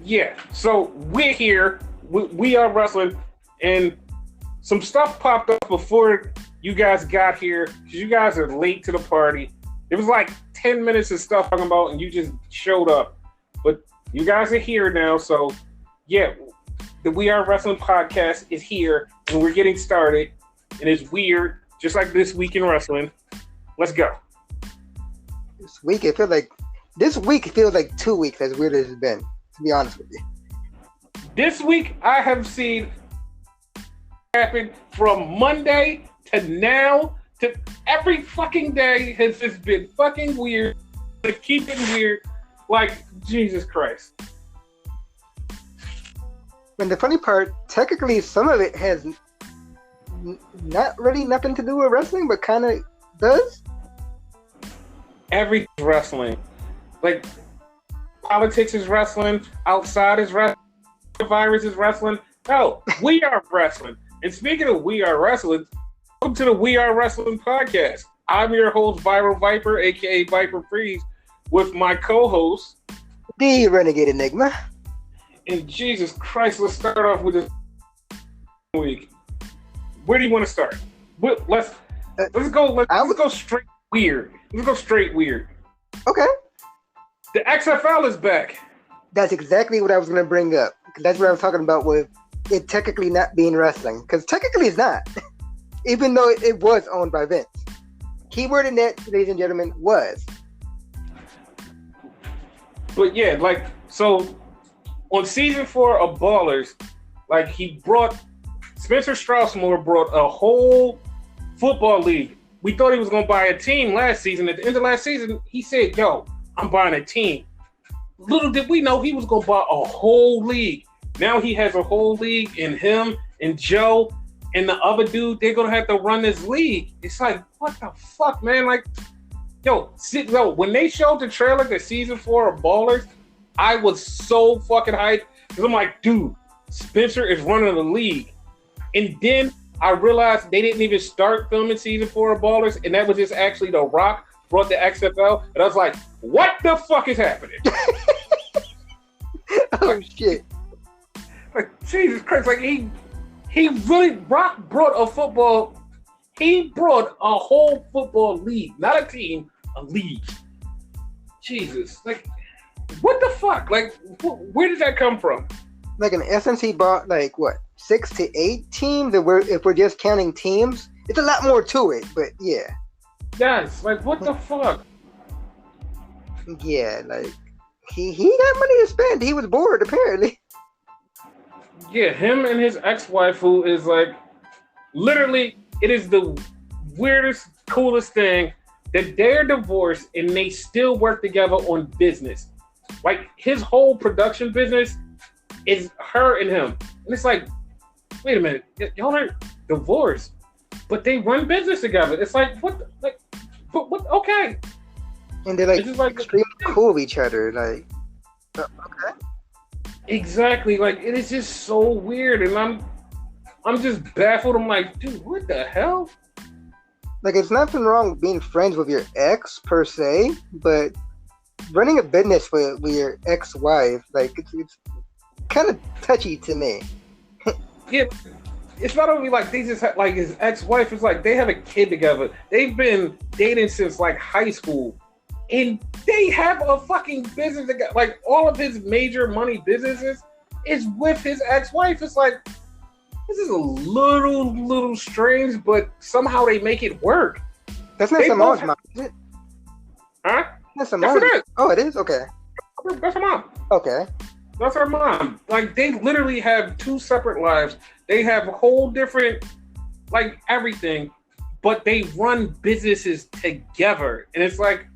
Yeah, so we're here. We are wrestling, and some stuff popped up before you guys got here because you guys are late to the party. It was like 10 minutes of stuff talking about, and you just showed up. But you guys are here now, so yeah, the We Are Wrestling podcast is here, and we're getting started. And it's weird, just like this week in wrestling. Let's go. This week feels like 2 weeks, as weird as it's been, to be honest with you. This week, I have seen happen from Monday to now to every fucking day has just been fucking weird. To keep it weird, like Jesus Christ. And the funny part, technically, some of it has not really nothing to do with wrestling, but kind of does. Every wrestling, like politics is wrestling, outside is wrestling, the virus is wrestling. No, we are wrestling. And speaking of We Are Wrestling, welcome to the We Are Wrestling podcast. I'm your host, Viral Viper, aka Viper Freeze, with my co-host, The Renegade Enigma. And Jesus Christ, let's start off with this week. Where do you want to start? Let's go straight weird. Let's go straight weird. Okay. The XFL is back. That's exactly what I was going to bring up. That's what I was talking about with it technically not being wrestling. Because technically it's not. Even though it was owned by Vince. Keyword in that, ladies and gentlemen, was. But yeah, like, so on season 4 of Ballers, like Spencer Strasmore brought a whole football league. We thought he was going to buy a team last season. At the end of last season, he said, yo, I'm buying a team. Little did we know he was going to buy a whole league. Now he has a whole league, and him and Joe and the other dude, they're going to have to run this league. It's like, what the fuck, man? Like, when they showed the trailer to season 4 of Ballers, I was so fucking hyped. Because I'm like, dude, Spencer is running the league. And then I realized they didn't even start filming season 4 of Ballers, and that was just actually The Rock brought the XFL. And I was like, what the fuck is happening? Oh, shit. Like, Jesus Christ, like Rock brought he brought a whole football league, not a team, a league. Jesus, like, what the fuck? Like, where did that come from? Like, in essence, he bought, 6 to 8 teams? If we're just counting teams? It's a lot more to it, but yeah. Yes, like, what the fuck? Yeah, like, he got money to spend. He was bored, apparently. Yeah, him and his ex-wife, who is, like, literally, it is the weirdest, coolest thing that they're divorced and they still work together on business. Like, his whole production business is her and him. And it's like, wait a minute, y'all are divorced, but they run business together. It's like, what, okay. And they're extremely cool with each other, okay. Exactly, like, it is just so weird, and I'm just baffled. I'm like, dude, what the hell? Like, it's nothing wrong with being friends with your ex, per se, but running a business with your ex-wife, like, it's kind of touchy to me. Yeah, it's not only like they just have, like, his ex-wife is like they have a kid together. They've been dating since like high school, and they have a fucking business together. Like, all of his major money businesses is with his ex-wife. It's like, this is a little strange, but somehow they make it work. That's not Simone's mom, is it? Huh? That's Simone's. Oh, it is? Okay. That's her mom. Okay. That's her mom. Like, they literally have 2 separate lives. They have a whole different, like, everything, but they run businesses together. And it's like,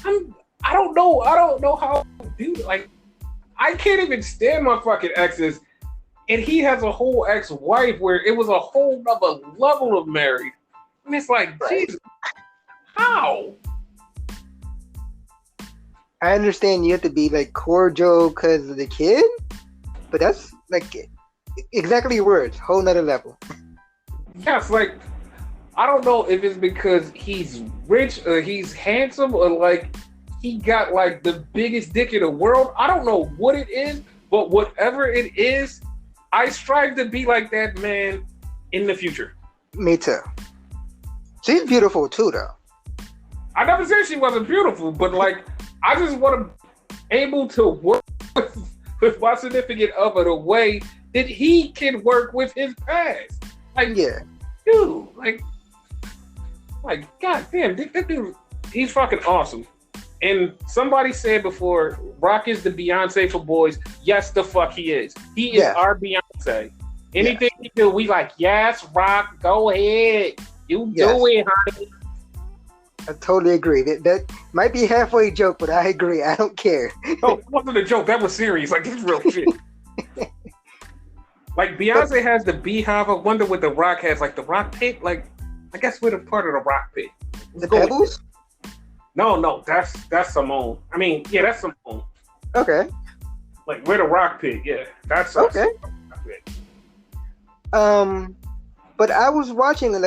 I don't know how to do it. Like, I can't even stand my fucking exes. And he has a whole ex-wife where it was a whole other level of married. And it's like, right. Jesus, how? I understand you have to be like cordial because of the kid, but that's like exactly your words, whole nother level. Yes, like, I don't know if it's because he's rich or he's handsome or like he got like the biggest dick in the world. I don't know what it is, but whatever it is, I strive to be like that man in the future. Me too. She's beautiful too, though. I never said she wasn't beautiful, but like, I just want to be able to work with my significant other the way that he can work with his past. Like, Yeah. dude, like, goddamn, that dude, he's fucking awesome. And somebody said before, Rock is the Beyonce for boys. Yes, the fuck he is. He is our Beyonce. Anything he do, we like, yes, Rock, go ahead. You do it, honey. I totally agree. That might be halfway joke, but I agree. I don't care. No, it wasn't a joke. That was serious. Like, this is real shit. Like, Beyonce has the beehive. I wonder what The Rock has. Like, the Rock pit? Like, I guess we're the part of the Rock pit. The Pebbles? No, that's Simone. I mean, yeah, that's Simone. Okay. Like, we're the Rock pit. Yeah, that's us. Okay. But I was watching and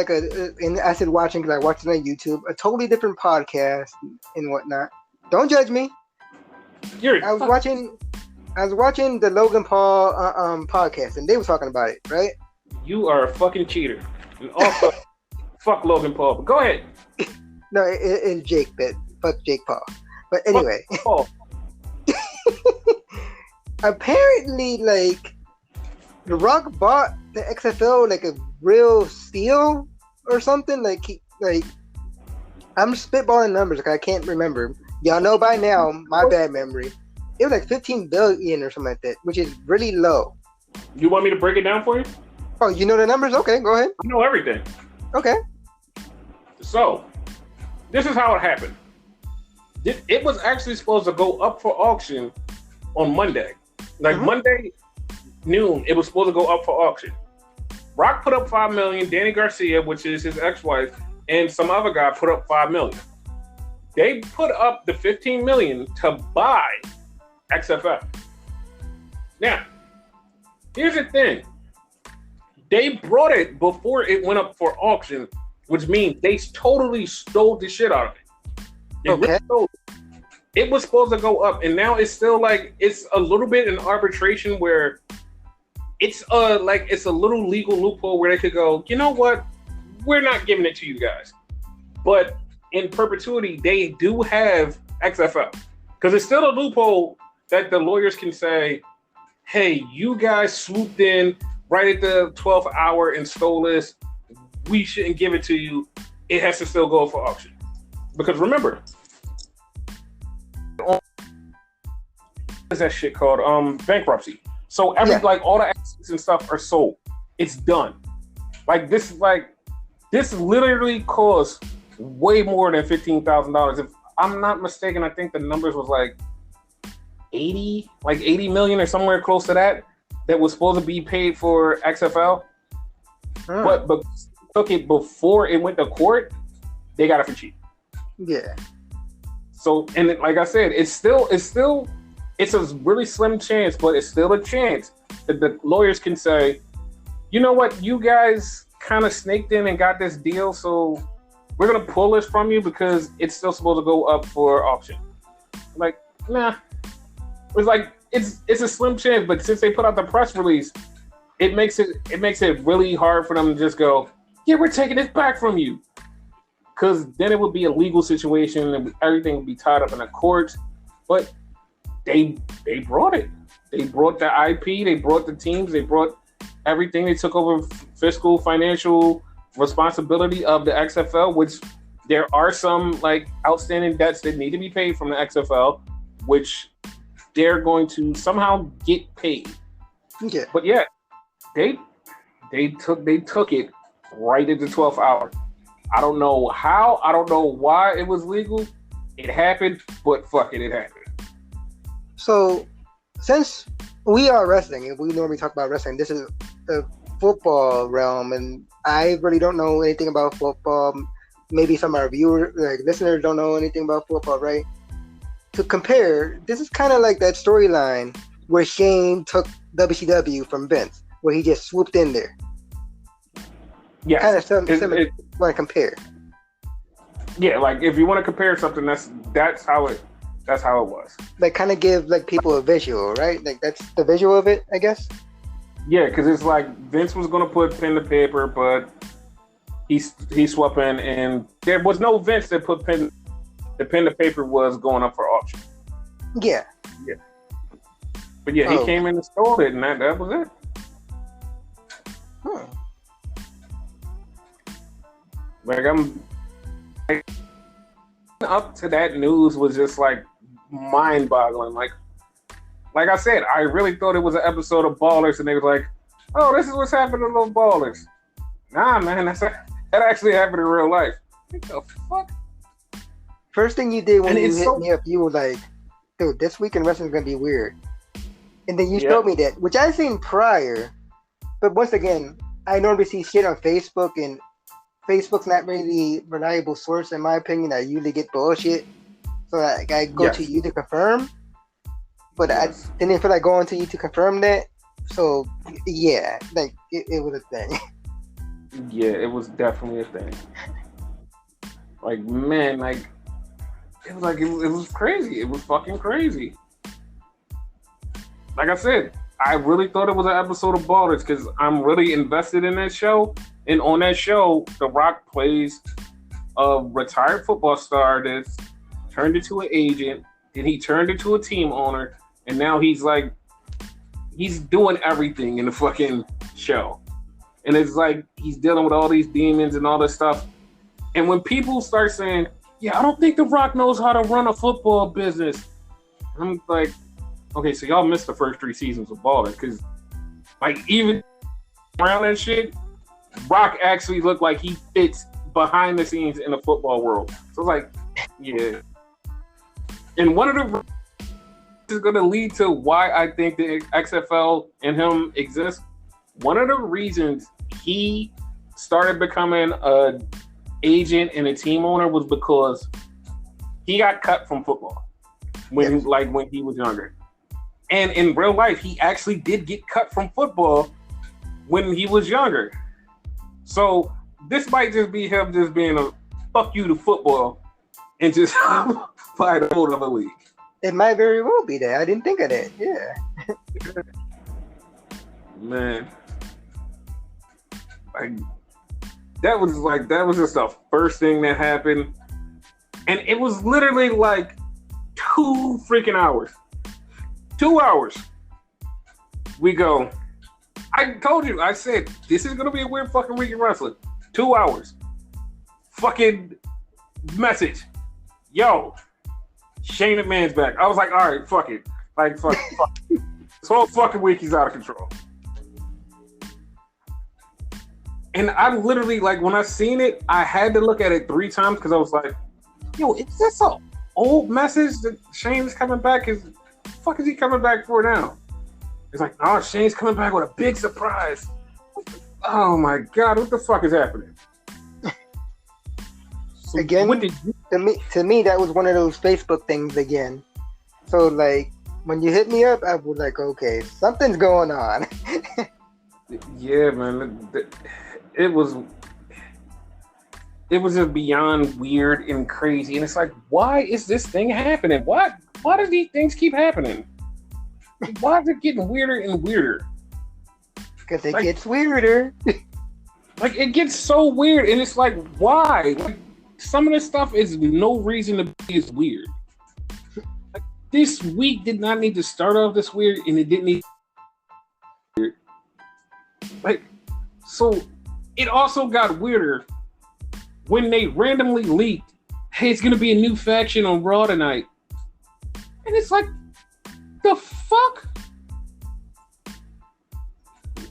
I said watching because I watched it on YouTube, a totally different podcast and whatnot. Don't judge me. I was watching the Logan Paul podcast, and they were talking about it, right? You are a fucking cheater. And also, fuck Logan Paul. But go ahead. No, it's Jake, but fuck Jake Paul. But anyway, apparently, like, The Rock bought the XFL like a real steal or something. Like I'm spitballing numbers. Like, I can't remember. Y'all know by now. My bad memory. It was like 15 billion or something like that, which is really low. You want me to break it down for you? Oh, you know the numbers? Okay, go ahead. I know everything. Okay. So, this is how it happened. It was actually supposed to go up for auction on Monday. Like, Monday noon, it was supposed to go up for auction. Rock put up $5 million. Danny Garcia, which is his ex-wife, and some other guy put up $5 million. They put up the $15 million to buy XFL. Now, here's the thing. They brought it before it went up for auction, which means they totally stole the shit out of it. Okay. It was supposed to go up, and now it's still like, it's a little bit in arbitration where it's a little legal loophole where they could go, you know what, we're not giving it to you guys. But in perpetuity, they do have XFL. Because it's still a loophole that the lawyers can say, hey, you guys swooped in right at the 12th hour and stole this. We shouldn't give it to you. It has to still go for auction. Because remember, what is that shit called? Bankruptcy. So like all the assets and stuff are sold. It's done. Like this literally costs way more than $15,000. If I'm not mistaken, I think the numbers was like 80 million or somewhere close to that was supposed to be paid for XFL. But took it before it went to court, they got it for cheap. Yeah. So, and like I said, it's a really slim chance, but it's still a chance that the lawyers can say, you know what, you guys kind of snaked in and got this deal, so we're going to pull this from you because it's still supposed to go up for auction. Like, nah. It's like, it's a slim chance, but since they put out the press release, it makes it really hard for them to just go, yeah, we're taking this back from you. Because then it would be a legal situation and everything would be tied up in the courts. But they brought it. They brought the IP. They brought the teams. They brought everything. They took over fiscal, financial responsibility of the XFL, which there are some like outstanding debts that need to be paid from the XFL, which they're going to somehow get paid. Okay. But yeah, they took it right at the 12th hour. I don't know how. I don't know why it was legal. It happened, but fuck it happened. So, since we are wrestling, and we normally talk about wrestling, this is the football realm, and I really don't know anything about football. Maybe some of our viewers, like listeners, don't know anything about football, right? To compare, this is kind of like that storyline where Shane took WCW from Vince, where he just swooped in there. Yeah, kind of similar. Want to compare? Yeah, like if you want to compare something, that's how it That's how it was. Like, kind of give like people a visual, right? Like that's the visual of it, I guess. Yeah, because it's like Vince was gonna put pen to paper, but he swapped in, and there was no Vince that put pen. The pen to paper was going up for auction. Yeah. Yeah. But yeah, he came in and stole it, and that was it. Like up to that news was just like mind-boggling. Like I said, I really thought it was an episode of Ballers, and they was like, "Oh, this is what's happening to little Ballers." Nah, man, that actually happened in real life. What the fuck? First thing you did when you hit me up, you were like, "Dude, this week in wrestling is gonna be weird," and then you showed me that, which I've seen prior. But once again, I normally see shit on Facebook, and Facebook's not really a reliable source, in my opinion. I usually get bullshit, so I go to you to confirm. But I didn't feel like going to you to confirm that. So yeah, like it was a thing. Yeah, it was definitely a thing. Like, man, like it was crazy. It was fucking crazy. Like I said, I really thought it was an episode of Ballers because I'm really invested in that show. And on that show, The Rock plays a retired football star that's turned into an agent, and he turned into a team owner, and now he's doing everything in the fucking show. And it's like he's dealing with all these demons and all this stuff. And when people start saying, "Yeah, I don't think The Rock knows how to run a football business," I'm like, okay, so y'all missed the first 3 seasons of Ballers, because like even around that shit, Rock actually looked like he fits behind the scenes in the football world. So it's like, yeah. And one of the is going to lead to why I think the XFL and him exist. One of the reasons he started becoming an agent and a team owner was because he got cut from football when he was younger. And in real life, he actually did get cut from football when he was younger. So this might just be him just being a fuck you to football and just fight a whole other league. It might very well be that. I didn't think of that. Yeah. Man. That was just the first thing that happened. And it was literally like 2 freaking hours. 2 hours. We go. I told you, I said, this is going to be a weird fucking week in wrestling. 2 hours. Fucking message. Yo, Shane McMahon's back. I was like, all right, fuck it. Like, fuck. This whole fucking week, he's out of control. And I literally, like, when I seen it, I had to look at it 3 times because I was like, yo, is this an old message that Shane's coming back? What the fuck is he coming back for now? It's like, oh, Shane's coming back with a big surprise. Oh my God, what the fuck is happening? So again, to me, that was one of those Facebook things again. So like, when you hit me up, I was like, okay, something's going on. Yeah, man. It was just beyond weird and crazy. And it's like, why is this thing happening? Why do these things keep happening? Why is it getting weirder and weirder? Because it gets weirder. Like, it gets so weird. And it's like, why? Like, some of this stuff is no reason to be as weird. Like, this week did not need to start off this weird, and it didn't need weird. Like, so it also got weirder when they randomly leaked, hey, it's gonna be a new faction on Raw tonight. And it's like, the fuck?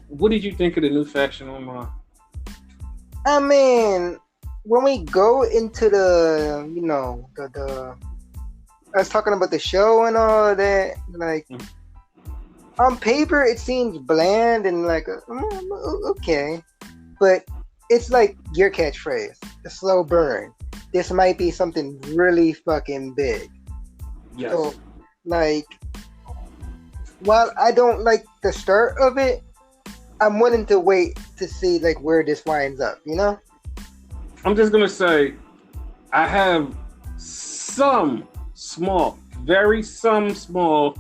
What did you think of the new faction on Raw? I mean, when we go into the, the I was talking about the show and all that, like, on paper, it seems bland and like, okay. But it's like your catchphrase, the slow burn. This might be something really fucking big. Yes. So, like, while I don't like the start of it, I'm willing to wait to see, like, where this winds up, you know? I'm just going to say, I have some small, very some small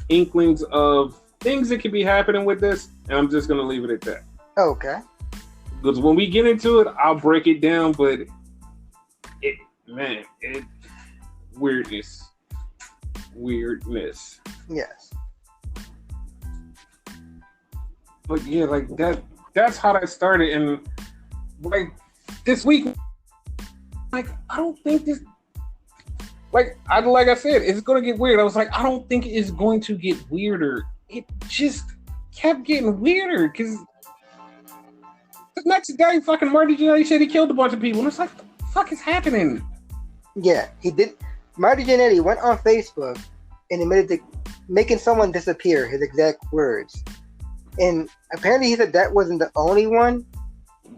inklings of things that could be happening with this, and I'm just gonna leave it at that. Okay. Because when we get into it, I'll break it down, but weirdness. Yes. But yeah, like that's how that started. And like this week, like I don't think this, like I said, it's gonna get weird. I was like, I don't think it's going to get weirder. It just kept getting weirder because the next day, fucking Marty Jannetty said he killed a bunch of people, and it's like, what the fuck is happening? Yeah, he did. Marty Jannetty went on Facebook and admitted to making someone disappear, his exact words. And apparently he said that wasn't the only one.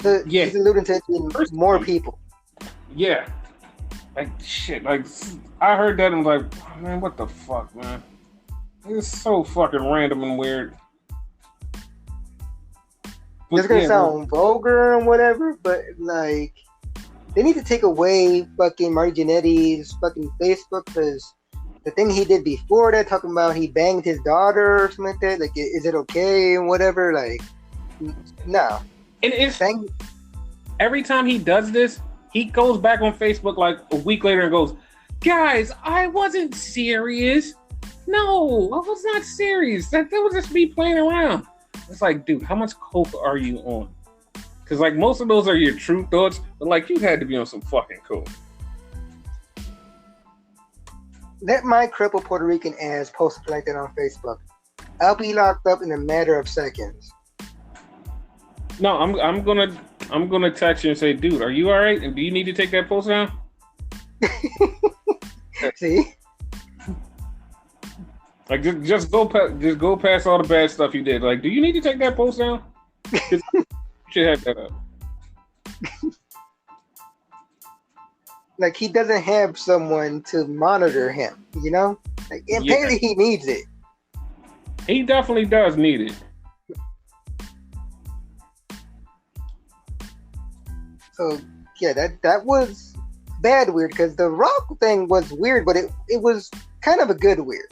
He's alluding to more people. Yeah. Like, shit. Like, I heard that and was like, oh, man, what the fuck, man? It's so fucking random and weird. But it's gonna sound vulgar and whatever, but like, they need to take away fucking Marty Jannetty's fucking Facebook, because the thing he did before that, talking about he banged his daughter or something like that, like, is it okay and whatever? Like, no. And it's every time he does this, he goes back on Facebook like a week later and goes, guys, I wasn't serious. No, I was not serious. That was just me playing around. It's like, dude, how much coke are you on? Because like most of those are your true thoughts, but like you had to be on some fucking coke. Let my crippled Puerto Rican ass post it like that on Facebook. I'll be locked up in a matter of seconds. No, I'm gonna text you and say, dude, are you all right? And do you need to take that post down? See? Like just go past all the bad stuff you did. Like, do you need to take that post down? You should have that up. Like, he doesn't have someone to monitor him, you know? Like, apparently he needs it. He definitely does need it. So yeah, that was bad weird, because the Rock thing was weird, but it was kind of a good weird.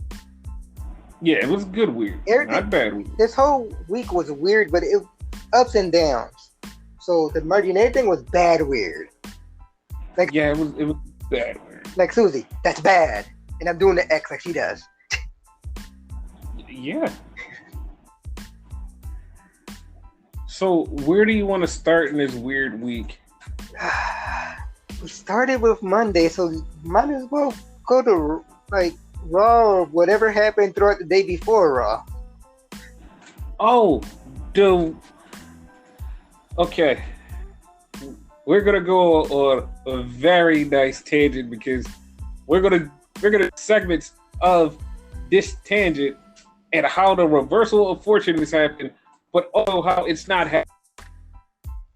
Yeah, it was good weird. Not bad weird. This whole week was weird, but it ups and downs. So the Marty Jannetty thing was bad weird. Like, yeah, it was bad weird. Like, Susie, that's bad. And I'm doing the X like she does. Yeah. So where do you want to start in this weird week? We started with Monday, so might as well go to like Raw or whatever happened throughout the day before Raw. Oh, okay. We're gonna go on a very nice tangent, because we're gonna segments of this tangent and how the reversal of fortune has happened, but also how it's not happening.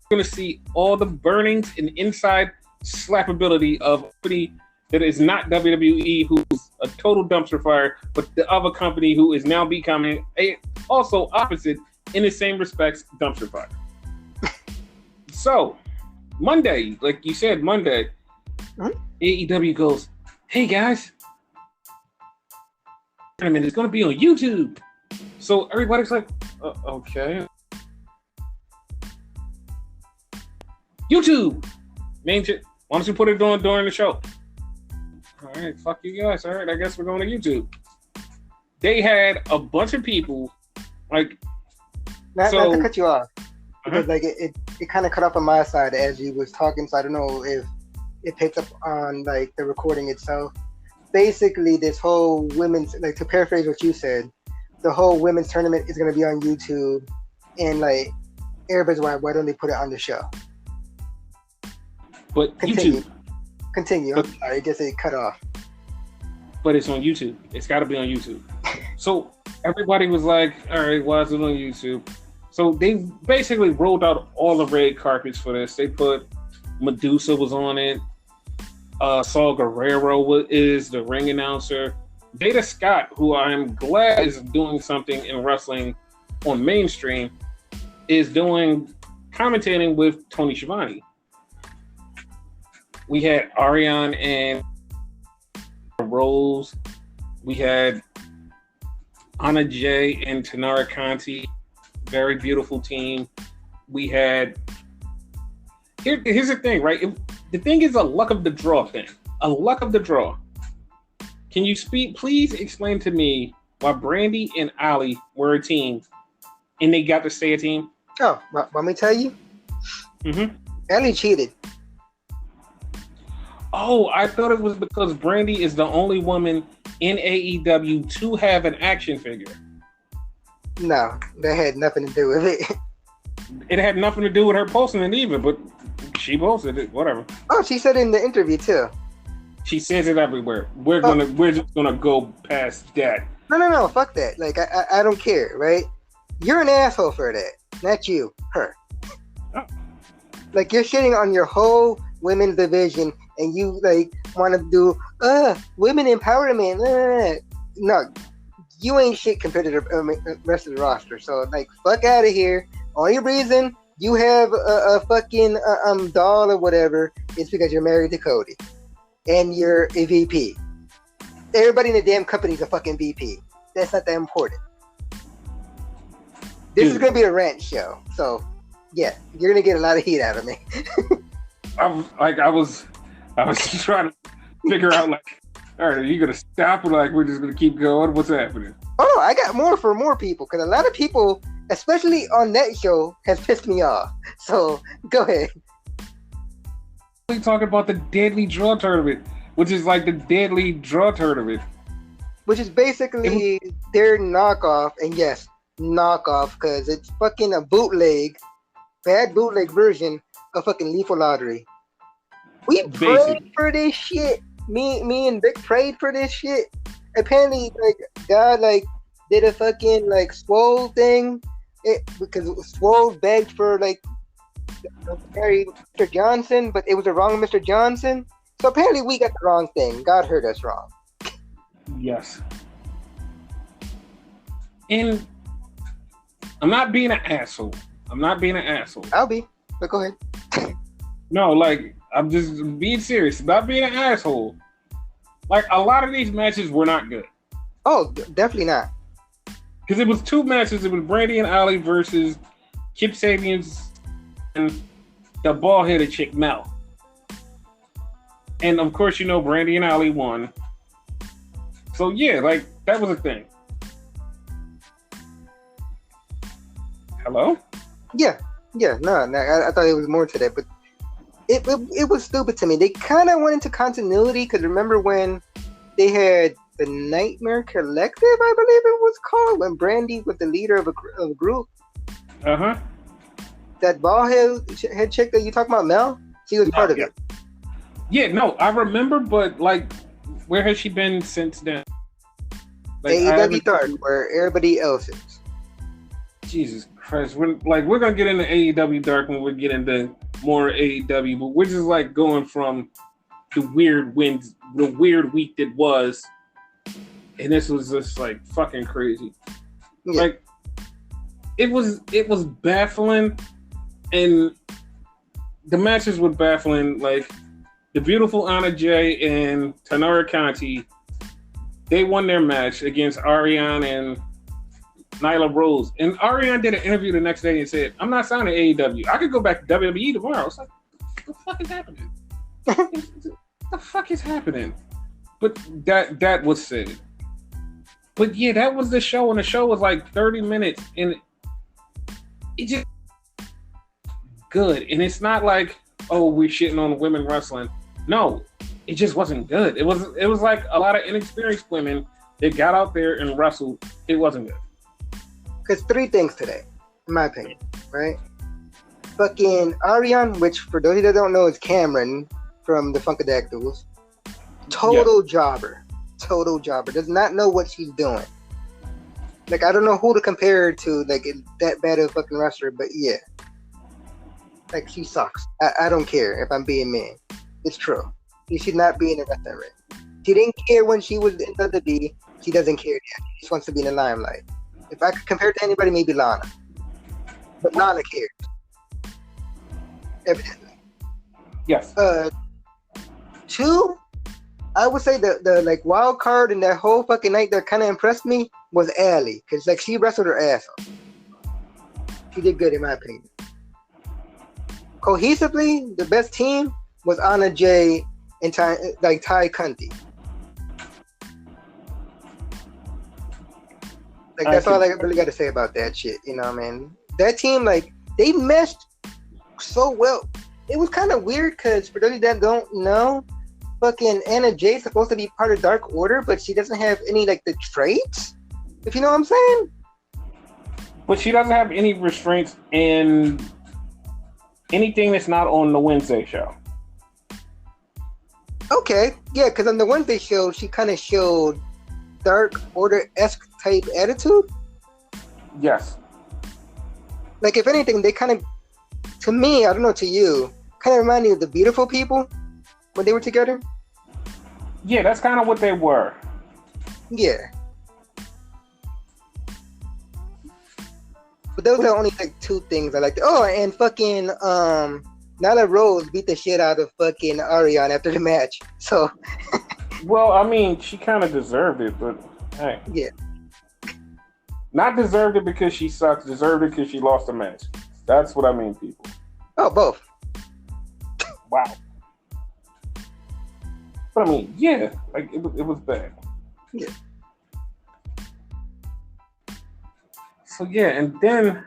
We're gonna see all the burnings and inside slappability of a company that is not WWE, who's a total dumpster fire, but the other company who is now becoming also opposite in the same respects, dumpster fire. So Monday, like you said, AEW goes, hey guys, tournament is going to be on YouTube. So everybody's like, okay. YouTube, why don't you put it on during the show? All right, fuck you guys. All right, I guess we're going to YouTube. They had a bunch of people, like, not to cut you off, because like it kind of cut off on my side as you was talking, so I don't know if it picked up on like the recording itself. Basically, this whole women's, like, to paraphrase what you said, the whole women's tournament is going to be on YouTube, and like everybody's like, why don't they put it on the show? But Continue. YouTube. I'm sorry, I guess it cut off. But it's on YouTube. It's got to be on YouTube. So everybody was like, all right, why is it on YouTube? So they basically rolled out all the red carpets for this. They put Medusa was on it. Saul Guerrero is the ring announcer. Data Scott, who I'm glad is doing something in wrestling on mainstream, is doing commentating with Tony Schiavone. We had Ariane and Rose. We had Anna Jay and Tanara Conti, very beautiful team. We had here's the thing, right? The thing is a luck of the draw thing. A luck of the draw. Can you please explain to me why Brandy and Ali were a team and they got to stay a team? Oh, want me to tell you? Mm-hmm. Ali cheated. Oh, I thought it was because Brandy is the only woman in AEW to have an action figure. No, that had nothing to do with it. It had nothing to do with her posting it either, but she posted it, whatever. Oh, she said it in the interview too. She says it everywhere. We're just gonna go past that. No, fuck that. Like I don't care, right? You're an asshole for that. Not you, her. Oh. Like you're shitting on your whole women's division and you like want to do women empowerment. No, you ain't shit compared to the rest of the roster. So like fuck out of here. Only reason you have a fucking doll or whatever is because you're married to Cody and you're a VP. Everybody in the damn company is a fucking VP. That's not that important. This is gonna be a rant show, so yeah, you're gonna get a lot of heat out of me. I was trying to figure out like, all right, are you gonna stop or like we're just gonna keep going? What's happening? Oh no, I got more for more people because a lot of people, especially on that show, has pissed me off. So go ahead. We talking about the Deadly Draw Tournament, which is like the Deadly Draw Tournament, which is basically their knockoff, and yes, knockoff because it's fucking a bad bootleg version of fucking Lethal Lottery. We prayed for this shit. Me and Vic prayed for this shit. Apparently, like God, like did a fucking like Swole thing, because Swole begged for like marry Mr. Johnson, but it was the wrong Mr. Johnson. So apparently, we got the wrong thing. God heard us wrong. Yes. And I'm not being an asshole. I'll be, but go ahead. No, like, I'm just being serious. Not being an asshole. Like, a lot of these matches were not good. Oh, definitely not. Because it was two matches. It was Brandy and Ali versus Kip Sabian's and the bald-headed chick, Mel. And, of course, you know Brandy and Ali won. So, yeah, like, that was a thing. Hello? Yeah, no, I thought it was more to that, but it was stupid to me. They kind of went into continuity, because remember when they had the Nightmare Collective, I believe it was called, when Brandy was the leader of a group? Uh-huh. That bald head chick that you talking about, Mel? She was part of it. Yeah, no, I remember, but, like, where has she been since then? Like, AEW Dark, where everybody else is. Jesus Christ, we're gonna get into AEW Dark when we get into more AEW, but we're just like going from the weird week that was, and this was just like fucking crazy. Yeah. Like it was baffling, and the matches were baffling. Like the beautiful Anna Jay and Tanara Conti, they won their match against Ariane and Nyla Rose. And Ariane did an interview the next day and said, I'm not signing AEW. I could go back to WWE tomorrow. It's like, what the fuck is happening? What the fuck is happening? But that was said. But yeah, that was the show, and the show was like 30 minutes, and it just good. And it's not like, oh, we're shitting on women wrestling. No, it just wasn't good. It was like a lot of inexperienced women that got out there and wrestled. It wasn't good. Because three things today, in my opinion, right? Fucking Ariane, which for those that don't know is Cameron from the Funkadactyls. Total jobber. Does not know what she's doing. Like, I don't know who to compare her to, like, that bad of a fucking wrestler, but yeah. Like, she sucks. I don't care if I'm being mean. It's true. She should not be in a wrestling ring. She didn't care when she was in WWE. She doesn't care yet. She just wants to be in the limelight. If I could compare it to anybody, maybe Lana. But Lana cares. Evidently. Yes. Two, I would say the like wild card in that whole fucking night that kind of impressed me was Allie, because like she wrestled her ass off. She did good in my opinion. Cohesively, the best team was Anna Jay and Ty Conti. Like that's all I really got to say about that shit. You know, man. That team, like, they meshed so well. It was kind of weird because for those that don't know, fucking Anna Jay is supposed to be part of Dark Order, but she doesn't have any like the traits. If you know what I'm saying. But she doesn't have any restraints in anything that's not on the Wednesday show. Okay, yeah, because on the Wednesday show, she kind of showed Dark Order-esque type attitude. Yes. Like, if anything, they kind of, to me, I don't know, to you, kind of remind you of the Beautiful People when they were together. Yeah, that's kind of what they were. Yeah. But those are only like two things I liked. Oh, and fucking Nyla Rose beat the shit out of fucking Ariane after the match. So. Well, I mean, she kind of deserved it, but hey. Yeah. Not deserved it because she sucks. Deserved it because she lost the match. That's what I mean, people. Oh, both. Wow. But I mean, yeah, like it was bad. Yeah. So yeah, and then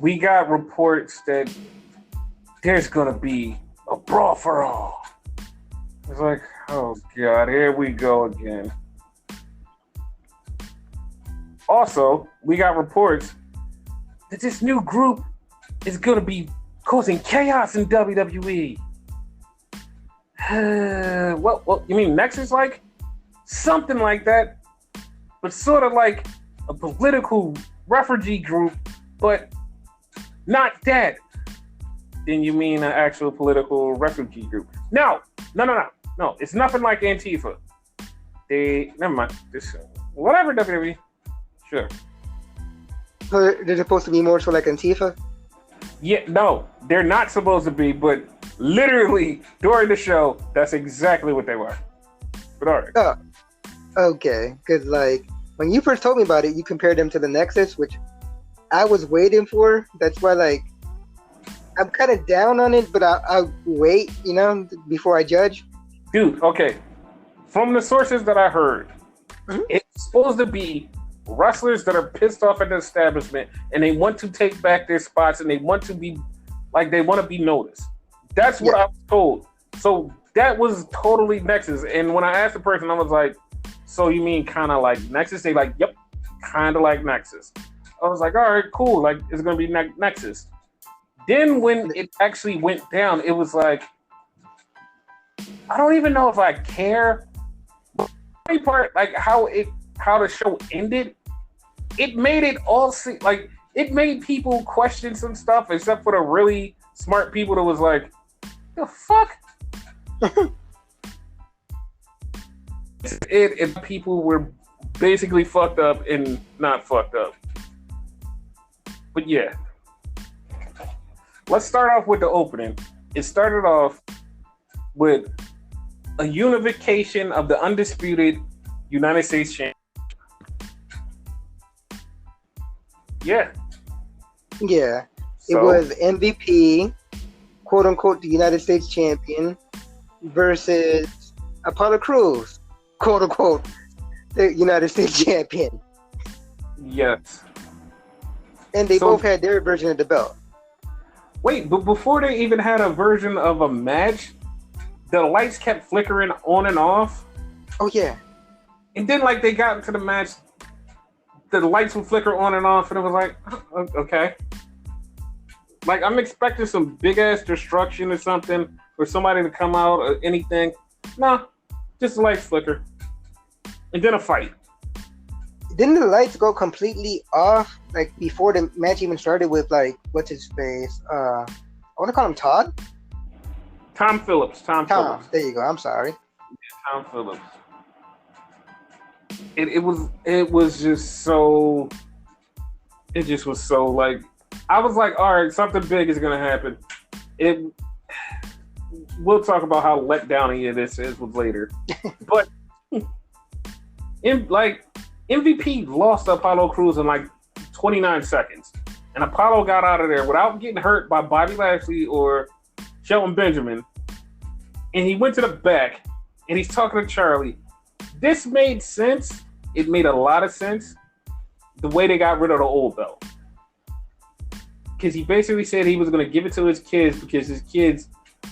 we got reports that there's gonna be a brawl for all. It's like, oh god, here we go again. Also, we got reports that this new group is gonna be causing chaos in WWE. What you mean Nexus like? Something like that, but sort of like a political refugee group, but not that. Then you mean an actual political refugee group? No. It's nothing like Antifa. Never mind. Whatever WWE. Sure. So they're supposed to be more so like Antifa? Yeah, no, they're not supposed to be, but literally during the show, that's exactly what they were. But all right. Oh, okay. Because like when you first told me about it, you compared them to the Nexus, which I was waiting for. That's why, like, I'm kind of down on it, but I'll wait, before I judge. Dude, okay. From the sources that I heard, it's supposed to be wrestlers that are pissed off at the establishment and they want to take back their spots and they want to be noticed. That's what I was told. So that was totally Nexus. And when I asked the person, I was like, so you mean kind of like Nexus? They like, yep, kind of like Nexus. I was like, all right, cool. Like, it's going to be Nexus. Then when it actually went down, it was like, I don't even know if I care. But the part, like how the show ended, it made it all seem like it made people question some stuff, except for the really smart people that was like, the fuck? It people were basically fucked up and not fucked up. But yeah. Let's start off with the opening. It started off with a unification of the undisputed United States champion. Yeah. Yeah. So, it was MVP, quote unquote, the United States champion, versus Apollo Crews, quote unquote, the United States champion. Yes. And they both had their version of the belt. Wait, but before they even had a version of a match, the lights kept flickering on and off. Oh, yeah. And then, like, they got into the match, the lights would flicker on and off, and it was like, okay. Like, I'm expecting some big-ass destruction or something, or somebody to come out or anything. Nah, just a light flicker. And then a fight. Didn't the lights go completely off, like, before the match even started with, like, what's his face? I want to call him Todd? Tom Phillips. Tom Phillips. There you go. I'm sorry. Tom Phillips. It was just so. It just was so like. I was like, all right, something big is gonna happen. we'll talk about how let down this is with later. But MVP lost to Apollo Crews in like 29 seconds. And Apollo got out of there without getting hurt by Bobby Lashley or Shelton Benjamin. And he went to the back and he's talking to Charlie. This made sense. It made a lot of sense the way they got rid of the old belt. Because he basically said he was going to give it to his kids because his kids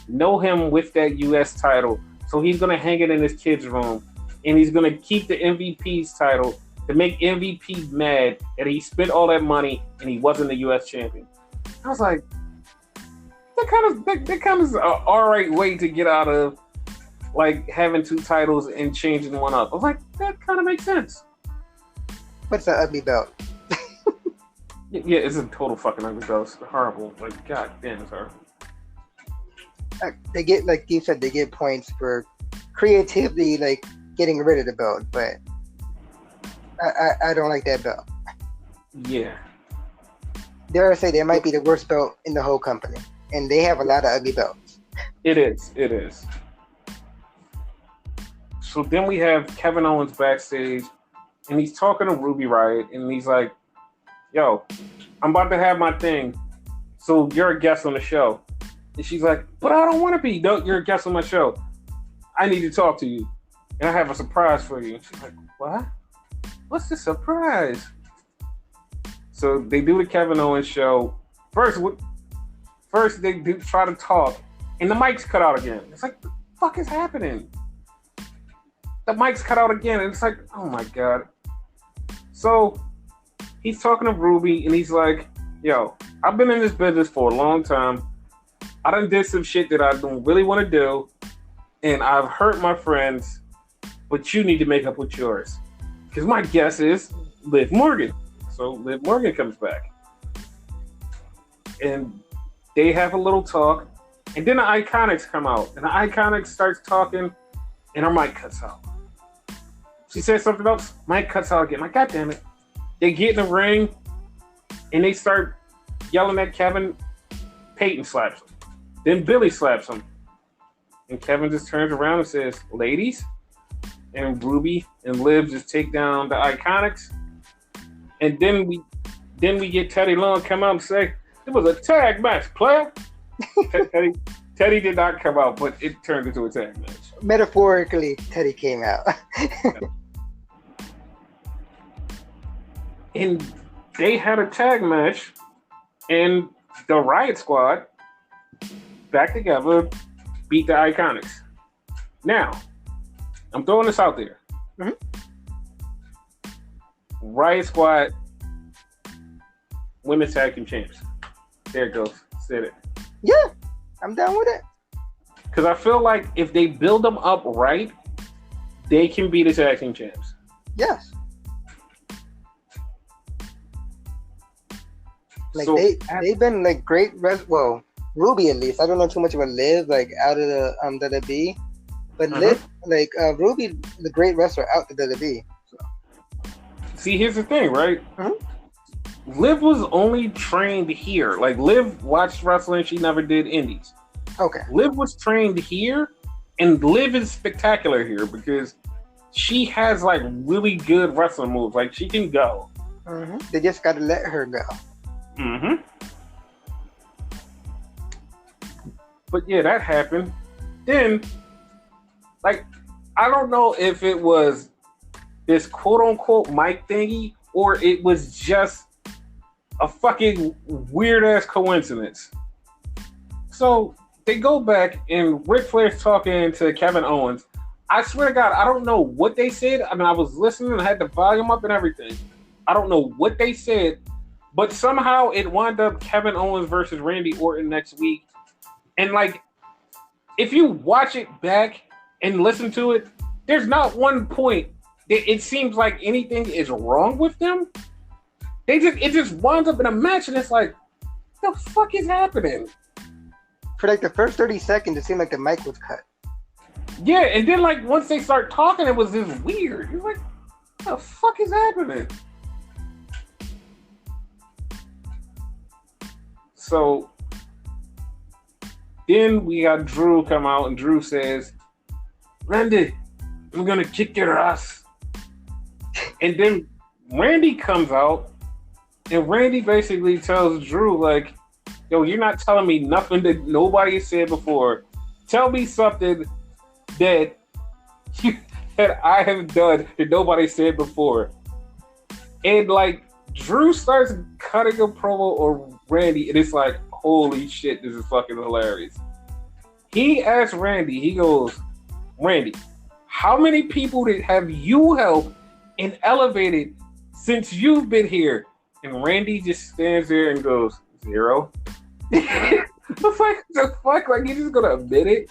know him with that U.S. title. So he's going to hang it in his kids' room. And he's going to keep the MVP's title to make MVP mad that he spent all that money and he wasn't the U.S. champion. I was like, that kind of is an all right way to get out of like having two titles and changing one up. I was like, that kind of makes sense. What's an ugly belt? Yeah, it's a total fucking ugly belt. It's horrible. Like, god damn, it's horrible. They get, like you said, they get points for creativity, like getting rid of the belt, but I don't like that belt. Yeah. Dare I say they might be the worst belt in the whole company, and they have a lot of ugly belts. It is. So then we have Kevin Owens backstage, and he's talking to Ruby Riott, and he's like, yo, I'm about to have my thing, so you're a guest on the show. And she's like, but I don't want to be. No, you're a guest on my show. I need to talk to you, and I have a surprise for you. And she's like, what? What's the surprise? So they do the Kevin Owens show. First they do try to talk, and the mic's cut out again. It's like, the fuck is happening? The mic's cut out again, and it's like, oh my god. So he's talking to Ruby, and he's like, yo, I've been in this business for a long time. I done did some shit that I don't really want to do, and I've hurt my friends, but you need to make up with yours. Because my guess is Liv Morgan. So Liv Morgan comes back. And they have a little talk, and then the Iconics come out, and the Iconics starts talking, and her mic cuts out. She says something else, mic cuts out again. Like, god damn it. They get in the ring, and they start yelling at Kevin. Peyton slaps him. Then Billy slaps him. And Kevin just turns around and says, ladies, and Ruby and Liv just take down the Iconics. And then we get Teddy Long come out and say, it was a tag match, player. Teddy did not come out, but it turned into a tag match. Metaphorically, Teddy came out. And they had a tag match, and the Riot Squad back together beat the Iconics. Now, I'm throwing this out there. Mm-hmm. Riot Squad Women's Tag Team Champs. There it goes. Said it. Yeah, I'm down with it. Because I feel like if they build them up right, they can be the tag team champs. Yes. Like So, they've been like great. Well, Ruby at least. I don't know too much about Liv, like out of the WWE, but Liv, like Ruby, the great wrestler out the WWE. see, here's the thing, right? Mm-hmm. Liv was only trained here. Like, Liv watched wrestling. She never did indies. Okay. Liv was trained here, and Liv is spectacular here because she has like really good wrestling moves. Like, she can go. Mm-hmm. They just got to let her go. Mm-hmm. But yeah, that happened. Then, like, I don't know if it was this quote-unquote mic thingy or it was just a fucking weird-ass coincidence. So, they go back and Ric Flair's talking to Kevin Owens. I swear to God, I don't know what they said. I mean, I was listening, I had the volume up and everything. I don't know what they said, but somehow it wound up Kevin Owens versus Randy Orton next week. And like, if you watch it back and listen to it, there's not one point that it seems like anything is wrong with them. It just winds up in a match, and it's like, what the fuck is happening? For like the first 30 seconds, it seemed like the mic was cut. Yeah, and then like once they start talking, it was just weird. You're like, what the fuck is happening? So Then we got Drew come out, and Drew says, "Randy, I'm gonna kick your ass." And then Randy comes out, and Randy basically tells Drew, like, "Yo, you're not telling me nothing that nobody said before. Tell me something that that I have done that nobody said before." And like Drew starts cutting a promo on Randy, and it's like, holy shit, this is fucking hilarious. He asked Randy, he goes, "Randy, how many people have you helped and elevated since you've been here?" And Randy just stands there and goes, "0." The fuck? Like, he's just gonna admit it?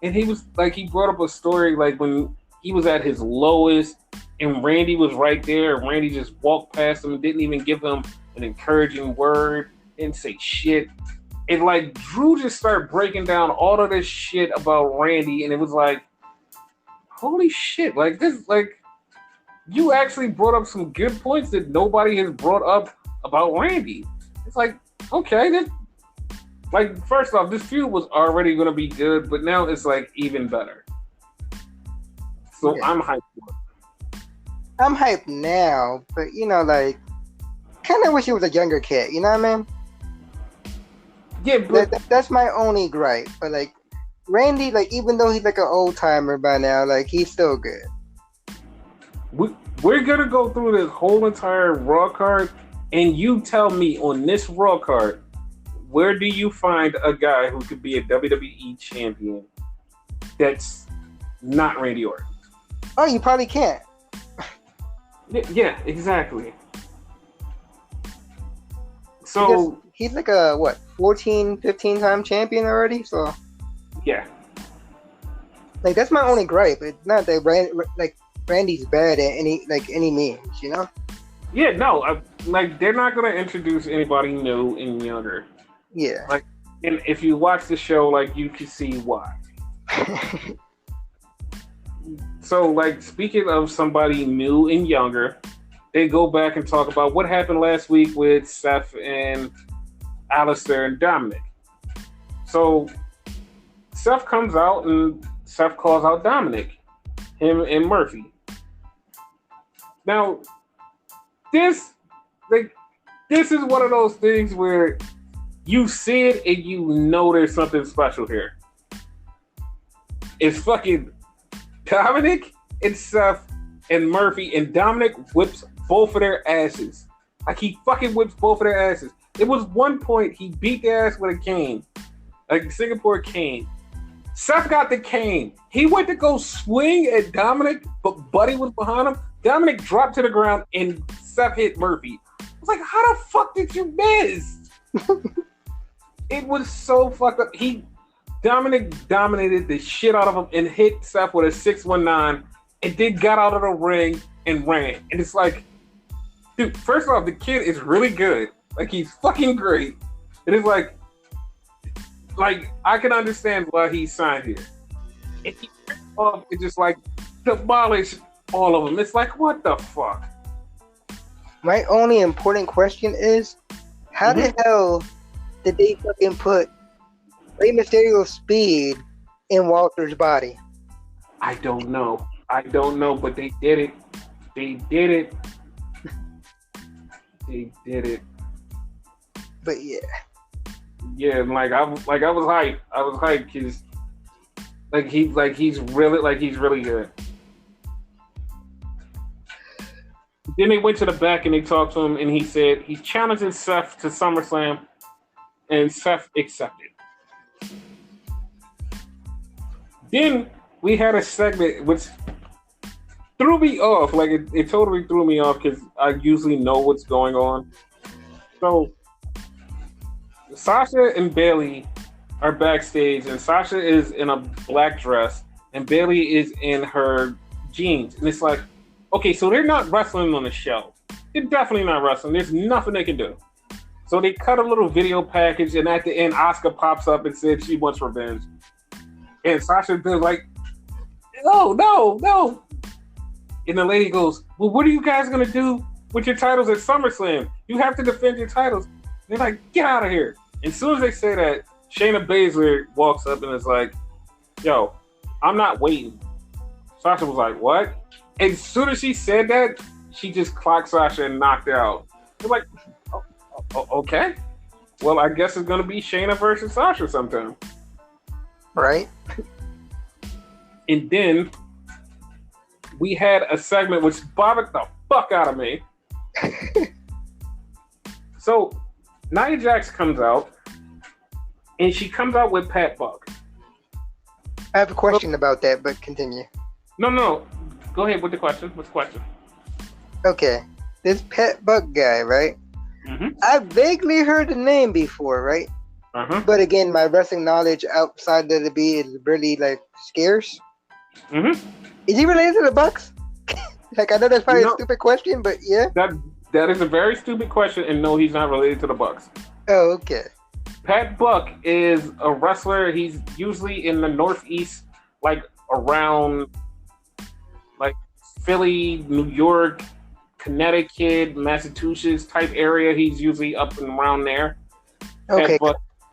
And he was like, he brought up a story like when he was at his lowest and Randy was right there. And Randy just walked past him and didn't even give him an encouraging word, didn't say shit. And like Drew just started breaking down all of this shit about Randy, and it was like, holy shit, like this, like you actually brought up some good points that nobody has brought up about Randy. It's like, okay, this, like, first off, this feud was already going to be good, but now it's like even better. So yeah. I'm hyped for it. I'm hyped now, but you know, like, kind of wish he was a younger kid. You know what I mean? Yeah, but that's my only gripe. But like, Randy, like, even though he's like an old timer by now, like, he's still good. We're gonna go through this whole entire Raw card, and you tell me on this Raw card, where do you find a guy who could be a WWE champion that's not Randy Orton? Oh, you probably can't. Yeah, exactly. So he's like a 14, 15 time champion already. So yeah, like that's my only gripe. It's not that Randy's bad at any means, you know. Yeah, no, like they're not gonna introduce anybody new and younger. Yeah, like, and if you watch the show, like you can see why. So, like, speaking of somebody new and younger, they go back and talk about what happened last week with Seth and Alistair and Dominic. So, Seth comes out and Seth calls out Dominic, him and Murphy. Now, this is one of those things where you see it and you know there's something special here. It's fucking Dominic and Seth and Murphy, and Dominic whips both of their asses. Like, he fucking whips both of their asses. It was one point he beat their ass with a cane, like a Singapore cane. Seth got the cane. He went to go swing at Dominic, but Buddy was behind him. Dominic dropped to the ground and Seth hit Murphy. I was like, how the fuck did you miss? It was so fucked up. Dominic dominated the shit out of him and hit Seth with a 619 and then got out of the ring and ran. And it's like, dude, first off, the kid is really good. Like, he's fucking great. And it's like I can understand why he signed here. And he just like demolish all of them. It's like, what the fuck? My only important question is, how the hell did they fucking put Rey Mysterio's speed in Walter's body? I don't know, but they did it. They did it. But yeah. Yeah, I was hyped. I was hyped because he's really good. Then they went to the back and they talked to him, and he said he's challenging Seth to SummerSlam, and Seth accepted. Then we had a segment which threw me off. Like, it totally threw me off because I usually know what's going on. So Sasha and Bayley are backstage, and Sasha is in a black dress, and Bayley is in her jeans. And it's like, okay, so they're not wrestling on the show. They're definitely not wrestling. There's nothing they can do. So they cut a little video package, and at the end, Asuka pops up and said she wants revenge. And Sasha's been like, no. And the lady goes, well, what are you guys going to do with your titles at SummerSlam? You have to defend your titles. They're like, get out of here. And as soon as they say that, Shayna Baszler walks up and is like, "Yo, I'm not waiting." Sasha was like, "What?" And as soon as she said that, she just clocked Sasha and knocked her out. They're like, okay. Well, I guess it's going to be Shayna versus Sasha sometime. Right. And then we had a segment which bothered the fuck out of me. So Nia Jax comes out, and she comes out with Pat Buck. I have a question about that, but continue. No. Go ahead with the question. What's the question? Okay. This Pat Buck guy, right? Mm-hmm. I vaguely heard the name before, right? Uh-huh. But again, my wrestling knowledge outside of the B is really like scarce. Mm-hmm. Is he related to the Bucks? Like, I know that's probably a stupid question, but yeah. That is a very stupid question, and no, he's not related to the Bucks. Oh, okay. Pat Buck is a wrestler. He's usually in the Northeast, like around like Philly, New York, Connecticut, Massachusetts type area. He's usually up and around there. Okay,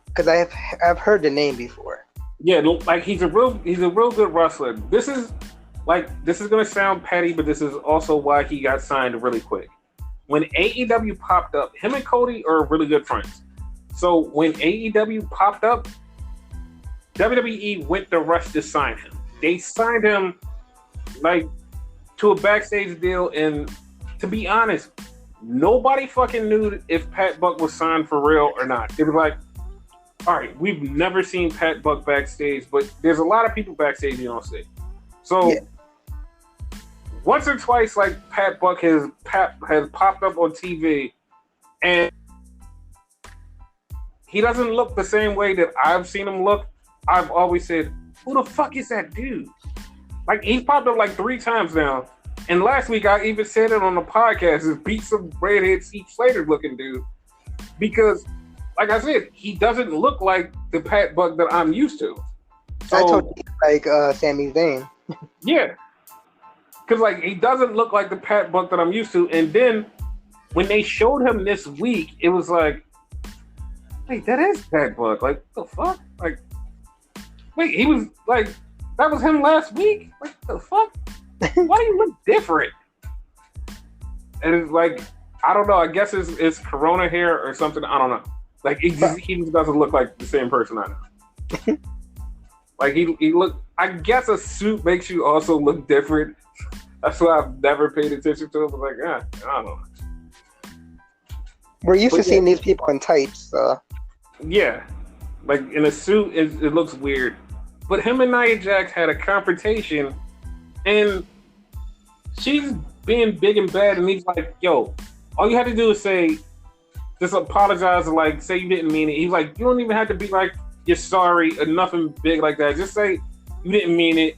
because I've heard the name before. Yeah, like he's a real good wrestler. This is gonna sound petty, but this is also why he got signed really quick. When AEW popped up, him and Cody are really good friends. So when AEW popped up, WWE went the rush to sign him. They signed him like to a backstage deal, and to be honest, nobody fucking knew if Pat Buck was signed for real or not. They were like, all right, we've never seen Pat Buck backstage, but there's a lot of people backstage you don't see. So once or twice, like Pat Buck has popped up on TV, and he doesn't look the same way that I've seen him look. I've always said, who the fuck is that dude? Like, he's popped up like 3 times now. And last week, I even said it on the podcast, is beat some redhead Steve Slater looking dude. Because, like I said, he doesn't look like the Pat Buck that I'm used to. So, I told you, like Sami Zayn. Yeah. Because, like, he doesn't look like the Pat Buck that I'm used to. And then, when they showed him this week, it was like, wait, that is Pat Buck. Like, what the fuck? Like, wait, he was, like, that was him last week? What the fuck? Why do you look different? And it's like, I don't know. I guess it's Corona hair or something. I don't know. Like, he just doesn't look like the same person I know. Like, he look, I guess a suit makes you also look different. That's why I've never paid attention to it. I was like, I don't know. We're used to seeing these people in tights, so. Yeah. Like, in a suit, it looks weird. But him and Nia Jax had a confrontation, and she's being big and bad, and he's like, yo, all you had to do is say, just apologize, and like, say you didn't mean it. He's like, you don't even have to be like, you're sorry, or nothing big like that. Just say, you didn't mean it.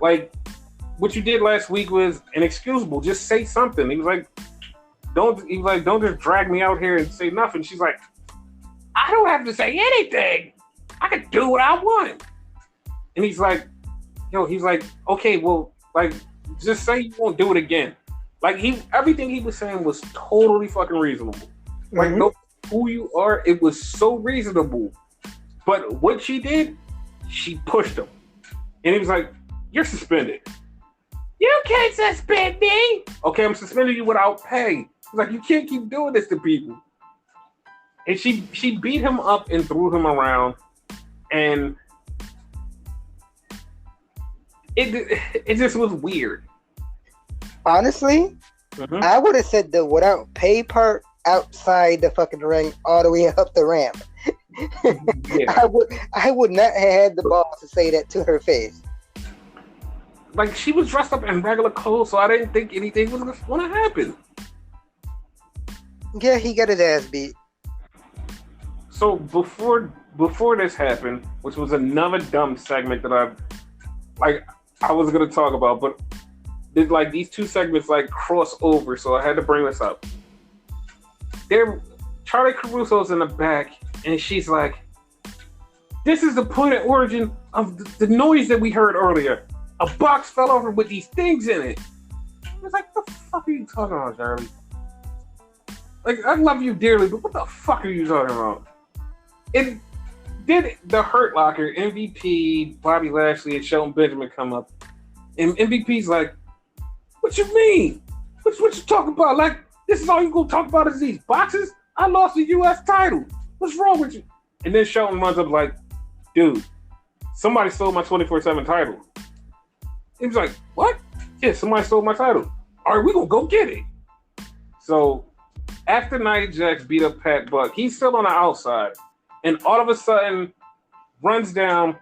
Like, what you did last week was inexcusable. Just say something. He was like, don't just drag me out here and say nothing. She's like, I don't have to say anything. I can do what I want. And he's like, okay, well, like, just say you won't do it again. Like, everything he was saying was totally fucking reasonable. Like, no, who you are, it was so reasonable. But what she did, she pushed him. And he was like, you're suspended. You can't suspend me. Okay, I'm suspending you without pay. He's like, you can't keep doing this to people. And she beat him up and threw him around. And it just was weird. Honestly, I would have said the without pay part outside the fucking ring all the way up the ramp. Yeah. I would not have had the balls to say that to her face. Like, she was dressed up in regular clothes, so I didn't think anything was going to happen. Yeah, he got his ass beat. So before this happened, which was another dumb segment that I was going to talk about, but like these two segments like cross over, so I had to bring this up. Charlie Caruso's in the back, and she's like, "This is the point of origin of the noise that we heard earlier. A box fell over with these things in it." I was like, "What the fuck are you talking about, Charlie? Like, I love you dearly, but what the fuck are you talking about?" And Did the Hurt Locker, MVP, Bobby Lashley, and Shelton Benjamin come up? And MVP's like, what you mean? What you talking about? Like, this is all you gonna talk about is these boxes? I lost the U.S. title. What's wrong with you? And then Shelton runs up like, dude, somebody stole my 24/7 title. He was like, what? Yeah, somebody stole my title. All right, we gonna go get it. So after Nia Jax beat up Pat Buck, he's still on the outside. And all of a sudden, runs down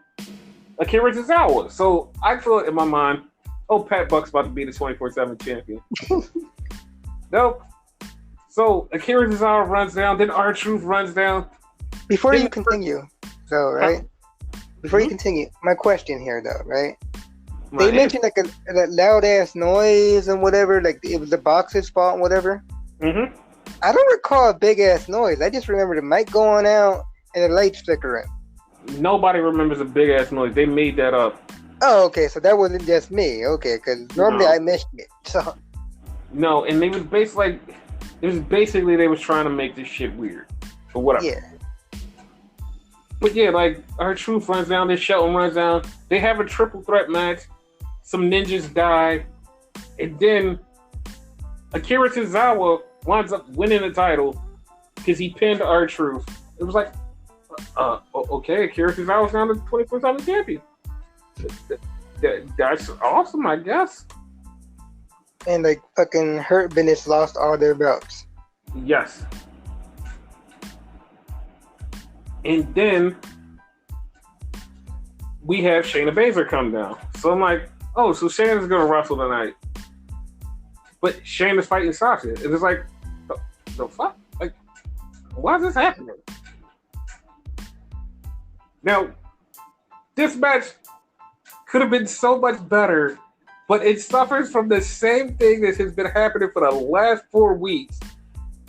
Akira Tozawa. So I thought in my mind, oh, Pat Buck's about to be the 24/7 champion. Nope. So Akira Tozawa runs down, then R-Truth runs down. Before you continue, though, right? Before you continue, my question here, though, right? They mentioned like a loud ass noise and whatever, like it was the box's fault and whatever. Mm-hmm. I don't recall a big ass noise. I just remember the mic going out and the lights flickering. Nobody remembers a big ass noise. They made that up. Oh, okay. So that wasn't just me. Okay, because normally I missed it. So no, and they was basically they was trying to make this shit weird or whatever. Yeah. But yeah, like R-Truth runs down, this Shelton runs down. They have a triple threat match. Some ninjas die, and then Akira Tozawa winds up winning the title because he pinned R-Truth. It was like, okay, Akira Tozawa's now the 24/7 champion. That's awesome, I guess. And like fucking Hurt Business lost all their belts. Yes. And then we have Shayna Baszler come down. So I'm like, oh, so Shayna's gonna wrestle tonight. But Shayna's fighting Sasha. And it's like, the fuck? Like, why is this happening? Now, this match could have been so much better, but it suffers from the same thing that has been happening for the last 4 weeks.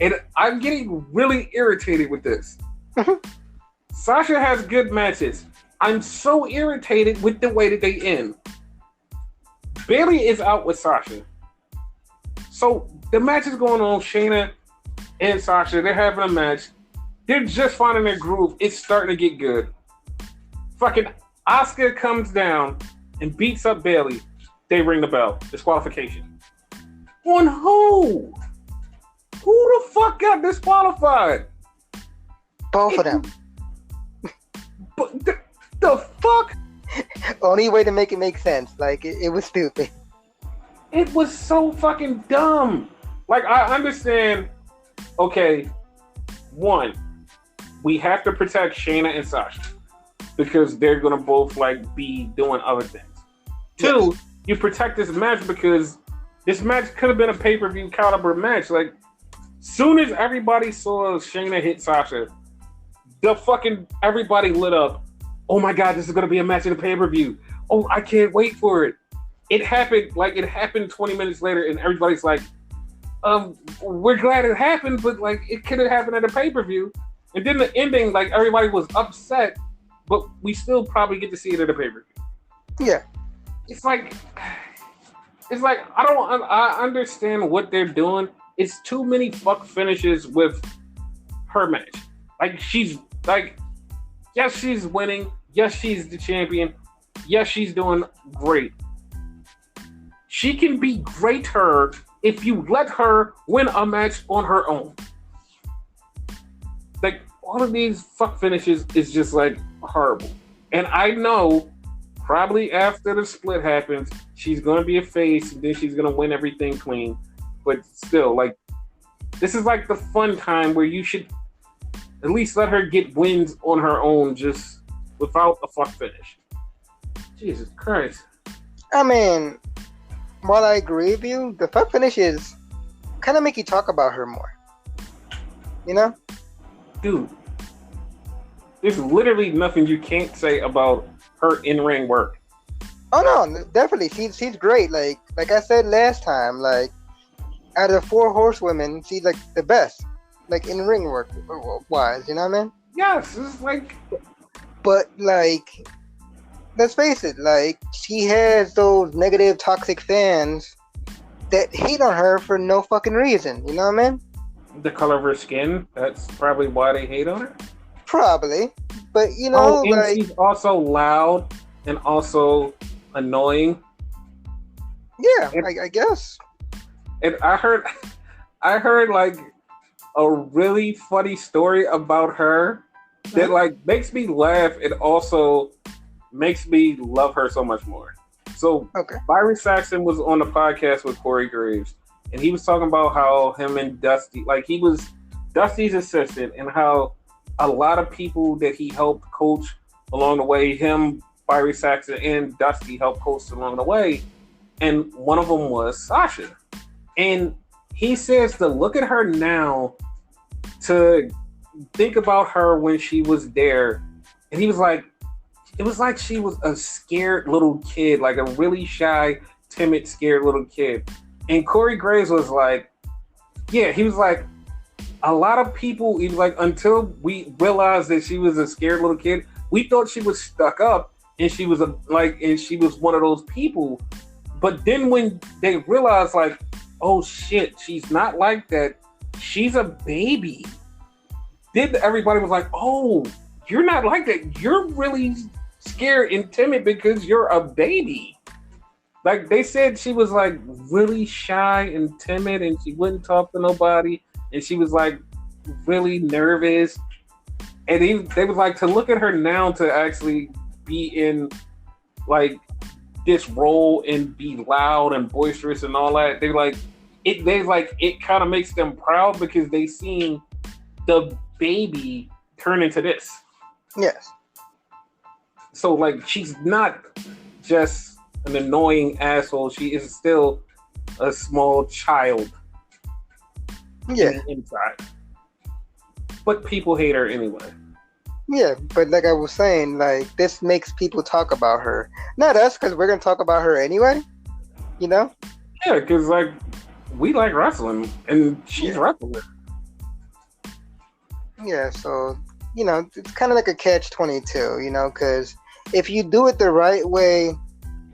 And I'm getting really irritated with this. Sasha has good matches. I'm so irritated with the way that they end. Bayley is out with Sasha. So the match is going on. Shayna and Sasha, they're having a match. They're just finding their groove. It's starting to get good. Fucking Asuka comes down and beats up Bayley. They ring the bell. Disqualification. On who? Who the fuck got disqualified? Both of them. But the fuck? Only way to make it make sense. Like, it was stupid. It was so fucking dumb. Like, I understand, okay, one, we have to protect Shayna and Sasha because they're going to both, like, be doing other things. Two, you protect this match because this match could have been a pay-per-view caliber match. Like, soon as everybody saw Shayna hit Sasha, the fucking everybody lit up. Oh my God, this is gonna be a match in the pay-per-view. Oh, I can't wait for it. It happened 20 minutes later, and everybody's like, we're glad it happened, but like it could have happened at a pay-per-view. And then the ending, like everybody was upset, but we still probably get to see it at a pay-per-view. Yeah. It's like I understand what they're doing. It's too many fuck finishes with her match. Like she's like, yes, she's winning. Yes, she's the champion. Yes, she's doing great. She can be greater if you let her win a match on her own. Like, all of these fuck finishes is just like horrible. And I know probably after the split happens, she's going to be a face and then she's going to win everything clean. But still, like, this is like the fun time where you should at least let her get wins on her own just without a fuck finish. Jesus Christ. I mean, while I agree with you, the fuck finishes kind of make you talk about her more. You know? Dude, there's literally nothing you can't say about her in-ring work. Oh no, definitely. She's great. Like I said last time, like out of the 4 horsewomen, she's like the best. Like in ring work wise, you know what I mean? Yes, it's like. But like, let's face it, like she has those negative, toxic fans that hate on her for no fucking reason. You know what I mean? The color of her skin. That's probably why they hate on her. Probably, But and like, she's also loud and also annoying. yeah, And, I guess. and I heard like a really funny story about her that like makes me laugh and also makes me love her so much more. So Okay. Byron Saxon was on the podcast with Corey Graves, and he was talking about how him and Dusty, like he was Dusty's assistant, and how a lot of people that he helped coach along the way, him, Byron Saxon, and Dusty helped coach along the way, and one of them was Sasha. And he says to look at her now, to think about her when she was there, and he was like, it was like she was a scared little kid, like a really shy, timid, scared little kid. And Corey Graves was like, yeah, he was like, a lot of people, he was like, until we realized that she was a scared little kid, we thought she was stuck up and she was and she was one of those people. But then when they realized, like, oh shit, she's not like that, she's a baby. Then everybody was like, oh, you're not like that. You're really scared and timid because you're a baby. Like they said, she was like really shy and timid, and she wouldn't talk to nobody, and she was like really nervous. And they was like, to look at her now to actually be in like this role and be loud and boisterous and all that. It kind of makes them proud because they seen the baby turn into this. Yes. So like she's not just an annoying asshole. She is still a small child. Yeah. Inside. But people hate her anyway. Yeah, but like I was saying, like this makes people talk about her. Not us, because we're gonna talk about her anyway. Yeah, because like we like wrestling, and she's wrestling. Yeah, so it's kind of like a catch-22, because if you do it the right way,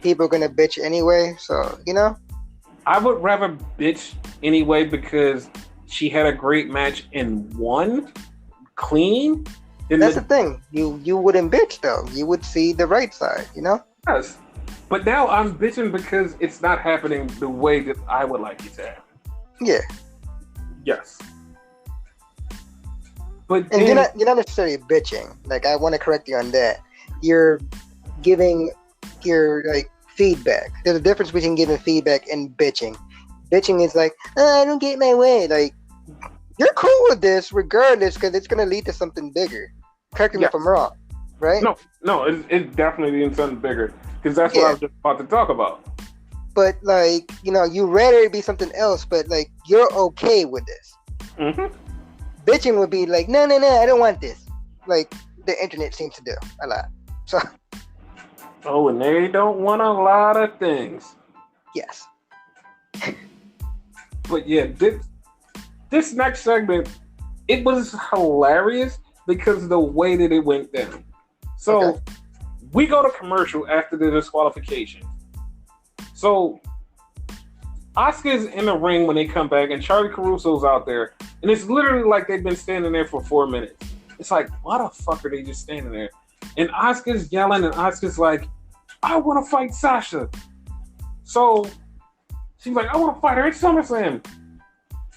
people are gonna bitch anyway. So I would rather bitch anyway because she had a great match and won clean. That's the thing. You wouldn't bitch though. You would see the right side. Yes, but now I'm bitching because it's not happening the way that I would like it to happen. Yeah. Yes. But and you're not necessarily bitching. Like I want to correct you on that. You're giving your like feedback. There's a difference between giving feedback and bitching. Bitching is like, I don't get my way. Like you're cool with this regardless because it's gonna lead to something bigger. Correct me if I'm wrong, right? No, it's definitely leading to something bigger because that's what I was just about to talk about. But like you rather it be something else, but like you're okay with this. Mm-hmm. Bitching would be like, no, I don't want this. Like the internet seems to do a lot. So. Oh, and they don't want a lot of things. Yes. But yeah, this next segment, it was hilarious because of the way that it went down. So we go to commercial after the disqualification. So Asuka's in the ring when they come back, and Charlie Caruso's out there, and it's literally like they've been standing there for 4 minutes. It's like, why the fuck are they just standing there? And Asuka's yelling, and Asuka's like, I want to fight Sasha. So she's like, I want to fight her at SummerSlam.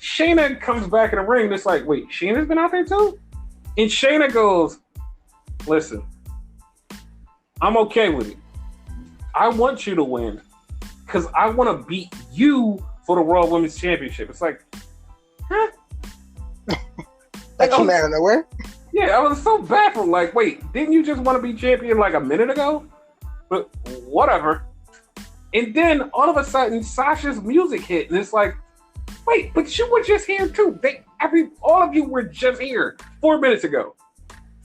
Shayna comes back in the ring, and it's like, wait, Shayna's been out there too? And Shayna goes, listen, I'm okay with it. I want you to win because I want to beat you for the Raw Women's Championship. It's like, huh? That came out of nowhere? Yeah, I was so baffled. Like, wait, didn't you just want to be champion like a minute ago? But whatever. And then all of a sudden, Sasha's music hit, and it's like, wait, but you were just here too. All of you were just here 4 minutes ago.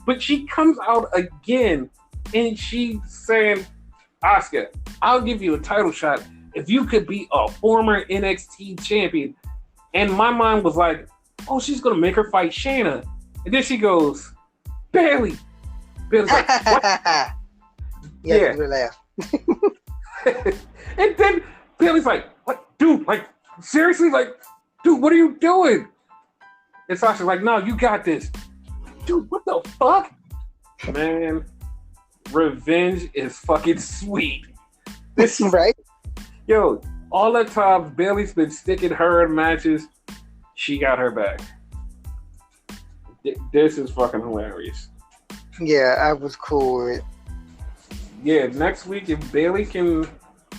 But she comes out again, and she's saying, Asuka, I'll give you a title shot if you could be a former NXT champion. And my mind was like, oh, she's gonna make her fight Shayna. And then she goes, Bayley. Bayley's like, what? Yeah. Laugh. And then Bayley's like, what, dude? Like, seriously? Like, dude, what are you doing? And Sasha's like, no, you got this. Dude, what the fuck? Man, revenge is fucking sweet. This Right? Yo, all the times Bailey's been sticking her in matches, she got her back. This is fucking hilarious. Yeah, I was cool with it. Yeah, next week if Bailey can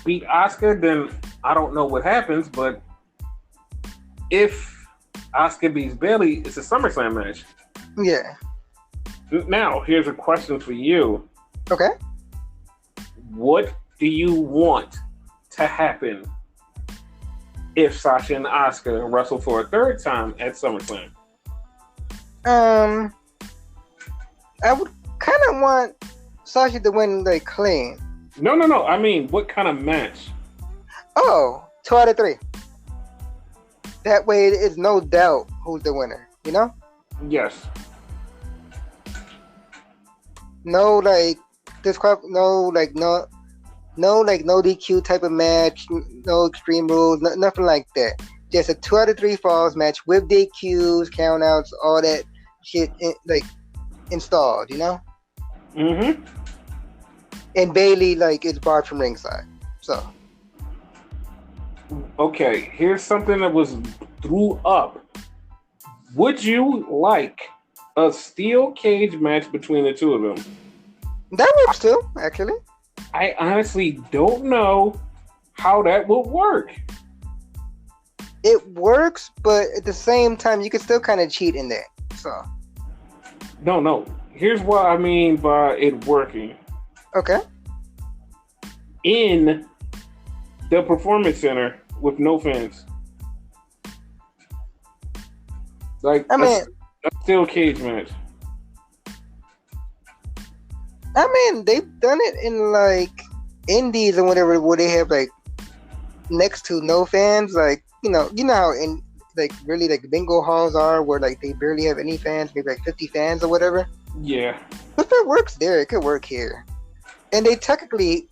beat Asuka, then I don't know what happens, but if Asuka beats Bailey, it's a SummerSlam match. Yeah. Now, here's a question for you. Okay. What do you want to happen if Sasha and Asuka wrestle for a third time at SummerSlam? I would kind of want Sasha to win like clean. No. I mean, what kind of match? Oh, 2 out of 3. That way, it's no doubt who's the winner. You know? Yes. No, like no DQ type of match, no extreme rules, nothing like that. Just a 2 out of 3 falls match with DQs, countouts, all that shit, installed. You know? Mm-hmm. And Bailey is barred from ringside. So. Okay, here's something that was threw up. Would you like a steel cage match between the two of them? That works too, actually. I honestly don't know how that would work. It works, but at the same time, you can still kind of cheat in there. So. No. Here's what I mean by it working. Okay. In the Performance Center with no fans. A steel cage match. They've done it in indies or whatever, where they have next to no fans, you know how in really bingo halls are, where they barely have any fans, maybe 50 fans or whatever. Yeah. If it works there, it could work here. And they technically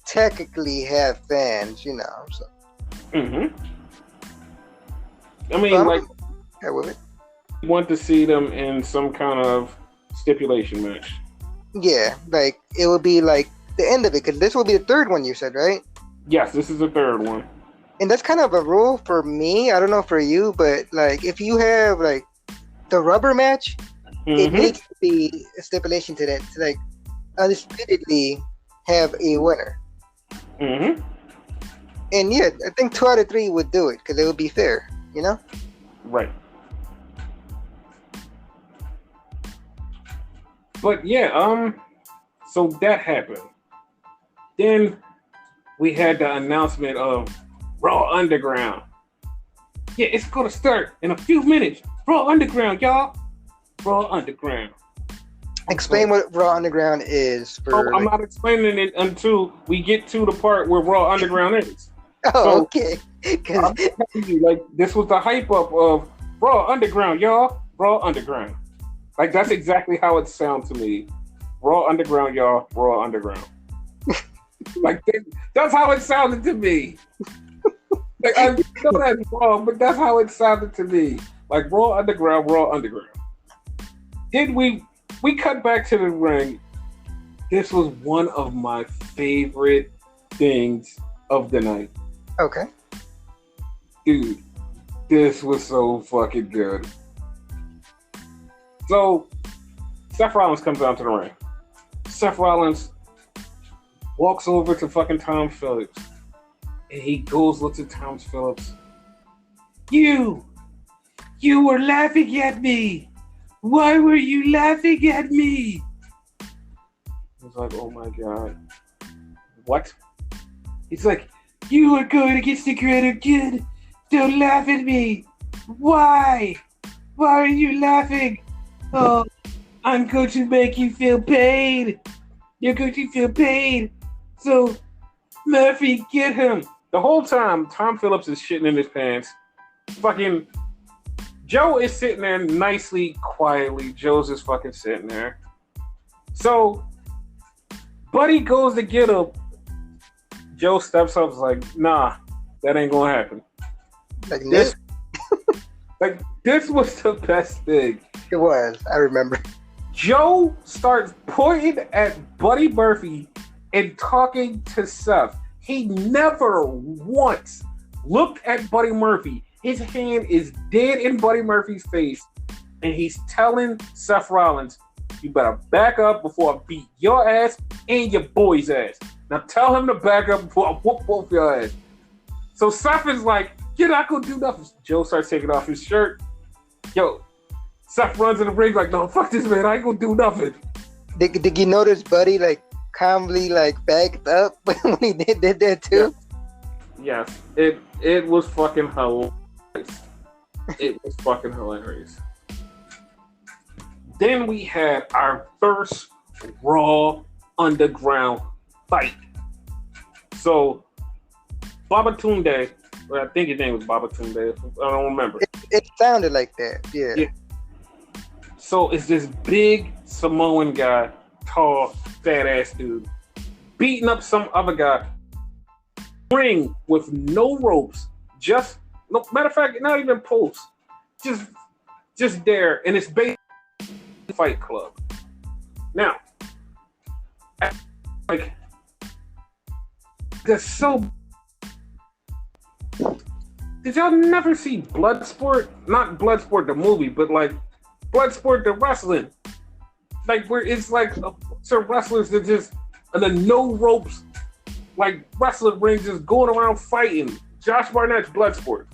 have fans, you know. So. Mm-hmm. I mean, yeah, with it. Want to see them in some kind of stipulation match. Yeah, it would be the end of it, because this will be the third one you said, right? Yes, this is the third one. And that's kind of a rule for me. I don't know for you, but if you have the rubber match, it needs to be a stipulation to that, to undisputedly have a winner. Mm-hmm. And yeah, I think 2 out of 3 would do it, because it would be fair, you know? Right. But yeah, so that happened. Then we had the announcement of Raw Underground. Yeah, it's gonna start in a few minutes. Raw Underground, y'all. Raw Underground. Explain what Raw Underground is. I'm not explaining it until we get to the part where Raw Underground is. Oh, okay. I'm telling you, this was the hype up of Raw Underground, y'all. Raw Underground. That's exactly how it sounds to me. Raw Underground, y'all. Raw Underground. That's how it sounded to me. I know that's wrong, but that's how it sounded to me. Raw Underground, Raw Underground. Then we cut back to the ring. This was one of my favorite things of the night. Okay. Dude, this was so fucking good. So, Seth Rollins comes out to the ring. Seth Rollins walks over to fucking Tom Phillips. And he looks at Tom Phillips. You were laughing at me. Why were you laughing at me? I was like, oh my God. What? He's like, you are going against the greater good. Don't laugh at me. Why? Why are you laughing? Oh, I'm going to make you feel pain. You're going to feel pain. So, Murphy, get him. The whole time, Tom Phillips is shitting in his pants. Fucking Joe is sitting there nicely, quietly. Joe's just fucking sitting there. So, Buddy goes to get him. Joe steps up and is like, nah, that ain't gonna happen. This was the best thing. It was. I remember. Joe starts pointing at Buddy Murphy and talking to Seth. He never once looked at Buddy Murphy. His hand is dead in Buddy Murphy's face, and he's telling Seth Rollins, "You better back up before I beat your ass and your boy's ass. Now tell him to back up before I whoop both your ass." So Seth is like, "You're not gonna do nothing." Joe starts taking off his shirt. Yo, Seth runs in the ring like, "No, fuck this, man. I ain't gonna do nothing." Did you notice Buddy like calmly like backed up when he did that too? Yes, it was fucking hilarious. It was fucking hilarious. Then we had our first Raw Underground fight. So Babatunde, well, I think his name was Babatunde. I don't remember. It sounded like that. Yeah. So it's this big Samoan guy, tall, fat ass dude, beating up some other guy. Ring with no ropes, just no matter of fact, not even posts, just there, and it's basically Fight Club. Now, like, that's so. Did y'all never see Bloodsport? Not Bloodsport the movie, but like Bloodsport the wrestling. Like where it's like some wrestlers that just and the no ropes, like wrestling rings, just going around fighting. Josh Barnett's Bloodsport.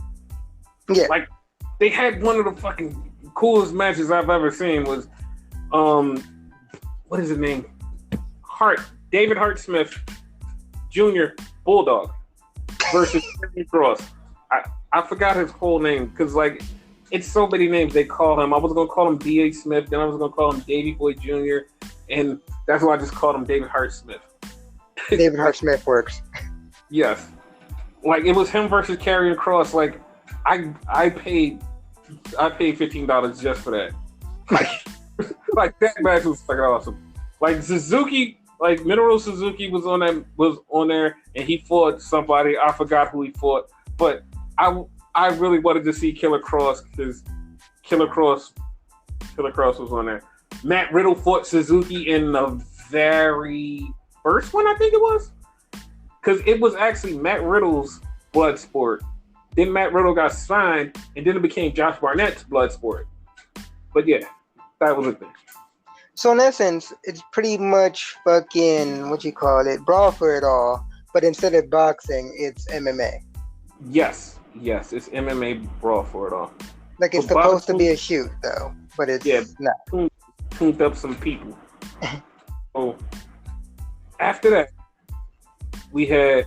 Yeah. Like they had one of the fucking coolest matches I've ever seen was what is his name? David Hart Smith Jr. Bulldog versus Karrion Kross. I forgot his whole name because like it's so many names they call him. I was gonna call him D.A. Smith, then I was gonna call him Davey Boy Jr. and that's why I just called him David Hart Smith. David Hart Smith works. Yes. Like it was him versus Karrion Kross. Like I paid $15 just for that. Like that match was fucking awesome. Like Suzuki, like Minoru Suzuki was on there and he fought somebody. I forgot who he fought, but I really wanted to see Killer Kross because Killer Kross was on there. Matt Riddle fought Suzuki in the very first one, I think it was. Because it was actually Matt Riddle's Bloodsport. Then Matt Riddle got signed, and then it became Josh Barnett's Bloodsport. But yeah, that was a thing. So in essence, it's pretty much fucking, brawl for it all. But instead of boxing, it's MMA. Yes, it's MMA brawl for it all. Like it's supposed to be a shoot, though, but it's not. Tuned up some people. So after that, we had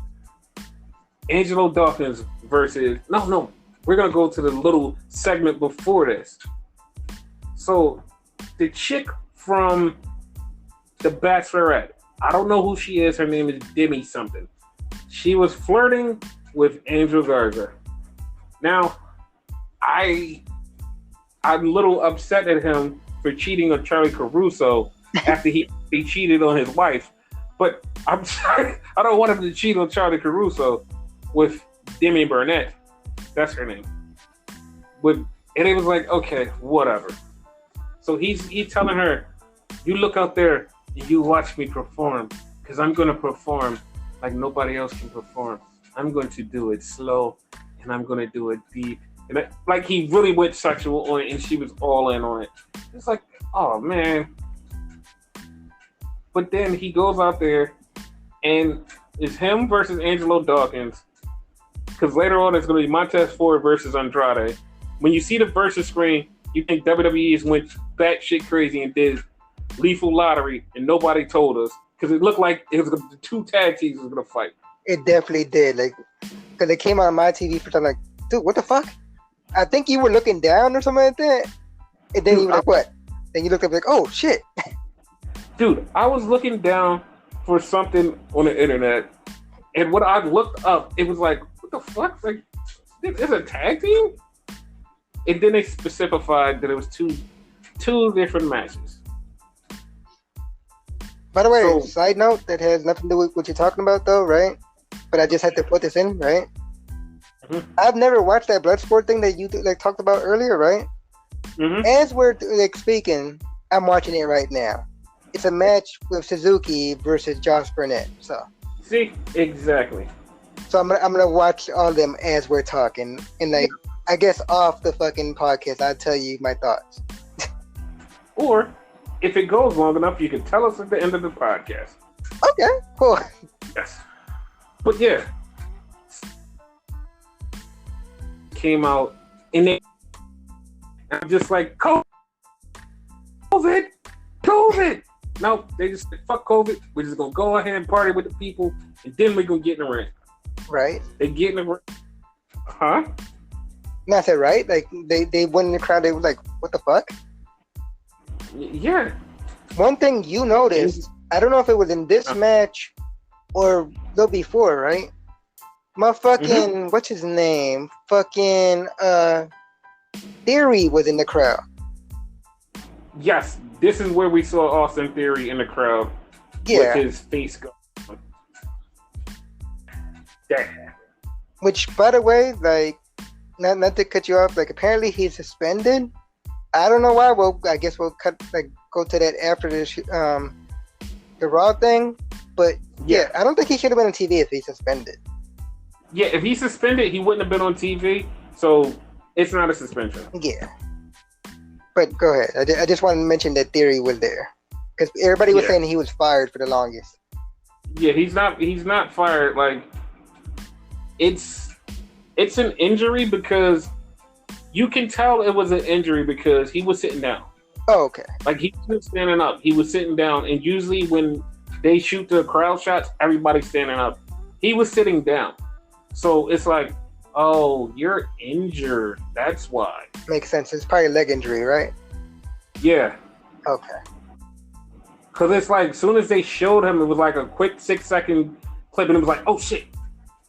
Angelo Dawkins versus no. We're gonna go to the little segment before this. So the chick from The Bachelorette, I don't know who she is. Her name is Demi something. She was flirting with Angel Garza. Now, I'm a little upset at him for cheating on Charlie Caruso after he cheated on his wife. But I'm sorry, I don't want him to cheat on Charlie Caruso with Demi Burnett. That's her name. And it was like, okay, whatever. So he's telling her, you look out there and you watch me perform, because I'm going to perform like nobody else can perform. I'm going to do it slow, and I'm going to do it deep. And like he really went sexual on it, and she was all in on it. It's like, oh man. But then he goes out there, and it's him versus Angelo Dawkins. Because later on, it's going to be Montez Ford versus Andrade. When you see the versus screen, you think WWE just went batshit crazy and did Lethal Lottery, and nobody told us. Because it looked like it was the two tag teams was going to fight. It definitely did. Like, because it came on my TV for like, dude, what the fuck? I think you were looking down or something like that. And then you were like, what? Then you looked up like, oh, shit. Dude, I was looking down for something on the internet, and when I looked up, it was like, what the fuck? Like, it's a tag team? And then they specified that it was two different matches. By the way, side note, that has nothing to do with what you're talking about, though, right? But I just had to put this in, right? Mm-hmm. I've never watched that Bloodsport thing that you talked about earlier, right? Mm-hmm. As we're speaking, I'm watching it right now. It's a match with Suzuki versus Josh Burnett. So See, exactly. I'm gonna watch all of them as we're talking, and like I guess off the fucking podcast, I'll tell you my thoughts. Or if it goes long enough, you can tell us at the end of the podcast. Okay, cool. Yes. But yeah, came out and they I'm just like COVID. No, they just said, fuck COVID. We're just gonna go ahead and party with the people, and then we're gonna get in the ring. Right. They get in the ring. Huh? Not that right? Like they went in the crowd. They were like, "What the fuck?" Yeah. One thing you noticed, I don't know if it was in this match or the before, right? Motherfucking, what's his name? Fucking Theory was in the crowd. Yes, this is where we saw Austin Theory in the crowd with his face going. That happened. Which, by the way, like, not to cut you off, like, apparently he's suspended. I don't know why. Well, I guess we'll go to that after this, the Raw thing. But yeah, I don't think he should have been on TV if he's suspended. Yeah, if he's suspended, he wouldn't have been on TV. So it's not a suspension. Yeah. But go ahead. I just wanted to mention that Theory was there because everybody was saying he was fired for the longest. Yeah, he's not fired. Like, it's an injury because you can tell it was an injury because he was sitting down. Oh, okay. Like, he wasn't standing up. He was sitting down. And usually when they shoot the crowd shots, everybody's standing up. He was sitting down. So it's like, oh, you're injured. That's why. Makes sense. It's probably a leg injury, right? Yeah. Okay. Because it's like, as soon as they showed him, it was like a quick 6-second clip, and it was like, oh, shit.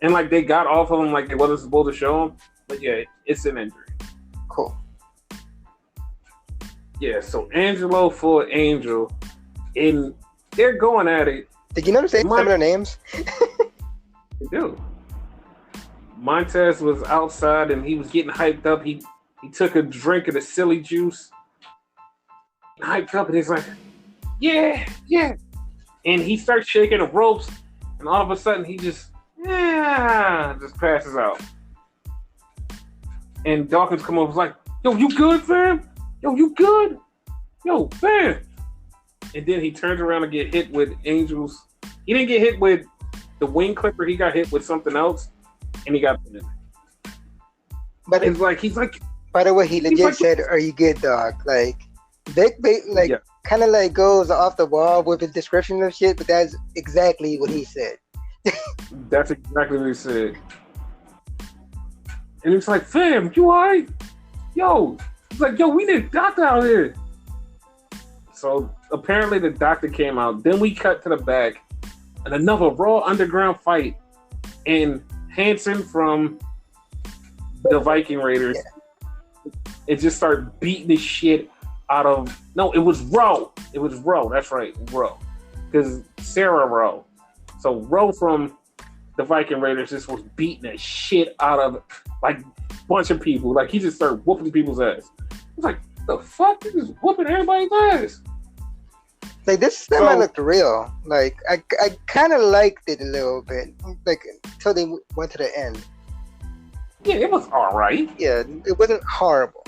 And like, they got off of him like they wasn't supposed to show him. But yeah, it's an injury. Cool. Yeah, so Angelo for Angel, and they're going at it. Did you notice some of their names? They do. Montez was outside and he was getting hyped up. He took a drink of the silly juice, hyped up, and he's like, yeah. And he starts shaking the ropes, and all of a sudden he just passes out. And Dawkins come over, was like, yo, you good, fam? Yo, you good? Yo, fam. And then he turns around and get hit with Angel's. He didn't get hit with the wing clipper. He got hit with something else, and he got pinned. But he's like. By the way, he legit said, "Are you good, dog?" Like Vic, kind of like goes off the wall with his description of shit, but that's exactly what he said. That's exactly what he said. And it's like, fam, you alright? Yo, it's like, yo, we need a doctor out here. So apparently the doctor came out. Then we cut to the back, and another Raw Underground fight. And Hanson from the Viking Raiders, it just started beating the shit out of. No, it was Rowe. It was Rowe. That's right, Rowe. Because Sarah Rowe. So Rowe from the Viking Raiders just was beating the shit out of like a bunch of people. Like he just started whooping people's ass. I was like, the fuck? He just whooping everybody's ass. Like this might look real. Like I kind of liked it a little bit. Like until they went to the end. Yeah, it was all right. Yeah, it wasn't horrible.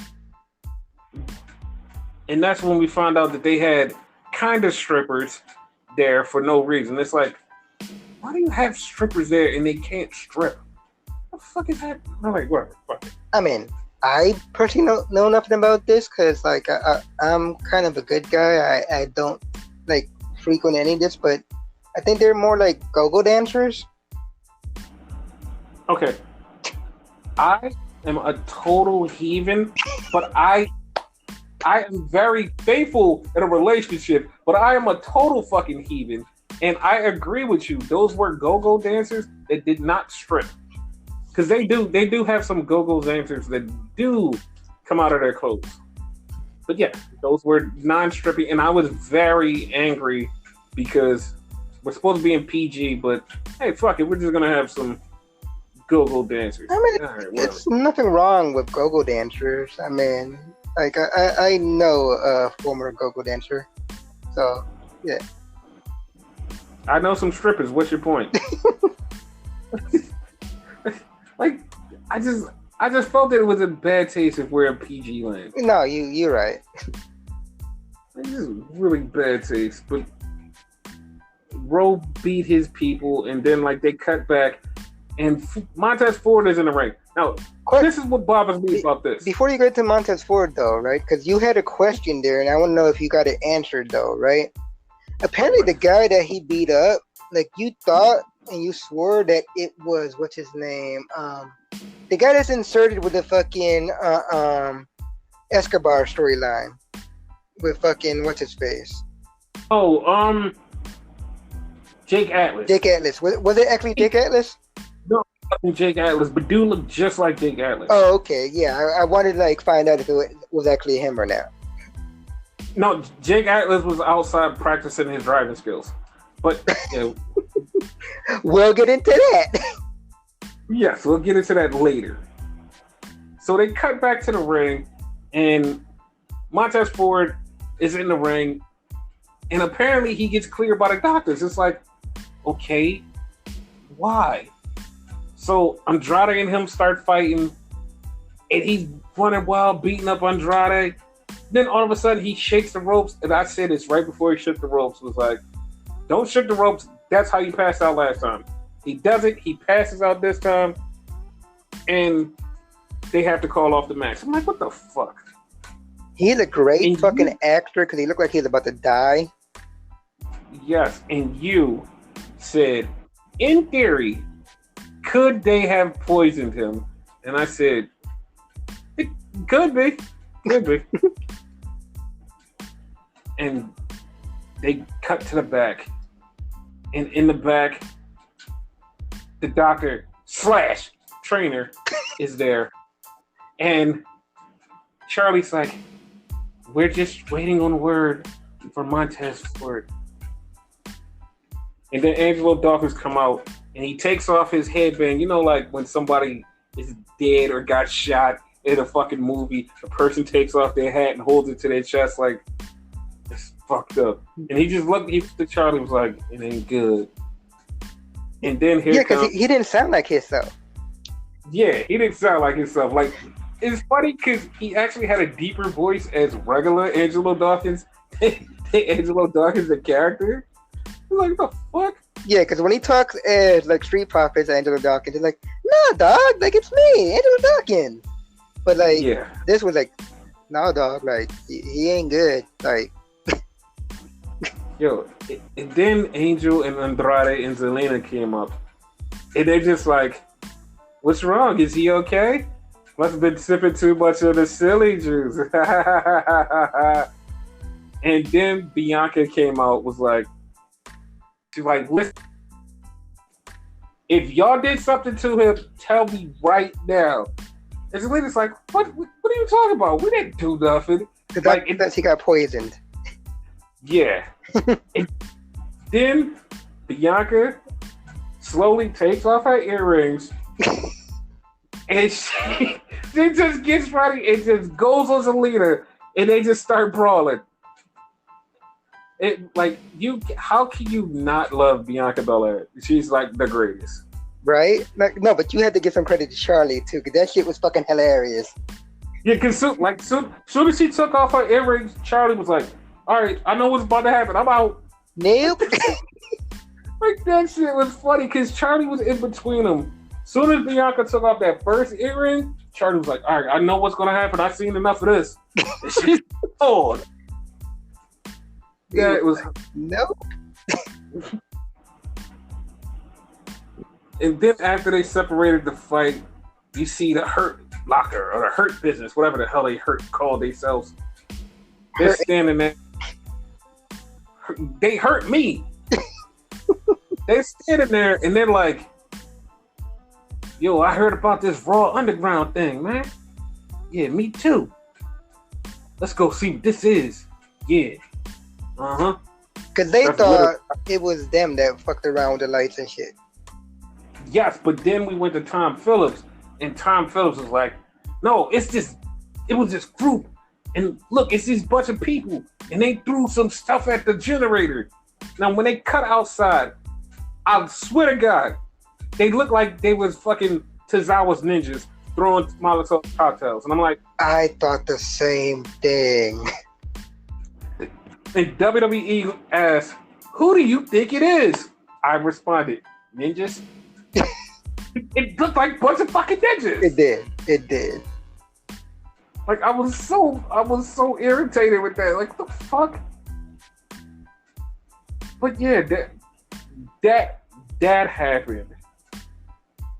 And that's when we found out that they had kind of strippers there for no reason. It's like, why do you have strippers there and they can't strip? What the fuck is that? I'm like, whatever. Fuck it. I mean, I personally know nothing about this because, like, I'm kind of a good guy. I don't like frequent any of this, but I think they're more like go-go dancers. Okay. I am a total heathen, but I am very faithful in a relationship, but I am a total fucking heathen. And I agree with you. Those were go-go dancers that did not strip. Because they do have some go-go dancers that do come out of their clothes. But yeah, those were non-stripping. And I was very angry because we're supposed to be in PG, but hey, fuck it. We're just going to have some go-go dancers. I mean, it's nothing wrong with go-go dancers. I mean, Like I know a former go-go dancer, so yeah. I know some strippers. What's your point? Like, I just felt that it was a bad taste if we're a PG land. No, you're right. It's just really bad taste. But Roe beat his people, and then like they cut back, and Montez Ford is in the ring. Now, this is what bothers me about this. Before you get to Montez Ford, though, right? Because you had a question there, and I want to know if you got it answered, though, right? Apparently, the guy that he beat up, like you thought and you swore that it was what's his name, the guy that's inserted with the fucking Escobar storyline with fucking what's his face. Oh, Jake Atlas. Jake Atlas. Was it actually Jake Atlas? No, Jake Atlas, but dude looked just like Jake Atlas. Oh, okay. Yeah, I wanted to like find out if it was actually him or not. No, Jake Atlas was outside practicing his driving skills. But we'll get into that. Yes, we'll get into that later. So they cut back to the ring, and Montez Ford is in the ring, and apparently he gets cleared by the doctors. It's like, okay, why? So Andrade and him start fighting, and he's running wild, beating up Andrade. Then all of a sudden he shakes the ropes, and I said this right before he shook the ropes. Was like, don't shake the ropes. That's how you passed out last time. He does it. He passes out this time, and they have to call off the match. I'm like, what the fuck? He's a great fucking actor because he looked like he's about to die. Yes, and you said, in theory, could they have poisoned him? And I said, it could be. Could be. And they cut to the back. And in the back, the doctor / trainer is there. And Charlie's like, we're just waiting on word for Montez Ford. And then Angelo Dawkins come out, and he takes off his headband. You know, like when somebody is dead or got shot in a fucking movie, a person takes off their hat and holds it to their chest like, it's fucked up. And he just looked at Charlie and was like, it ain't good. And then here because he didn't sound like himself. Yeah, he didn't sound like himself. Like, it's funny because he actually had a deeper voice as regular Angelo Dawkins than Angelo Dawkins, the character. Like, what the fuck? Yeah, because when he talks as like Street Profits, Angelo Dawkins, he's like, no, dog, like it's me, Angelo Dawkins. But like, this was like, no, dog, like he ain't good. Like, yo, and then Angel and Andrade and Zelina came up, and they're just like, what's wrong? Is he okay? Must have been sipping too much of the silly juice. And then Bianca came out, was like, she's like, listen, if y'all did something to him, tell me right now. And Zelina's like, what are you talking about? We didn't do nothing. Like, he got poisoned. Yeah. And then Bianca slowly takes off her earrings and she just gets ready and just goes on Zelina, and they just start brawling. It like how can you not love Bianca Belair? She's like the greatest. Right? Like, no, but you had to give some credit to Charlie too, because that shit was fucking hilarious. Yeah, because soon as she took off her earrings, Charlie was like, all right, I know what's about to happen. I'm out. Nope. Like, that shit was funny because Charlie was in between them. Soon as Bianca took off that first earring, Charlie was like, all right, I know what's going to happen. I've seen enough of this. She's old. Yeah, it was. Nope. And then after they separated the fight, you see the Hurt Locker or the Hurt Business, whatever the hell they call themselves. They're standing there. They hurt me. They're standing there and they're like, yo, I heard about this Raw Underground thing, man. Yeah, me too. Let's go see what this is. Yeah. Uh-huh. Because they thought it was them that fucked around with the lights and shit. Yes, but then we went to Tom Phillips, and Tom Phillips was like, no, it was this group. And look, it's these bunch of people, and they threw some stuff at the generator. Now, when they cut outside, I swear to God, they look like they was fucking Tozawa's ninjas throwing Molotov cocktails. And I'm like, I thought the same thing. And WWE asked, who do you think it is? I responded, ninjas. It looked like a bunch of fucking ninjas. It did. Like I was so irritated with that. Like what the fuck? But yeah, that happened.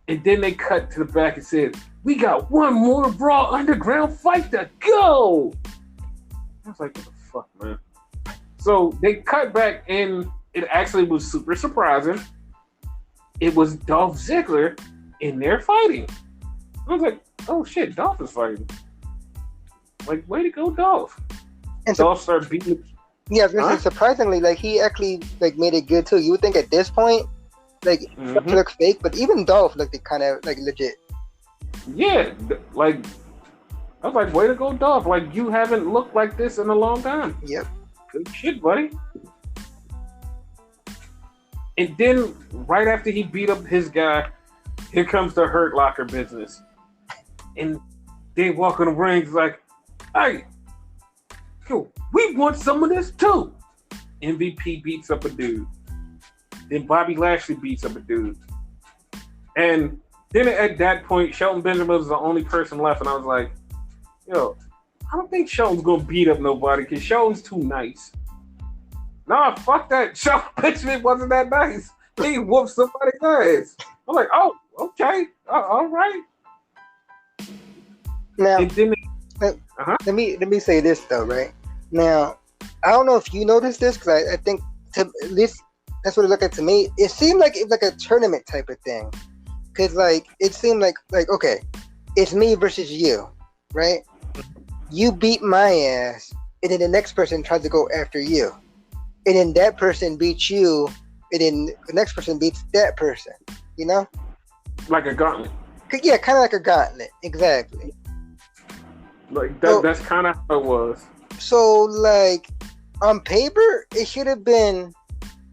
And then they cut to the back and said, we got one more Raw Underground fight to go. I was like, what the fuck, man? So they cut back and it actually was super surprising. It was Dolph Ziggler in there fighting. I was like, oh shit, Dolph is fighting. Like, way to go, Dolph. And Dolph started beating. Yeah, I was gonna say, surprisingly, like he actually like made it good too. You would think at this point, like it look fake, but even Dolph looked kind of like legit. Yeah, like I was like, way to go, Dolph. Like you haven't looked like this in a long time. Yep. Good shit, buddy. And then right after he beat up his guy, here comes the Hurt Locker business. And they walk in the ring like, hey, yo, we want some of this too. MVP beats up a dude. Then Bobby Lashley beats up a dude. And then at that point, Shelton Benjamin was the only person left. And I was like, yo, I don't think Shelton's going to beat up nobody because Shelton's too nice. Nah, fuck that. Shelton Benjamin wasn't that nice. He whooped somebody's ass. I'm like, oh, okay. All right. Now, let me say this though, right? Now, I don't know if you noticed this because I think at least that's what it looked like to me. It seemed like it was like a tournament type of thing, because like it seemed like okay, it's me versus you, right? You beat my ass, and then the next person tries to go after you, and then that person beats you, and then the next person beats that person. You know, like a gauntlet. Yeah, kind of like a gauntlet, exactly. Like that, that's kind of how it was. So, like, on paper, it should have been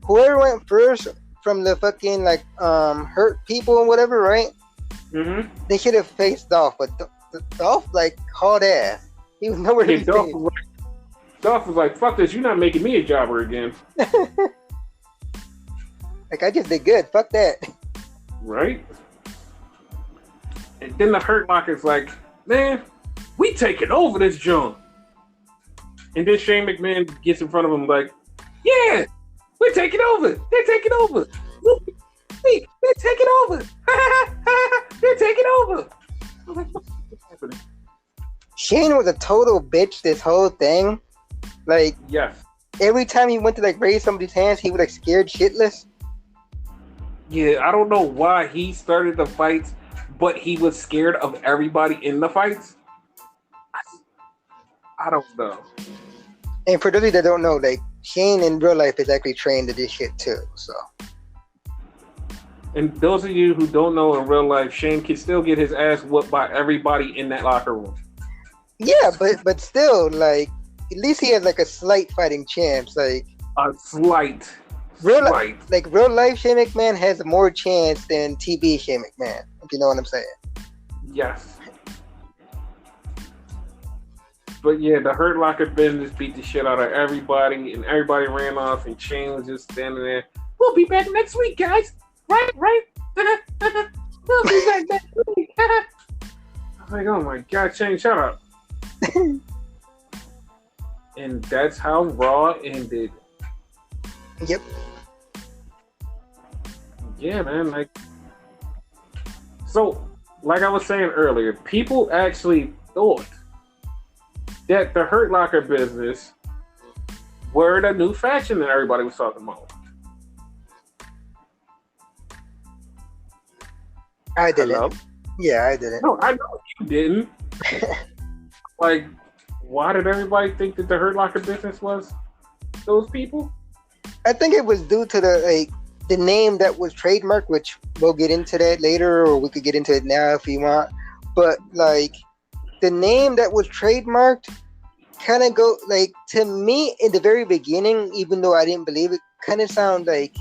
whoever went first from the fucking, like, hurt people and whatever, right? Mm-hmm. They should have faced Dolph, but Dolph, like, hauled ass. He was nowhere to be seen. Dolph was like, fuck this, you're not making me a jobber again. Like, I just did good, fuck that. Right? And then the Hurt Locker's like, man, we taking over this joint. And then Shane McMahon gets in front of him like, yeah, we're taking over. They're taking over. They're taking over. They're taking over. I was like, what's happening? Shane was a total bitch this whole thing. Like, yes. Every time he went to like raise somebody's hands, he was like scared shitless. Yeah, I don't know why he started the fights, but he was scared of everybody in the fights. I don't know. And for those of you that don't know, like Shane in real life is actually trained to this shit too. So. And those of you who don't know in real life, Shane can still get his ass whooped by everybody in that locker room. Yeah, but still, like at least he has like a slight fighting chance. Like a slight. Real life Shane McMahon has more chance than TV Shane McMahon. If you know what I'm saying. Yes. But yeah, the Hurt Locker business beat the shit out of everybody, and everybody ran off, and Shane was just standing there. We'll be back next week, guys. Right? We'll be back next week. I was like, oh my God, Shane, shut up. And that's how Raw ended. Yep. Yeah, man. Like, so, like I was saying earlier, people actually thought that the Hurt Locker business were the new faction that everybody was talking about. I didn't. Hello? Yeah, I didn't. No, I know you didn't. Like, why did everybody think that the Hurt Locker business was those people? I think it was due to the name that was trademarked, which we'll get into that later, or we could get into it now if you want. But like, the name that was trademarked kind of go like to me in the very beginning, even though I didn't believe it, kind of sound like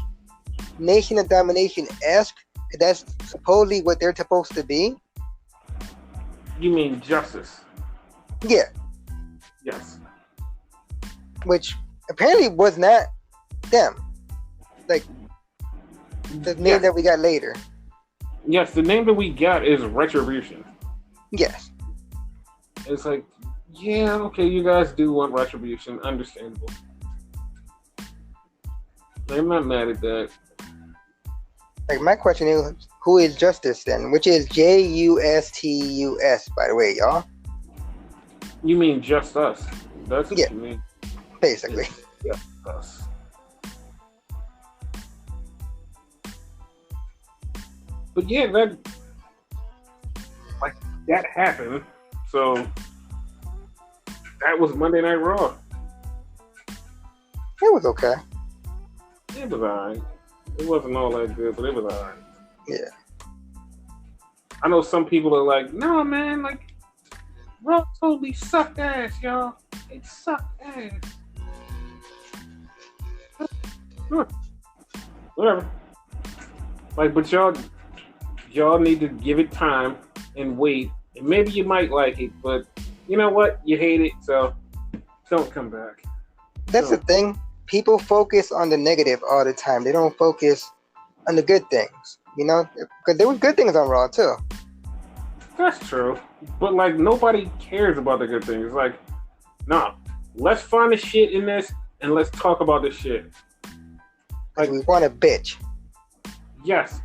Nation of Domination esque. That's supposedly what they're supposed to be. You mean Justice? Yeah. Yes. Which apparently was not them. Like the name that we got later. Yes, the name that we got is Retribution. Yes. It's like, yeah, okay, you guys do want Retribution. Understandable. I'm not mad at that. Like my question is, who is Justice then? Which is Justus, by the way, y'all. You mean Just Us? That's what you mean. Basically. Just Us. But yeah, that happened. So that was Monday Night Raw. It was okay. It was alright. It wasn't all that good, but it was alright. Yeah. I know some people are like, no, man, like, Raw totally sucked ass, y'all. It sucked ass. Sure. Whatever. Like, but y'all need to give it time and wait. And maybe you might like it, but you know what? You hate it, so don't come back. That's the thing. People focus on the negative all the time. They don't focus on the good things, you know? Because there was good things on Raw, too. That's true. But, like, nobody cares about the good things. Like, nah, let's find the shit in this and let's talk about this shit. Like, we want a bitch. Yes,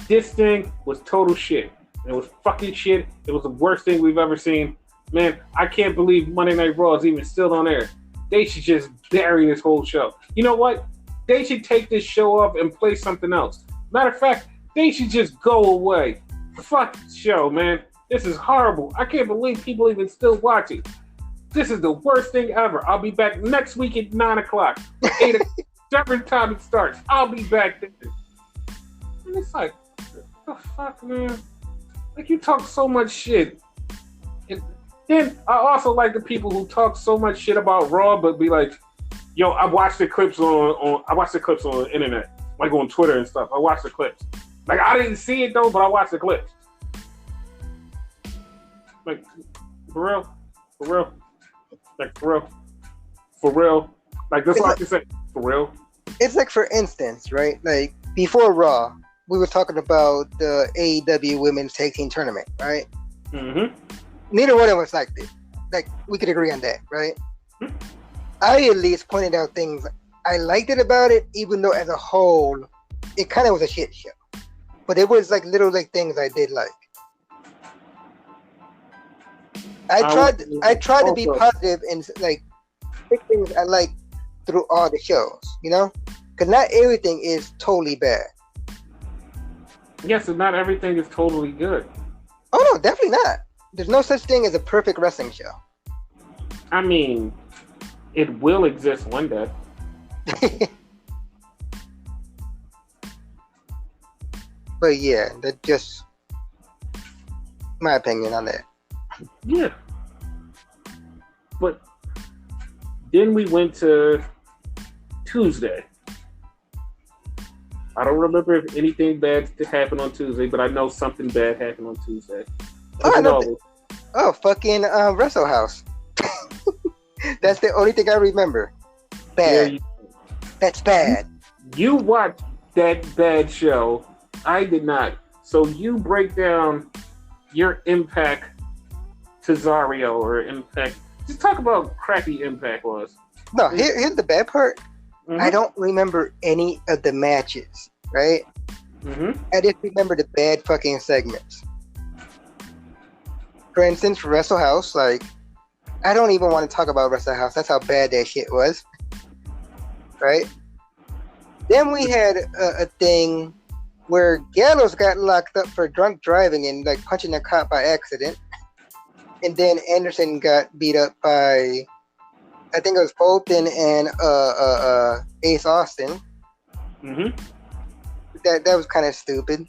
this thing was total shit. It was fucking shit. It was the worst thing we've ever seen. Man, I can't believe Monday Night Raw is even still on air. They should just bury this whole show. You know what? They should take this show off and play something else. Matter of fact, they should just go away. Fuck the show, man. This is horrible. I can't believe people even still watch it. This is the worst thing ever. I'll be back next week at 9 o'clock. 8 o'clock. Different time it starts. I'll be back there. And it's like, what the fuck, man? Like, you talk so much shit. And then I also like the people who talk so much shit about Raw, but be like, yo, I watched the clips on the internet, like on Twitter and stuff. I watched the clips. Like, I didn't see it though, but I watched the clips. Like, for real? Like, for real? Like, that's all I can say. For real? It's like, for instance, right? Like, before Raw, we were talking about the AEW Women's Tag Team Tournament, right? Mm-hmm. Neither one of us liked it. Like, we could agree on that, right? Mm-hmm. I at least pointed out things I liked it about it, even though as a whole, it kind of was a shit show. But it was like little like things I did like. I tried to be positive and like pick things I like through all the shows, you know? Because not everything is totally bad. Yes, and not everything is totally good. Oh no, definitely not. There's no such thing as a perfect wrestling show. I mean, it will exist one day. But yeah, that's just my opinion on that. Yeah. But then we went to Tuesday. I don't remember if anything bad happened on Tuesday, but I know something bad happened on Tuesday. Fucking Wrestle House. That's the only thing I remember. Bad. That's bad. You watched that bad show. I did not. So you break down your Impact Cesario or Impact. Just talk about how crappy Impact was. No, here's the bad part. Mm-hmm. I don't remember any of the matches, right? Mm-hmm. I just remember the bad fucking segments. For instance, Wrestle House, like, I don't even want to talk about Wrestle House. That's how bad that shit was. Right? Then we had a thing where Gallows got locked up for drunk driving and like punching a cop by accident. And then Anderson got beat up by, I think it was Fulton and Ace Austin. Mm-hmm. That was kind of stupid.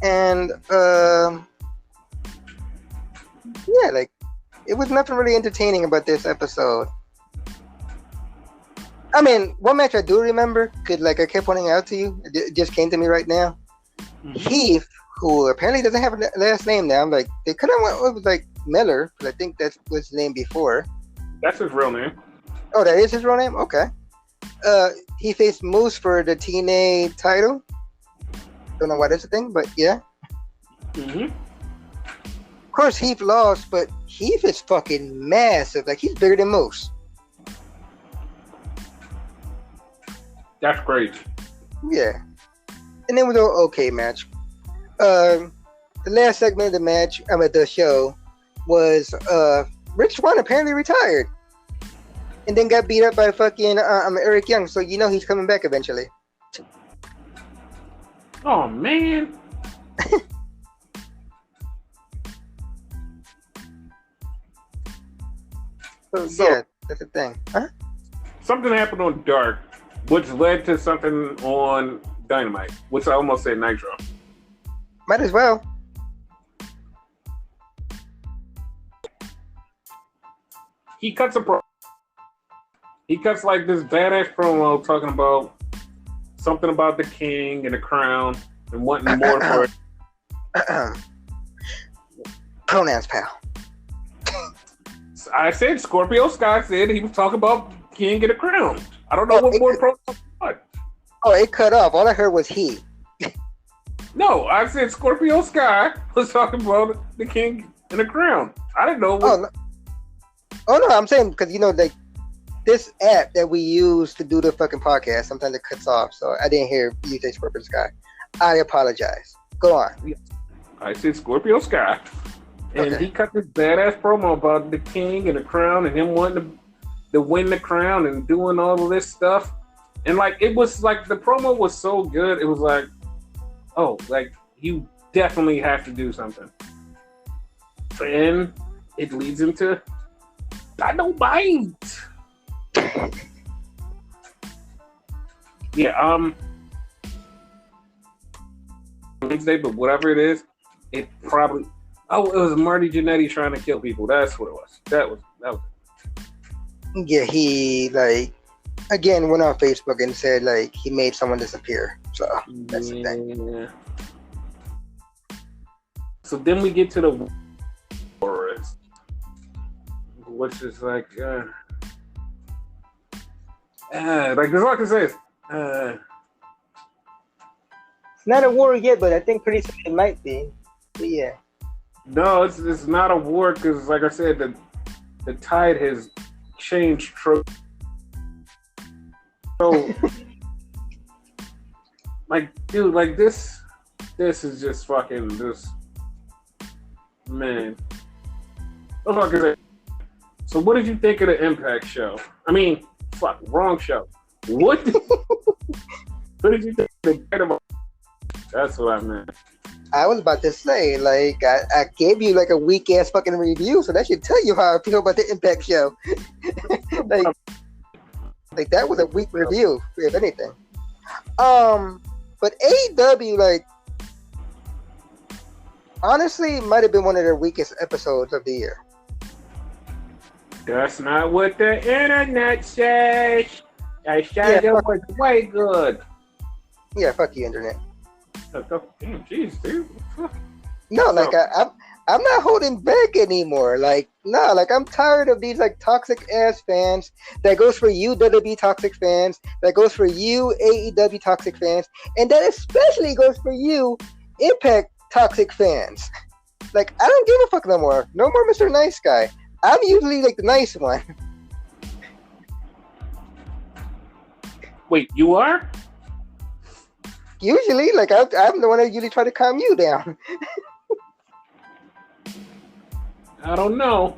And yeah, like It was nothing really entertaining about this episode. I mean, one match I do remember, I kept pointing out to you, it just came to me right now. Mm-hmm. Heath, who apparently doesn't have a last name now, like, they could have went with, like, Miller, because I think that was his name before. That's his real name. Oh, that is his real name? Okay. He faced Moose for the TNA title. Don't know why that's a thing, but yeah. Mm-hmm. Of course, Heath lost, but Heath is fucking massive. Like, he's bigger than Moose. That's great. Yeah. And then with an okay match. The last segment of the match, the show, was Rich Swann apparently retired. And then got beat up by fucking Eric Young, so you know he's coming back eventually. Oh, man. So, yeah, that's the thing. Huh? Something happened on Dark, which led to something on Dynamite, which I almost said Nitro. Might as well. He cuts He cuts like this badass promo talking about something about the king and the crown and wanting more for it. Pronouns, pal. I said Scorpio Sky said he was talking about king and the crown. I don't know what more pronouns. Oh, it cut off. All I heard was he. No, I said Scorpio Sky was talking about the king and the crown. I didn't know what. Oh no, I'm saying because like this app that we use to do the fucking podcast, sometimes it cuts off, so I didn't hear you say Scorpio Sky. I apologize. Go on. I said Scorpio Sky, and he cut this badass promo about the king and the crown and him wanting to win the crown and doing all of this stuff. And like it was like the promo was so good, it was like, oh, like you definitely have to do something. And it leads into Dynamite. Yeah, Wednesday, but whatever it is, it probably it was Marty Jannetty trying to kill people. That's what it was. That was it. Yeah, he again went on Facebook and said he made someone disappear. So that's the thing. So then we get to the Warriors, which is like there's like I say, it's not a war yet, but I think pretty soon it might be. But yeah. No, it's not a war because, like I said, the tide has changed. So, like, dude, like this is just fucking this, man. So, what did you think of the Impact show? I mean, wrong show. What? What did you think of the That's what I meant. I was about to say, I gave you a weak ass fucking review, so that should tell you how I feel about the Impact show. That was a weak review, if anything. But AEW, honestly, might have been one of their weakest episodes of the year. That's not what the internet says. I said it was way good. Yeah, fuck you, internet. Damn, jeez, dude. No, I'm not holding back anymore. I'm tired of these toxic ass fans. That goes for you, WWE toxic fans. That goes for you, AEW toxic fans, and that especially goes for you, Impact toxic fans. I don't give a fuck no more. No more Mr. Nice Guy. I'm usually the nice one. Wait, you are? Usually, I'm the one that usually try to calm you down. I don't know.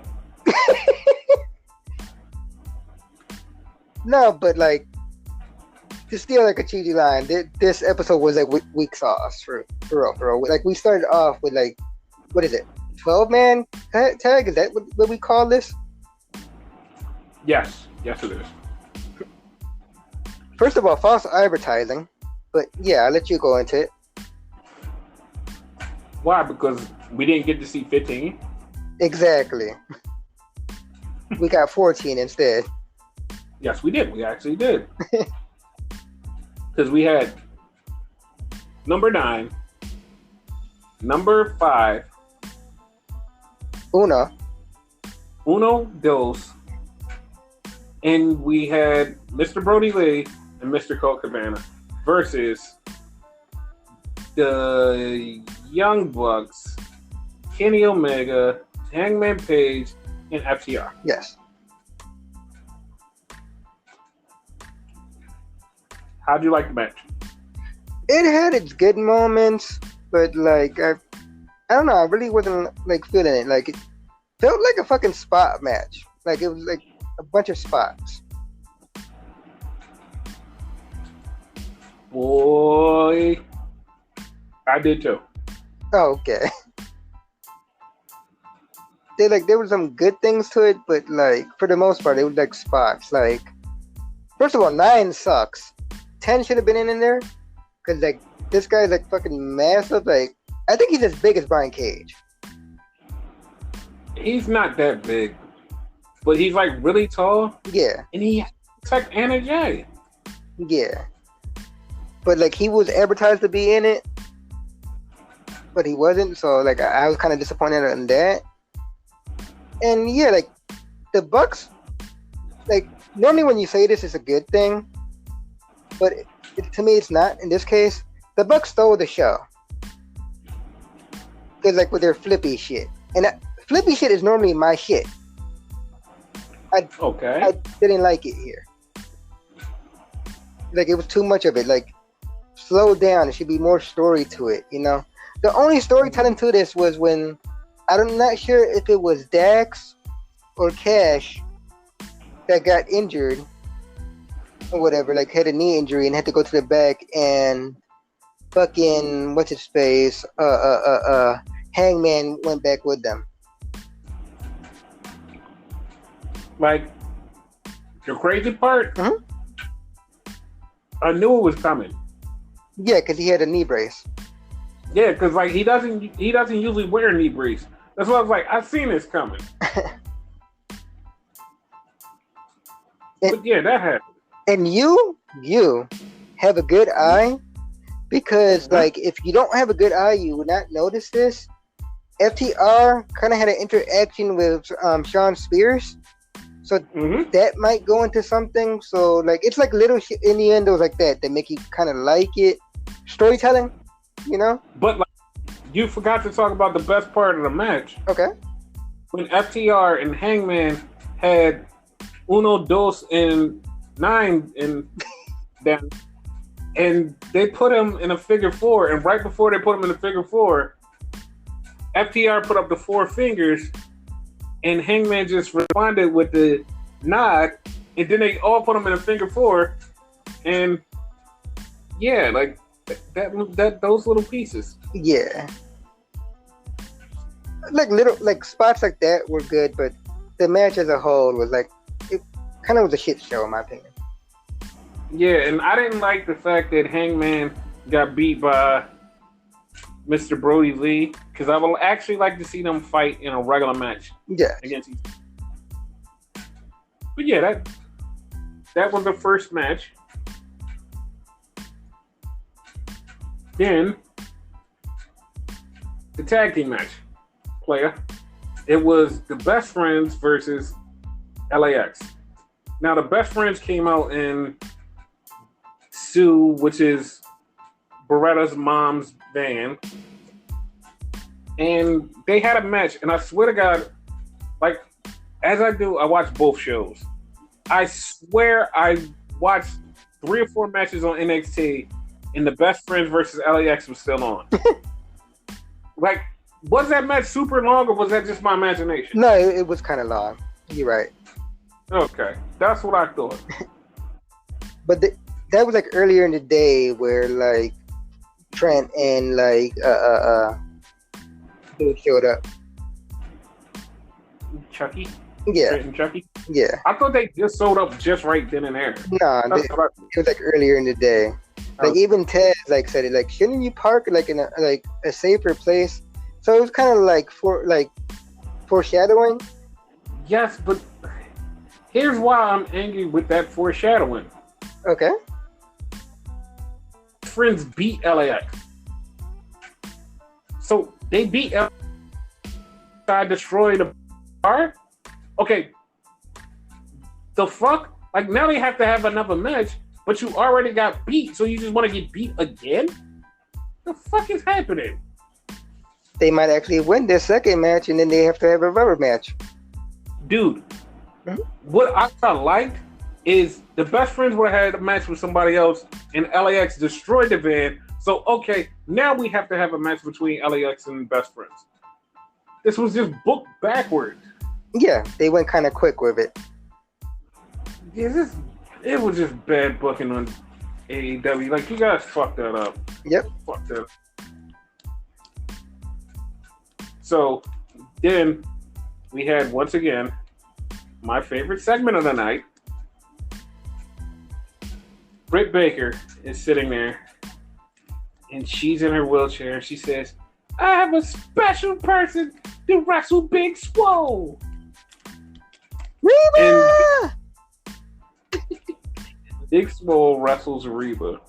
No, but to steal a cheesy line, this episode was weak sauce for real. We started off with what is it? 12-man tag? Is that what we call this? Yes, it is. First of all, false advertising. But yeah, I'll let you go into it. Why? Because we didn't get to see 15? Exactly. We got 14 instead. Yes, we did. We actually did. Because we had number 9, number 5, Uno, Dos, and we had Mr. Brody Lee and Mr. Colt Cabana versus the Young Bucks, Kenny Omega, Hangman Page, and FTR. yes. How'd you like the match? It had its good moments, but like I don't know, I really wasn't like feeling it. Like it felt like a fucking spot match. Like it was like a bunch of spots. Boy, I did too. Oh, okay. There were some good things to it, but like for the most part, it was like spots. Like first of all, 9 sucks. 10 should have been in there, cause like this guy's like fucking massive. Like I think he's as big as Brian Cage. He's not that big, but he's like really tall, Yeah, and he looks like Anna Jay. yeah. But like he was advertised to be in it, but he wasn't. So like I was kind of disappointed in that. And yeah, like the Bucks, like normally when you say this is a good thing, but to me it's not. In this case, the Bucks stole the show because like with their flippy shit, and flippy shit is normally my shit. I didn't like it here. Like it was too much of it. Like slow down. There should be more story to it. You know, the only storytelling to this was when I'm not sure if it was Dax or Cash that got injured or whatever, like had a knee injury and had to go to the back, and fucking what's his face, Hangman went back with them. Like the crazy part, Mhm. I knew it was coming. Yeah, because he had a knee brace. Yeah, because like he doesn't usually wear knee brace. That's why I was like, I've seen this coming. But yeah, that happened. And you have a good eye, because like if you don't have a good eye, you would not notice this. FTR kind of had an interaction with Sean Spears, so that might go into something. So like it's like little innuendos like that make you kind of like it. Storytelling, you know. But like, you forgot to talk about the best part of the match. Okay. When FTR and Hangman had Uno, Dos, and 9 in them, and they put him in a figure 4, and right before they put him in the figure 4, FTR put up the 4 fingers, and Hangman just responded with the nod, and then they all put him in a figure 4, and yeah, like that those little pieces. Yeah. Like spots like that were good, but the match as a whole was like it kind of was a shit show in my opinion. Yeah, and I didn't like the fact that Hangman got beat by Mr. Brody Lee, because I would actually like to see them fight in a regular match. Yeah. Against each other. But yeah, that was the first match. Then the tag team match, player. It was the Best Friends versus LAX. Now the Best Friends came out in Sue, which is Beretta's mom's van, and they had a match. And I swear to God, like as I do, I watch both shows. I swear I watched 3 or 4 matches on NXT, and the Best Friends versus LAX was still on. Like, was that match super long, or was that just my imagination? No, it was kind of long. You're right. Okay, that's what I thought. But that was like earlier in the day where like Trent and like dude showed up. Chucky? Yeah. Trent and Chucky? Yeah. I thought they just showed up just right then and there. No, it was like earlier in the day. Like even Ted like said it, like shouldn't you park like in a safer place? So it was kind of like foreshadowing. Yes, but Here's why I'm angry with that foreshadowing. Okay. Friends beat LAX. So they beat LAX by destroying the bar? Okay. The fuck? Like, now they have to have another match, but you already got beat, so you just want to get beat again? The fuck is happening? They might actually win their second match, and then they have to have a rubber match. Dude, what I liked is the best friends would have had a match with somebody else, and LAX destroyed the van. So, okay, now we have to have a match between LAX and best friends. This was just booked backwards. Yeah, they went kind of quick with it. Yeah, it was just bad booking on AEW. Like, you guys fucked that up. Yep. Fucked that up. So, then we had, once again, my favorite segment of the night. Britt Baker is sitting there, and she's in her wheelchair. She says, I have a special person to wrestle Big Swole. Reba! Big Swole wrestles Reba.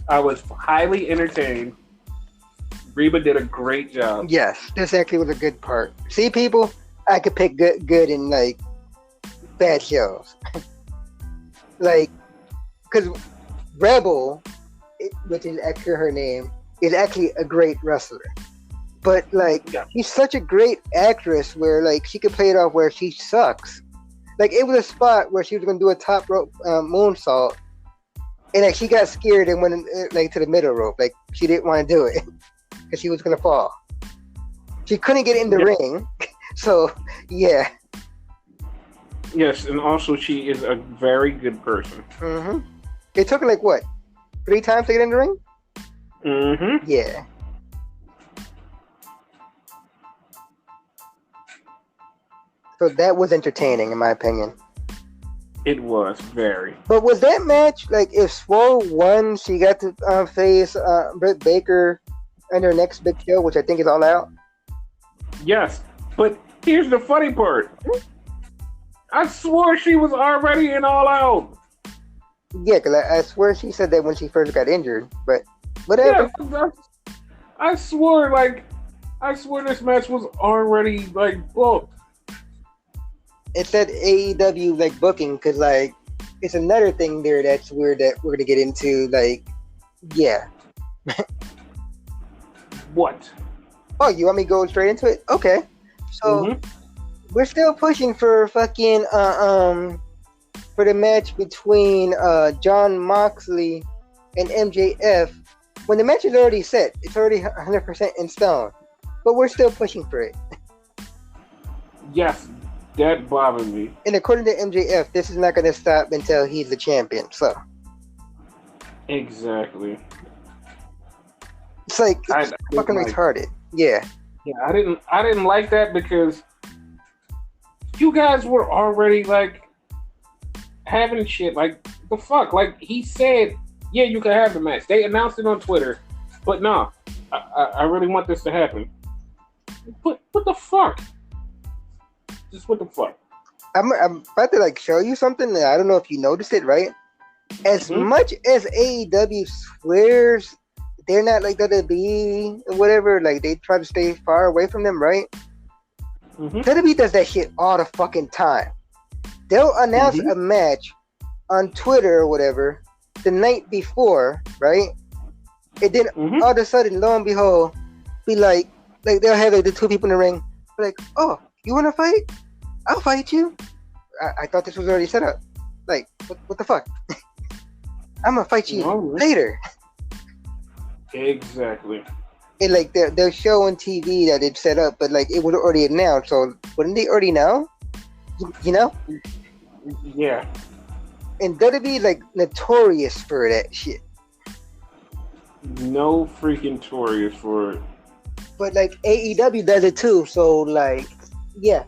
I was highly entertained. Reba did a great job. Yes, this actually was a good part. See, people, I could pick good and like bad shows. Like, because Rebel, which is actually her name, is actually a great wrestler. But like, she's such a great actress where like she could play it off where she sucks. Like, it was a spot where she was gonna do a top rope moonsault, and like she got scared and went like to the middle rope. Like, she didn't want to do it because she was gonna fall. She couldn't get in the ring, so yeah. Yes, and also she is a very good person. Mm-hmm. It took her like what, 3 times to get in the ring? Mm-hmm. Yeah. So that was entertaining, in my opinion. It was very. But was that match, like, if Swole won, she got to face Britt Baker in her next big show, which I think is All Out? Yes, but here's the funny part. I swore she was already in All Out. Yeah, because I swear she said that when she first got injured, but whatever. Yeah, I swore this match was already, like, booked. It said AEW, like, booking, because, like, it's another thing there that's weird that we're going to get into, like, yeah. What? Oh, you want me to go straight into it? Okay. So, we're still pushing for fucking, for the match between Jon Moxley and MJF. When the match is already set, it's already 100% in stone. But we're still pushing for it. Yes, that bothered me. And according to MJF, this is not going to stop until he's the champion, so. Exactly. It's like, it's fucking retarded. Yeah. Yeah, I didn't like that because you guys were already, like, having shit. Like, the fuck? Like, he said, yeah, you can have the match. They announced it on Twitter. But no, I really want this to happen. But what the fuck? Just what the fuck? I'm about to, like, show you something that I don't know if you noticed it, right? As much as AEW swears they're not like WWE or whatever, like, they try to stay far away from them, right? WWE does that shit all the fucking time. They'll announce a match on Twitter or whatever the night before, right? And then all of a sudden, lo and behold, be like they'll have like the 2 people in the ring, be like, oh, you want to fight? I'll fight you. I thought this was already set up. Like, what the fuck? I'm gonna fight you later. Exactly. And like they'll show on TV that it's set up, but like it was already announced. So wouldn't they already know? You know? Yeah. And WWE like notorious for that shit. No freaking notorious for it. But like AEW does it too. So like, yeah.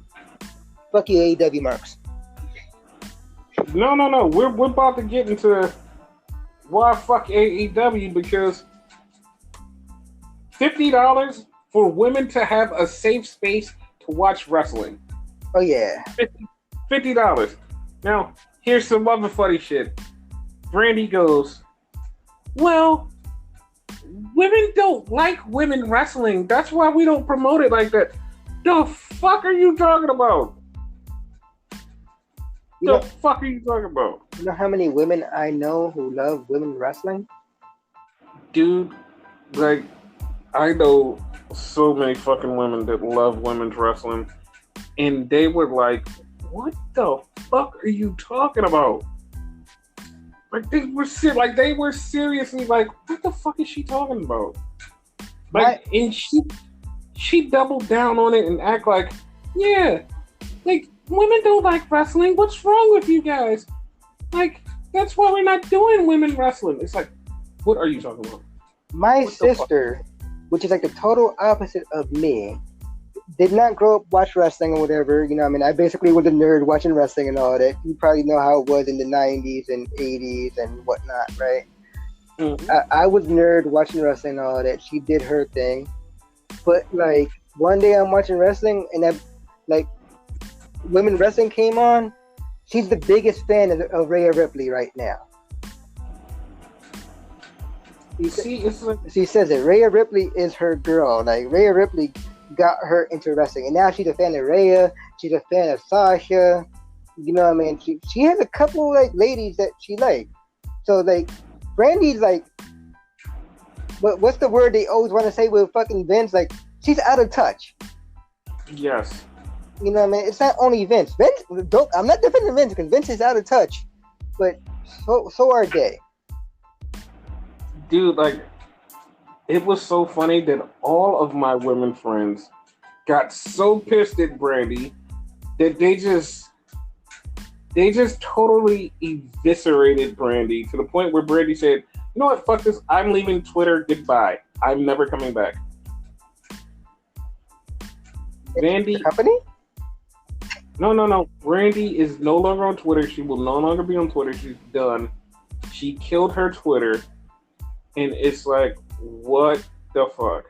Fuck you, AEW marks. No. We're about to get into why fuck AEW, because $50 for women to have a safe space to watch wrestling. Oh yeah. $50. Now, here's some other funny shit. Brandy goes, well, women don't like women wrestling. That's why we don't promote it like that. The fuck are you talking about? The fuck are you talking about? You know how many women I know who love women wrestling? Dude, like, I know so many fucking women that love women's wrestling, and they were like, what the fuck are you talking about? Like, they were seriously like, what the fuck is she talking about? Like, and she doubled down on it and act like, yeah, like, women don't like wrestling. What's wrong with you guys? Like, that's why we're not doing women wrestling. It's like, what are you talking about? My sister, which is like the total opposite of me, did not grow up watch wrestling or whatever. You know, I mean, I basically was a nerd watching wrestling and all that. You probably know how it was in the 90s and 80s and whatnot, right? Mm-hmm. I was nerd watching wrestling and all that. She did her thing. But, like, one day I'm watching wrestling and like, women wrestling came on. She's the biggest fan of Rhea Ripley right now. She says it. Rhea Ripley is her girl. Like, Rhea Ripley got her into wrestling, and now she's a fan of Rhea. She's a fan of Sasha. You know what I mean? She has a couple like ladies that she likes. So like, Brandy's like, what's the word they always want to say with fucking Vince? Like, she's out of touch. Yes. You know what I mean? It's not only Vince. I'm not defending Vince because Vince is out of touch, but so are they. Dude, like, it was so funny that all of my women friends got so pissed at Brandy that they just totally eviscerated Brandy to the point where Brandy said, you know what, fuck this, I'm leaving Twitter, goodbye. I'm never coming back. Brandy... The company? No. Brandy is no longer on Twitter. She will no longer be on Twitter. She's done. She killed her Twitter. And it's like, what the fuck?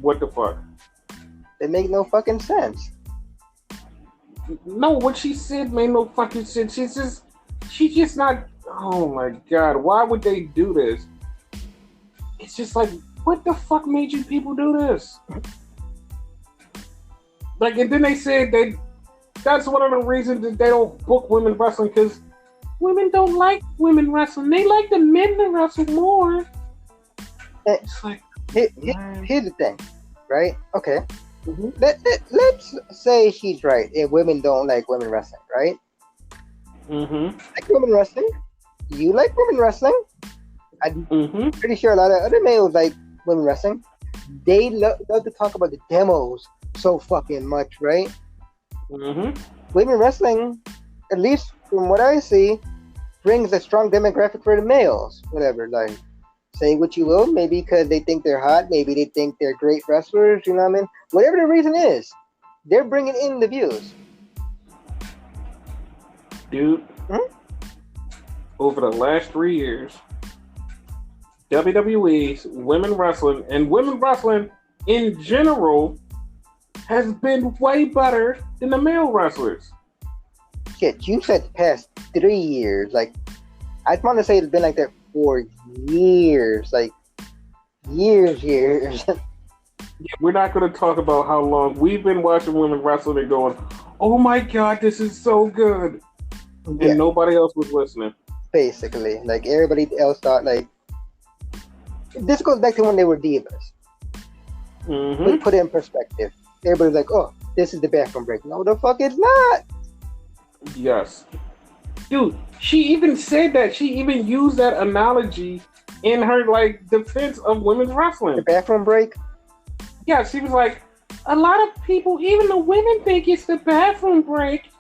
What the fuck? It make no fucking sense. No, what she said made no fucking sense. She's just not, oh my God, why would they do this? It's just like, what the fuck made you people do this? Like, and then they said that's one of the reasons that they don't book women wrestling, because women don't like women wrestling. They like the men to wrestle more. It's like, here's the thing, right? Okay. Mm-hmm. Let's say he's right. If women don't like women wrestling, right? Mm-hmm. Like women wrestling. You like women wrestling. I'm pretty sure a lot of other males like women wrestling. They love to talk about the demos so fucking much, right? Mm-hmm. Women wrestling, at least from what I see, brings a strong demographic for the males. Whatever, like, say what you will, maybe because they think they're hot, maybe they think they're great wrestlers, you know what I mean? Whatever the reason is, they're bringing in the views. Dude, over the last 3 years, WWE's women wrestling and women wrestling in general has been way better than the male wrestlers. Shit, you said the past 3 years. Like, I want to say it's been like that for years. Like, years. Yeah, we're not going to talk about how long we've been watching women wrestling and going, oh my God, this is so good. And nobody else was listening. Basically. Like, everybody else thought, like, this goes back to when they were divas. Mm-hmm. We put it in perspective. Everybody's like, oh, this is the bathroom break. No, the fuck it's not. Yes. Dude, she even said that. She even used that analogy in her, like, defense of women's wrestling. The bathroom break? Yeah, she was like, a lot of people, even the women, think it's the bathroom break.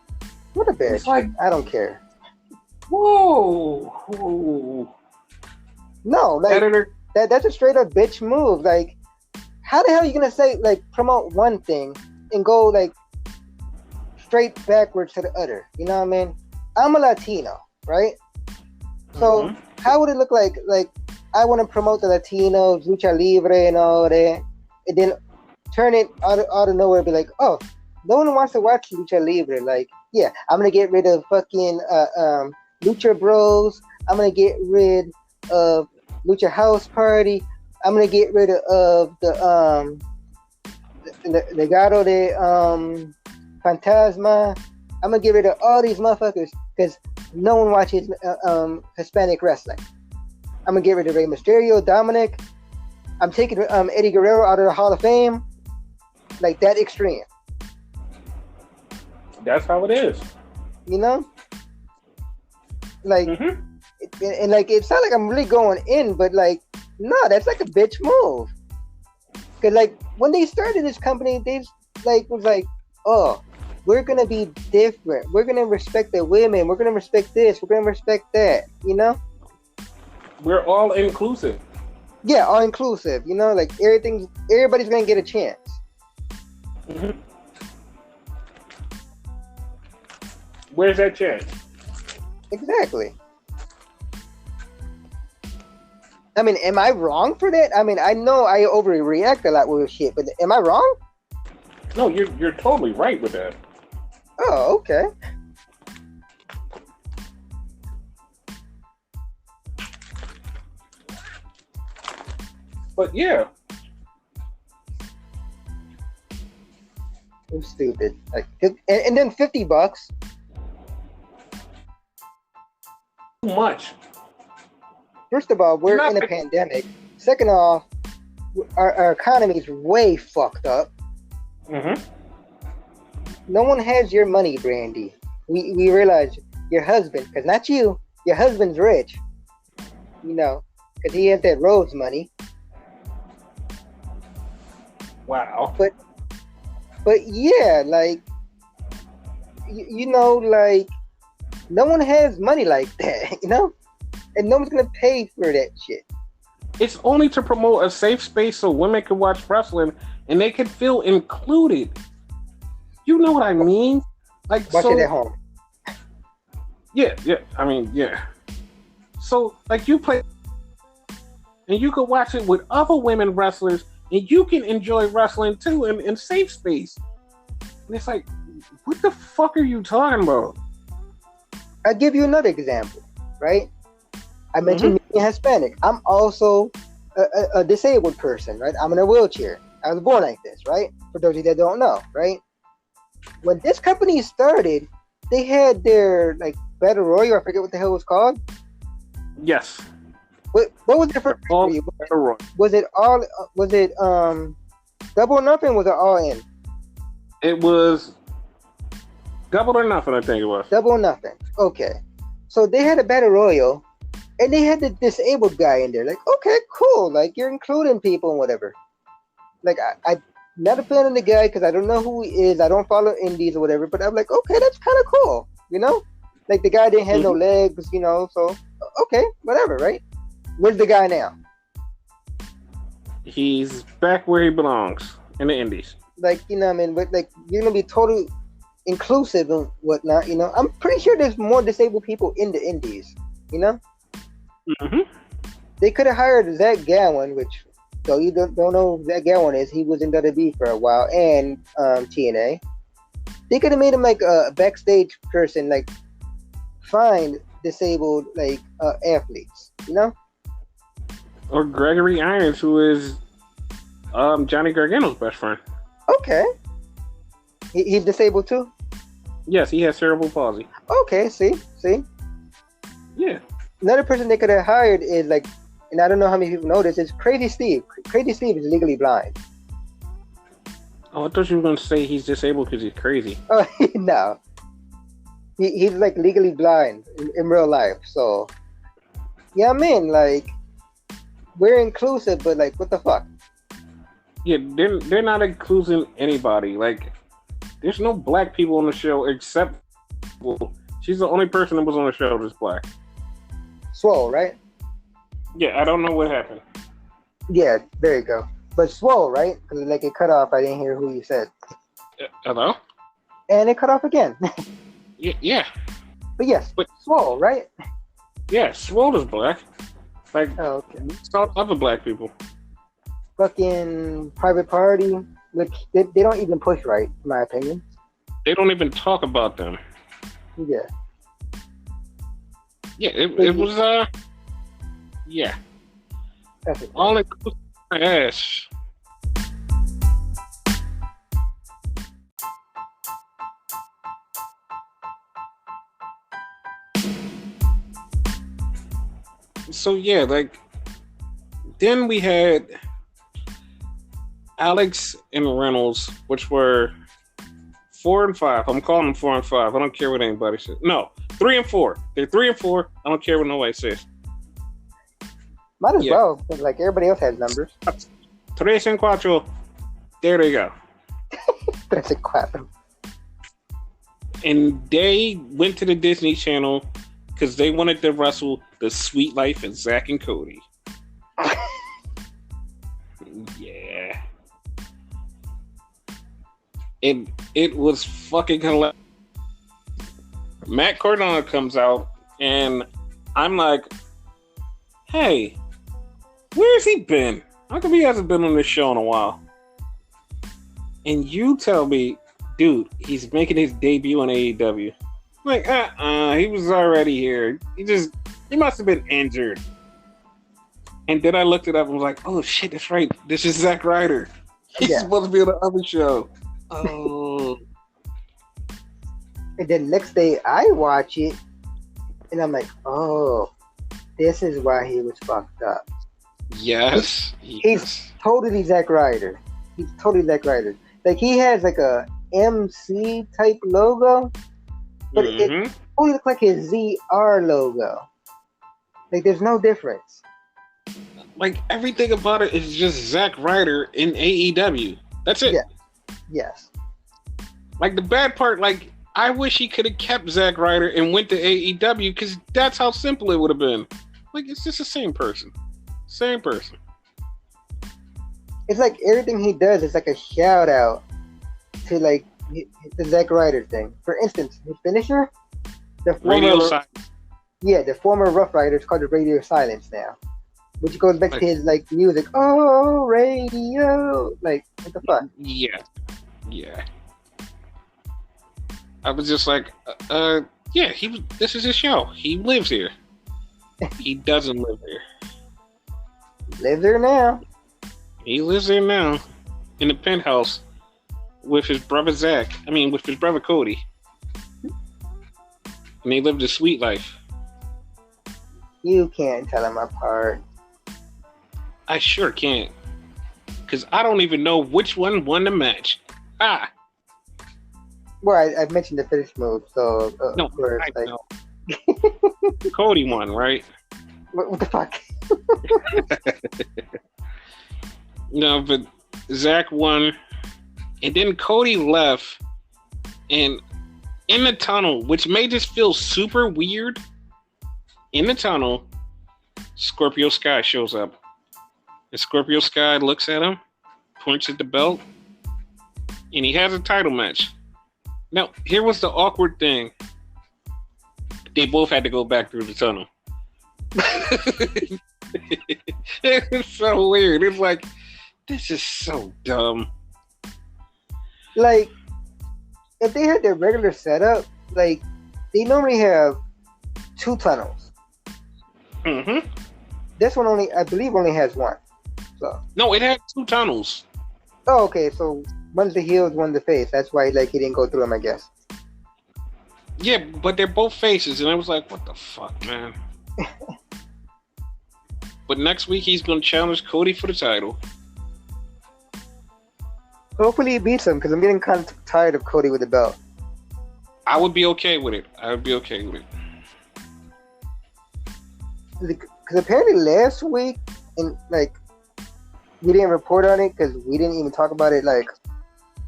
What a bitch. It's like, I don't care. Whoa. No, like, editor. That's a straight up bitch move. Like, how the hell are you going to say, like, promote one thing and go, like, straight backwards to the other? You know what I mean? I'm a Latino, right? So how would it look like I want to promote the Latinos, lucha libre and all that, and then turn it out of nowhere, be like, oh, no one wants to watch Lucha Libre. Like, yeah, I'm gonna get rid of fucking Lucha Bros. I'm gonna get rid of Lucha House Party. I'm gonna get rid of the Legado de Fantasma. I'm gonna get rid of all these motherfuckers because no one watches Hispanic wrestling. I'm gonna get rid of Rey Mysterio, Dominic. I'm taking Eddie Guerrero out of the Hall of Fame. Like that extreme. That's how it is. You know? Like, Mm-hmm. and like, it's not like I'm really going in, but like, no, that's like a bitch move. Cause like, when they started this company, they like was like, oh, we're gonna be different. We're gonna respect the women. We're gonna respect this. We're gonna respect that. You know? We're all inclusive. Yeah, all inclusive. You know, like everybody's gonna get a chance. Mm-hmm. Where's that chance? Exactly. I mean, am I wrong for that? I mean, I know I overreact a lot with shit, but am I wrong? No, you're totally right with that. Oh, okay. But yeah, I'm stupid. Like, and then $50. too much. First of all, we're in a pandemic. Second off, our economy is way fucked up. Mm-hmm. No one has your money, Brandy. We realize your husband, because not you, your husband's rich. You know, because he has that Rhodes money. Wow. But yeah, like, you know, like, no one has money like that, you know? And no one's going to pay for that shit. It's only to promote a safe space so women can watch wrestling and they can feel included. You know what I mean? Like, Watch it at home. Yeah. I mean, yeah. So, like, you play and you can watch it with other women wrestlers and you can enjoy wrestling too in safe space. And it's like, what the fuck are you talking about? I'll give you another example, right? I mentioned being Hispanic. I'm also a disabled person, right? I'm in a wheelchair. I was born like this, right? For those of you that don't know, right? When this company started, they had their like Battle Royal. I forget what the hell it was called. Yes. What was the first? Was it all? Was it Double or Nothing? Was it All In? It was Double or Nothing. I think it was Double or Nothing. Okay, so they had a Battle Royal, and they had the disabled guy in there. Like, okay, cool. Like, you're including people and whatever. Like, I'm not a fan of the guy because I don't know who he is. I don't follow indies or whatever. But I'm like, okay, that's kind of cool. You know, like the guy didn't have no legs. You know, so okay, whatever, right? Where's the guy now? He's back where he belongs, in the indies. Like, you know what I mean? But like, you're gonna be totally inclusive and whatnot. You know, I'm pretty sure there's more disabled people in the indies. You know, They could have hired Zach Gowen, which, though you don't know who Zach Gowen is, he was in WWE for a while and TNA. They could have made him like a backstage person, like find disabled like athletes. You know. Or Gregory Irons, who is Johnny Gargano's best friend. Okay. He's disabled too? Yes, he has cerebral palsy. Okay, see? Yeah. Another person they could have hired is like, and I don't know how many people know this, is Crazy Steve. Crazy Steve is legally blind. Oh, I thought you were going to say he's disabled because he's crazy. Oh, no. He's like legally blind in real life. So, yeah, I mean, like, we're inclusive, but like, what the fuck? Yeah, they're not including anybody. Like, there's no black people on the show except, well, she's the only person that was on the show that's black. Swole, right? Yeah, I don't know what happened. Yeah, there you go. But Swole, right? Because like it cut off. I didn't hear who you said. Hello? And it cut off again. Yeah. But yes, Swole, right? Yeah, Swole is black. Like, oh, okay. Some other black people. Fucking Private Party, Which they don't even push right, in my opinion. They don't even talk about them. Yeah. Yeah, it was yeah. That's it. All inclusive ass. So yeah, like then we had Alex and Reynolds, which were 4 and 5. I'm calling them 4 and 5. I don't care what anybody says. No, 3 and 4. They're 3 and 4. I don't care what nobody says. Might as well, because like everybody else has numbers. 3 and 4. There they go. That's a crap. And they went to the Disney Channel because they wanted to wrestle the Sweet Life of Zach and Cody. Yeah. And it was fucking hilarious. Matt Cardona comes out, and I'm like, hey, where's he been? How come he hasn't been on this show in a while? And you tell me, dude, he's making his debut on AEW. Like, he was already here. He must have been injured. And then I looked it up and was like, oh shit, that's right. This is Zack Ryder. He's supposed to be on the other show. Oh. And then next day I watch it and I'm like, oh, this is why he was fucked up. Yes. He's totally Zack Ryder. He's totally Zack Ryder. Like he has like a MC type logo, but it totally looks like his ZR logo. Like there's no difference. Like everything about it is just Zack Ryder in AEW. That's it. Yeah. Yes. Like the bad part, like I wish he could have kept Zack Ryder and went to AEW because that's how simple it would have been. Like it's just the same person. Same person. It's like everything he does is like a shout out to like the Zack Ryder thing. For instance, his finisher, the former Rough Rider is called the Radio Silence now, which goes back to his like music. Oh, radio! Like what the fuck? Yeah. I was just like, yeah. This is his show. He lives here. He doesn't live here. Lives there now. He lives there now, in the penthouse, with his brother Zach. With his brother Cody. And they live the sweet life. You can't tell them apart. I sure can't. Because I don't even know which one won the match. Well, I mentioned the finish move, so... no, I know. Cody won, right? What the fuck? No, but Zach won, and then Cody left, and in the tunnel, which made this feel super weird, in the tunnel, Scorpio Sky shows up. And Scorpio Sky looks at him, points at the belt, and he has a title match. Now, here was the awkward thing. They both had to go back through the tunnel. It's so weird. It's like, this is so dumb. Like, if they had their regular setup, like, they normally have 2 tunnels. Mm-hmm. This one I believe only has 1. So. No, it had 2 tunnels. Oh, okay. So one's the heels, one's the face. That's why like he didn't go through them, I guess. Yeah, but they're both faces, and I was like, what the fuck, man? But next week he's going to challenge Cody for the title. Hopefully he beats him, because I'm getting kind of tired of Cody with the belt. I would be okay with it. Because apparently last week, and like, we didn't report on it because we didn't even talk about it like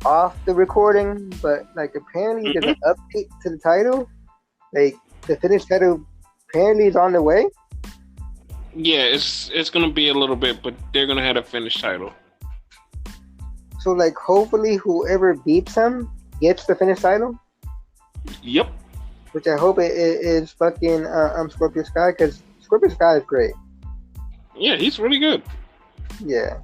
off the recording. But like, apparently there's an update to the title. Like, the finished title apparently is on the way. Yeah, it's gonna be a little bit, but they're gonna have a finished title. So like, hopefully whoever beats him gets the finished title. Yep. Which I hope it is fucking Scorpio Sky, because Scorpio Sky is great. Yeah, he's really good. Yeah.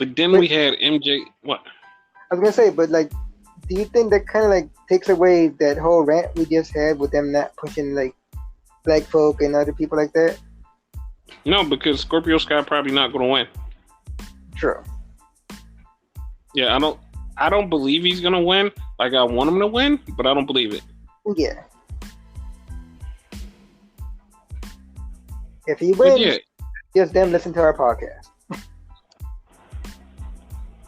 But then we had MJ. What? I was gonna say, but like, do you think that kind of like takes away that whole rant we just had with them not pushing like black folk and other people like that? No, because Scorpio Sky probably not going to win. True. Yeah, I don't believe he's going to win. Like, I want him to win, but I don't believe it. Yeah. If he wins, just them listen to our podcast.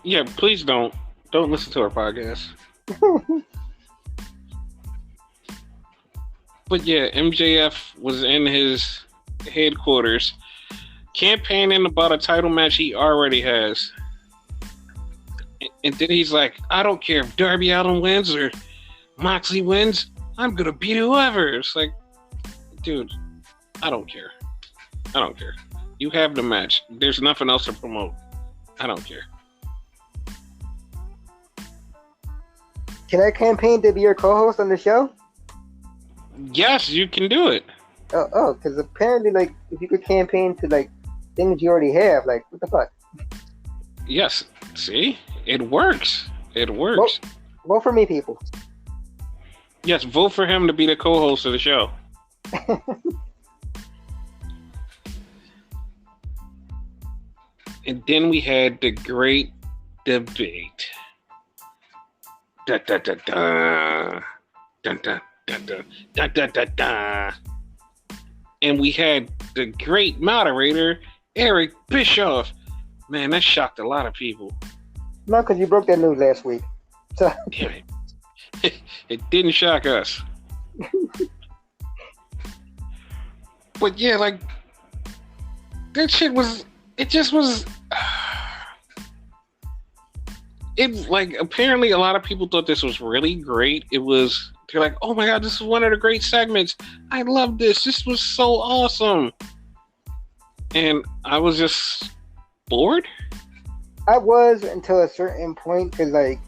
Yeah, please don't listen to our podcast. But yeah, MJF was in his headquarters campaigning about a title match he already has. And then he's like, I don't care if Darby Allin wins or Moxley wins, I'm gonna beat whoever. It's like, dude, I don't care. You have the match. There's nothing else to promote. I don't care. Can I campaign to be your co-host on the show? Yes, you can do it. Oh, because apparently, like, if you could campaign to, like, things you already have, like, what the fuck? Yes. See? It works. Vote for me, people. Yes, vote for him to be the co-host of the show. And then we had the great debate. Da da da da. Dun, dun, dun, dun, dun, dun, dun, dun. And we had the great moderator, Eric Bischoff. Man, that shocked a lot of people. No, because you broke that news last week. So Damn it. It didn't shock us. But yeah, like, that shit was, it just was, it, like, apparently a lot of people thought this was really great. They're like, oh my God, this is one of the great segments. I love this. This was so awesome. And I was just bored. I was until a certain point, because, like,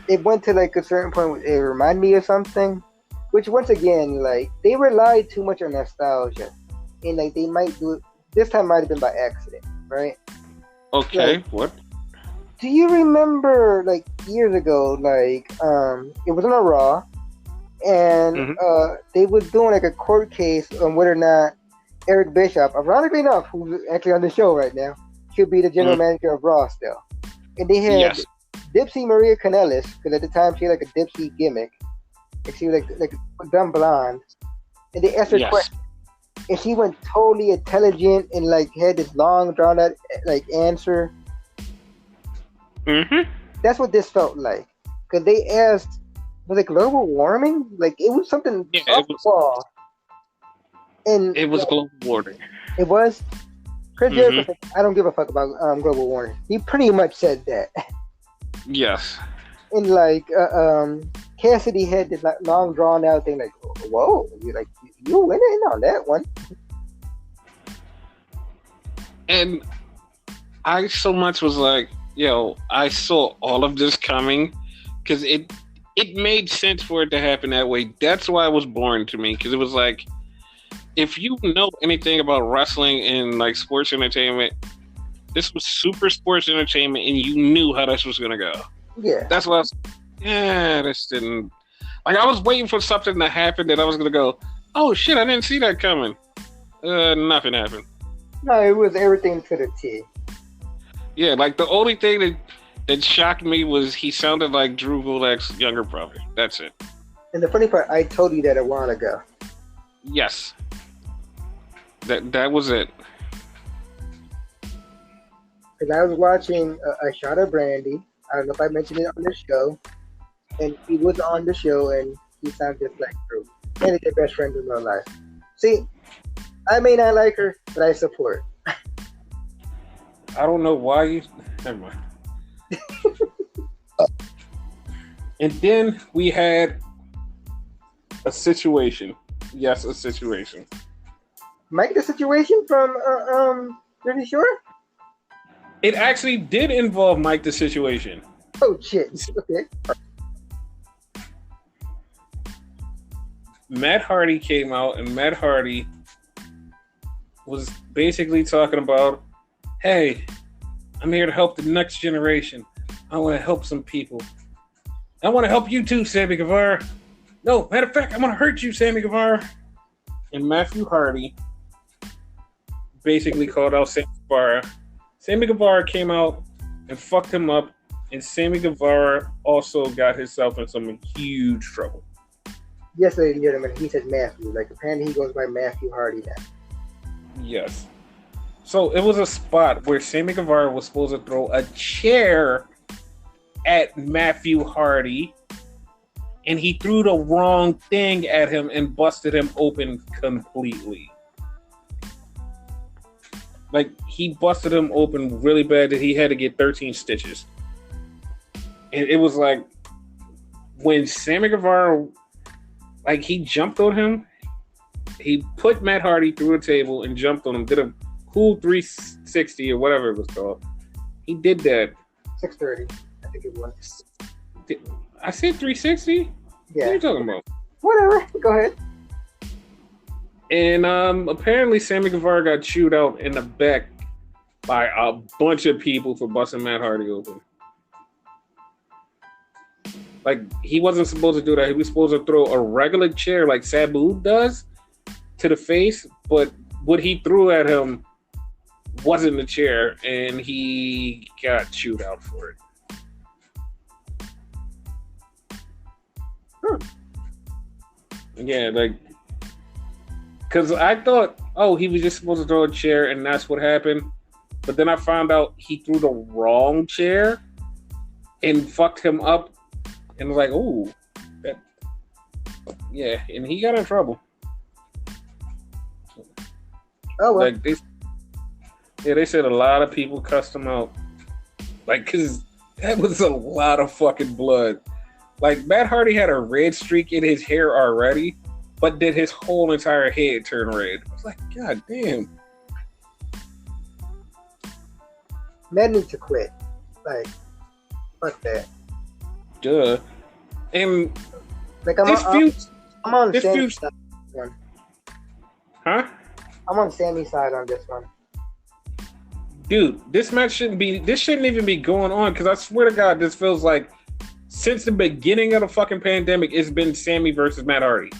it went to, like, a certain point where it reminded me of something, which, once again, like, they relied too much on nostalgia. And, like, they might do it, this time might have been by accident, right? Okay, like, what? Do you remember, like, years ago, like, it was on a Raw, and they was doing, like, a court case on whether or not Eric Bischoff, ironically enough, who's actually on the show right now, should be the general manager of Raw still. And they had Dipsy Maria Kanellis, because at the time she had, like, a Dipsy gimmick, and she was, like a dumb blonde, and they asked her question, and she went totally intelligent and, like, had this long, drawn-out, like, answer. That's what this felt like. Because they asked, was it global warming? Like, it was something off the wall. And it was global warming. It was? Chris Jericho said, I don't give a fuck about global warming. He pretty much said that. Yes. And, like, Cassidy had this, like, long, drawn-out thing, like, whoa, you went in on that one. And I so much was like, yo, I saw all of this coming, because it made sense for it to happen that way. That's why it was boring to me, because it was like, if you know anything about wrestling and, like, sports entertainment, this was super sports entertainment, and you knew how this was going to go. Yeah. That's why I was, this didn't, like, I was waiting for something to happen that I was going to go, oh shit, I didn't see that coming. Nothing happened. No, it was everything to the T. Yeah, like, the only thing that shocked me was he sounded like Drew Gulak's younger brother. That's it. And the funny part, I told you that a while ago. Yes. That was it. Because I was watching a shot of Brandy. I don't know if I mentioned it on the show. And he was on the show, and he sounded just like Drew. And they're best friends in real life. See, I may not like her, but I support. I don't know why you... Never mind. And then we had a situation. Yes, a situation. Mike, the situation from Jersey Shore? It actually did involve Mike the Situation. Oh, shit. Okay. Matt Hardy came out, and Matt Hardy was basically talking about, hey, I'm here to help the next generation. I want to help some people. I want to help you too, Sammy Guevara. No, matter of fact, I'm going to hurt you, Sammy Guevara. And Matthew Hardy basically called out Sammy Guevara. Sammy Guevara came out and fucked him up, and Sammy Guevara also got himself in some huge trouble. Yes, ladies and gentlemen, he says Matthew. Like, apparently he goes by Matthew Hardy now. Yes. So it was a spot where Sammy Guevara was supposed to throw a chair at Matthew Hardy, and he threw the wrong thing at him and busted him open completely. Like, he busted him open really bad that he had to get 13 stitches. And it was like, when Sammy Guevara, like, he jumped on him, he put Matt Hardy through a table and jumped on him, did a cool 360 or whatever it was called. He did that. 630, I think it was. I said 360? Yeah. What are you talking about? Whatever, go ahead. And apparently Sammy Guevara got chewed out in the back by a bunch of people for busting Matt Hardy open. Like, he wasn't supposed to do that. He was supposed to throw a regular chair like Sabu does to the face, but what he threw at him wasn't the chair, and he got chewed out for it. Yeah, like, because I thought, oh, he was just supposed to throw a chair, and that's what happened. But then I found out he threw the wrong chair and fucked him up, and was like, oh, that, yeah, and he got in trouble. Oh, well. Like, they said a lot of people cussed him out. Like, because that was a lot of fucking blood. Like, Matt Hardy had a red streak in his hair already, but did his whole entire head turn red. I was like, God damn. Matt needs to quit. Like, fuck that. Duh. And like, I'm on Sammy's side on this one. Huh? I'm on Sammy's side on this one. Dude, this shouldn't even be going on, because I swear to God, this feels like since the beginning of the fucking pandemic, it's been Sammy versus Matt Hardy.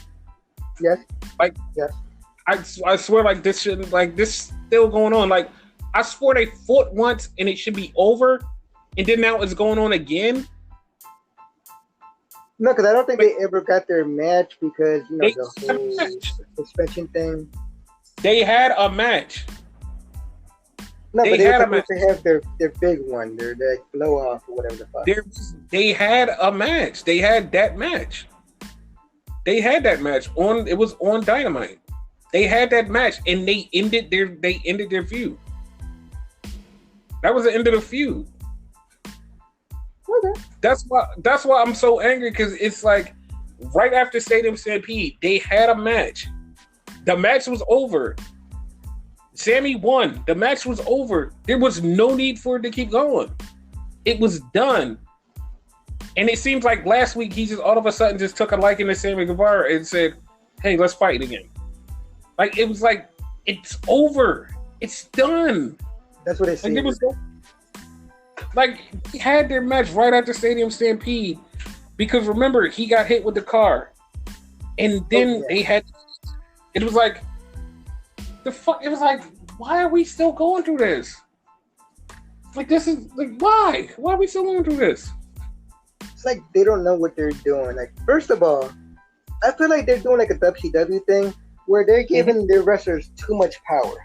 Yes. Like, yes. I swear, like, this shouldn't, like, this still going on. Like, I swore they fought once and it should be over, and then now it's going on again. No, because I don't think they ever got their match because, you know, the whole suspension thing. They had a match. No, but they were supposed to have their big one, their blow off or whatever the fuck. They had a match. They had that match. They had that match it was on Dynamite. They had that match and they ended their feud. That was the end of the feud. Okay. That's why I'm so angry, because it's like right after Stadium Stampede, they had a match. The match was over. Sammy won. The match was over. There was no need for it to keep going. It was done. And it seems like last week he just all of a sudden just took a liking to Sammy Guevara and said, hey, let's fight again. Like, it was like, it's over. It's done. That's what it seemed. Like, like, he had their match right after Stadium Stampede, because remember, he got hit with the car. And then they had, it was like, the fuck, it was like, why are we still going through this? Like, this is, like, why? Why are we still going through this? It's like they don't know what they're doing. Like, first of all, I feel like they're doing like a WCW thing where they're giving their wrestlers too much power.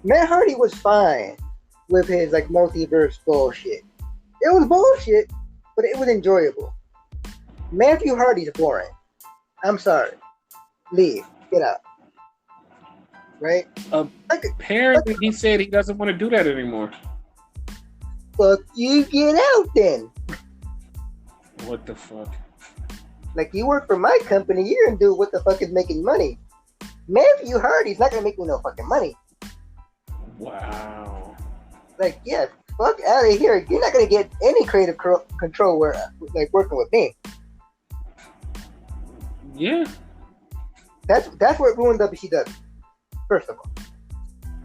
Matt Hardy was fine with his like multiverse bullshit. It was bullshit, but it was enjoyable. Matthew Hardy's boring. I'm sorry. Leave. Get out. Right? Apparently, he said he doesn't want to do that anymore. Fuck you, get out then. What the fuck? Like, you work for my company, you're gonna do what the fuck is making money. Matthew Hardy's not gonna make me no fucking money. Wow. Like, yeah, fuck out of here. You're not gonna get any creative control where, like, working with me. Yeah. That's what ruined WCW. First of all,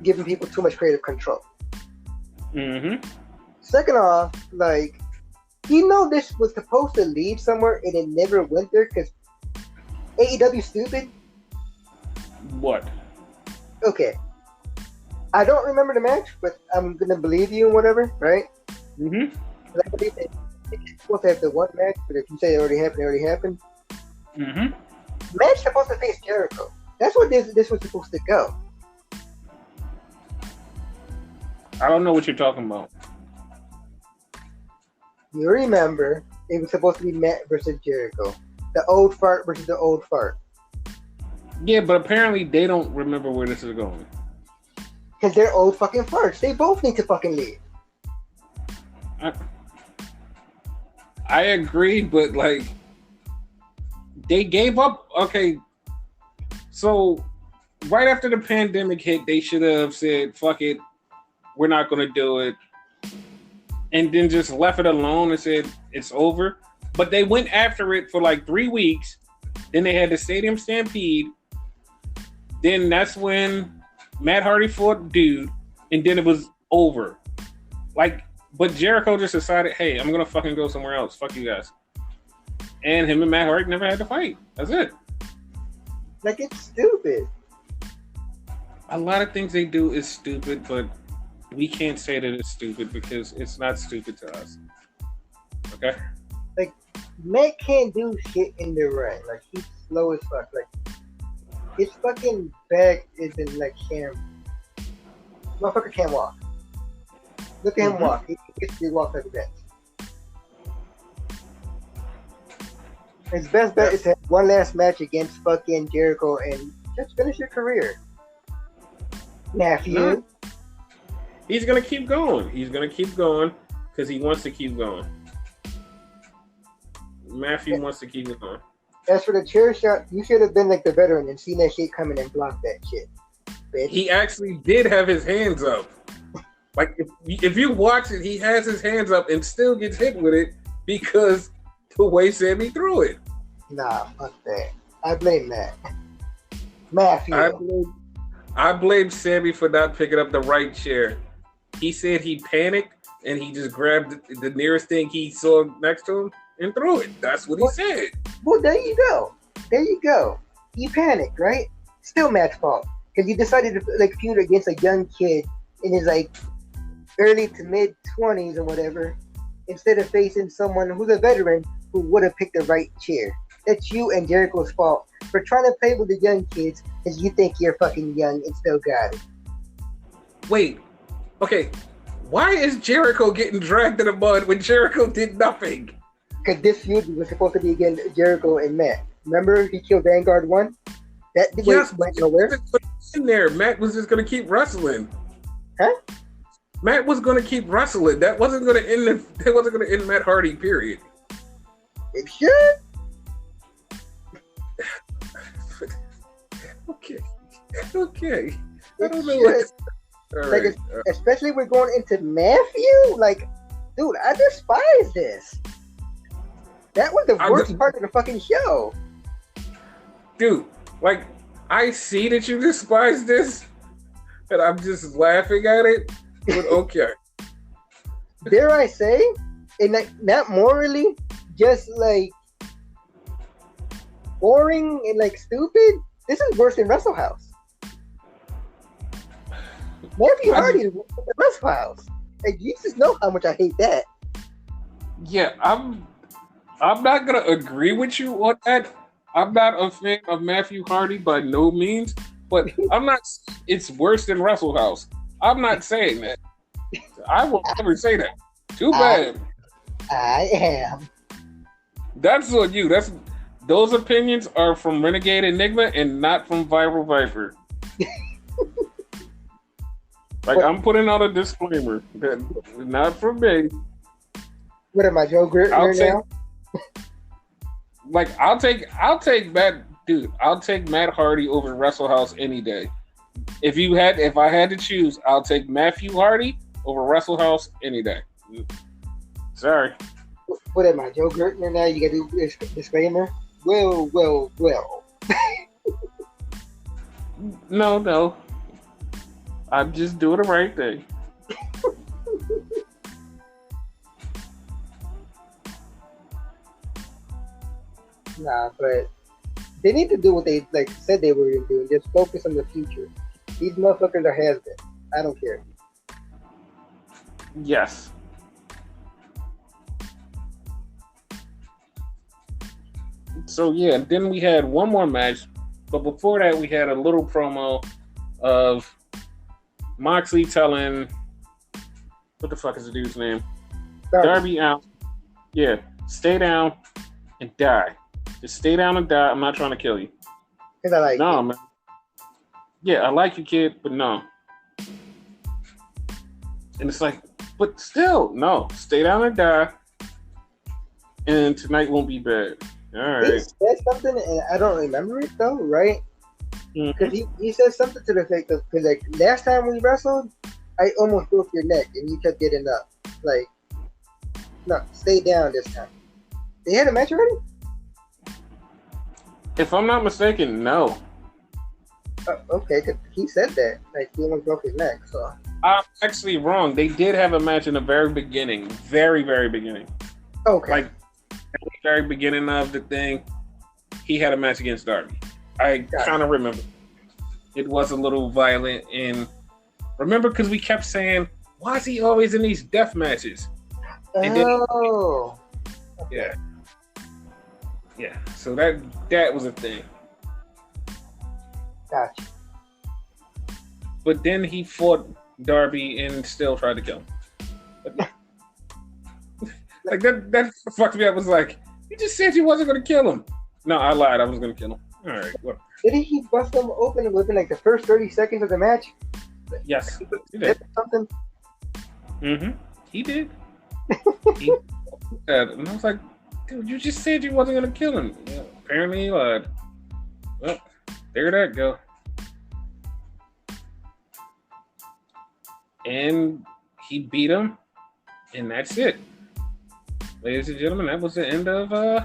giving people too much creative control. Mm-hmm. Second off, like, you know this was supposed to lead somewhere and it never went there because AEW stupid? What? Okay. I don't remember the match, but I'm gonna believe you and whatever, right? Mm-hmm. I believe that it's supposed to have the one match, but if you say it already happened. Mm-hmm. Match supposed to face Jericho. That's what this was supposed to go. I don't know what you're talking about. You remember it was supposed to be Matt versus Jericho. The old fart versus the old fart. Yeah, but apparently they don't remember where this is going. Because they're old fucking farts. They both need to fucking leave. I agree, but like they gave up. Okay, so right after the pandemic hit, they should have said, "Fuck it, we're not going to do it," and then just left it alone and said it's over. But they went after it for like 3 weeks. Then they had the Stadium Stampede. Then that's when Matt Hardy fought Dude, and then it was over. Like, but Jericho just decided, hey, I'm gonna fucking go somewhere else. Fuck you guys. And him and Matt Hardy never had to fight. That's it. Like, it's stupid. A lot of things they do is stupid, but we can't say that it's stupid because it's not stupid to us. Okay? Like, Matt can't do shit in the ring. Like, he's slow as fuck. Like, his fucking back is in like him. Motherfucker can't walk. Look at him walk. He gets to walk like that. His best bet is to have one last match against fucking Jericho and just finish your career. Nephew. He's gonna keep going. He's gonna keep going because he wants to keep going. Matthew wants to keep going. As for the chair shot, you should have been like the veteran and seen that shit coming and blocked that shit. Bitch. He actually did have his hands up. Like, if you watch it, he has his hands up and still gets hit with it because the way Sammy threw it. Nah, fuck that. I blame that. Matthew. I blame Sammy for not picking up the right chair. He said he panicked and he just grabbed the nearest thing he saw next to him and threw it. That's what he said. Well, there you go. There you go. You panicked, right? Still Matt's fault. Because you decided to like feud against a young kid in his like early to mid 20s or whatever, instead of facing someone who's a veteran who would have picked the right chair. That's you and Jericho's fault for trying to play with the young kids because you think you're fucking young and still got it. Wait. Okay. Why is Jericho getting dragged in the mud when Jericho did nothing? Because this feud was supposed to be against Jericho and Matt. Remember he killed Vanguard 1? That went nowhere. In there, Matt was just going to keep wrestling. Huh? Matt was going to keep wrestling. That wasn't going to end. That wasn't going to end Matt Hardy. Period. It should. Okay. I don't know what. Like, right. Especially we're going into Matthew. Like, dude, I despise this. That was the worst part of the fucking show. Dude, like, I see that you despise this, and I'm just laughing at it, but okay. Dare I say, and like, not morally, just like boring and like stupid. This is worse than Wrestle House. Matthew Hardy is worse than Wrestle House. Like, you just know how much I hate that. Yeah, I'm not gonna agree with you on that. I'm not a fan of Matthew Hardy by no means, but I'm not. It's worse than Wrestle House. I'm not saying that. I will never say that. Too bad. I am. That's on you. Those opinions are from Renegade Enigma and not from Viral Viper. Like, I'm putting out a disclaimer that not from me. What am I, Joe Gertner now? Like, I'll take Matt, dude. I'll take Matt Hardy over Wrestle House any day. If I had to choose, I'll take Matthew Hardy over Wrestle House any day. Sorry. What am I, Joe Gertner now? You gotta do this disclaimer. Well. No. I'm just doing the right thing. Nah, but they need to do what they like said they were gonna do and just focus on the future. These motherfuckers are has-been. I don't care. Yes. So yeah, then we had one more match, but before that we had a little promo of Moxley telling what the fuck is the dude's name? Darby Allin. Yeah, stay down and die. Just stay down and die. I'm not trying to kill you. Cause I like no, man. Yeah, I like you, kid, but no. And it's like, but still, no. Stay down and die. And tonight won't be bad. All right. He said something, and I don't remember it though, right? Because he said something to the effect of, because like last time we wrestled, I almost broke your neck, and you kept getting up. Like, no, stay down this time. They had a match already? If I'm not mistaken, no. Okay, because he said that. Like, he almost broke his neck, so. I'm actually wrong. They did have a match in the very beginning. Very, very beginning. Okay. Like, at the very beginning of the thing, he had a match against Darby. I kind of remember. It was a little violent, and remember, because we kept saying, why is he always in these death matches? And okay. Yeah. Yeah. So that was a thing. Gotcha. But then he fought Darby and still tried to kill him. Like that fucked me up. Was like, you just said you wasn't gonna kill him. No, I lied. I was gonna kill him. All right. Well. Didn't he bust him open within like the first 30 seconds of the match? Yes, he did. Something. He did. And I was like, dude, you just said you wasn't gonna kill him. Yeah, apparently he lied. Well, there that go. And he beat him, and that's it. Ladies and gentlemen, that was the end of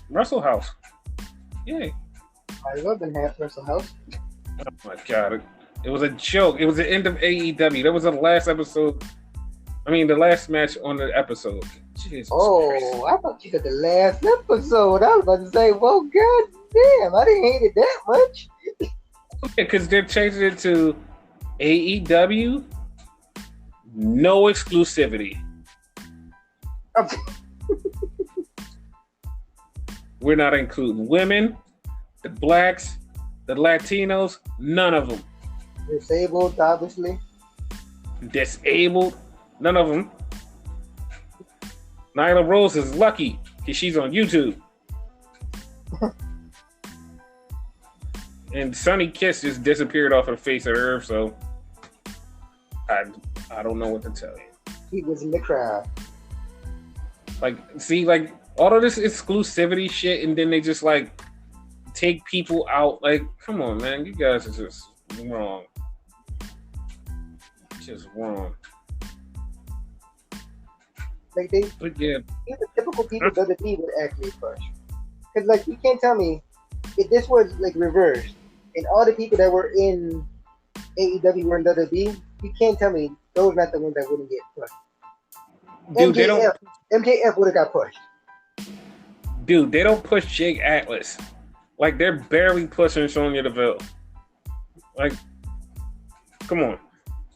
Russell House. Yay. I love the Russell House. Oh my god. It was a joke. It was the end of AEW. That was the last episode. I mean, the last match on the episode. Jesus Christ. I thought you said the last episode. I was about to say, well, god damn, I didn't hate it that much. Because they're changing it to AEW, no exclusivity. We're not including women, the blacks, the Latinos, none of them. Disabled, obviously. Disabled, none of them. Nyla Rose is lucky because she's on YouTube. And Sonny Kiss just disappeared off the face of the earth, so I don't know what to tell you. He was in the crowd. Like, see, like, all of this exclusivity shit, and then they just, like, take people out. Like, come on, man. You guys are just wrong. Just wrong. Like, these are typical people WWE would actually push. Because, like, you can't tell me if this was, like, reversed, and all the people that were in AEW were in WWE, you can't tell me those not the ones that wouldn't get pushed. Dude, MJF would have got pushed. Dude, they don't push Jake Atlas. Like, they're barely pushing Sonya Deville. Like, come on.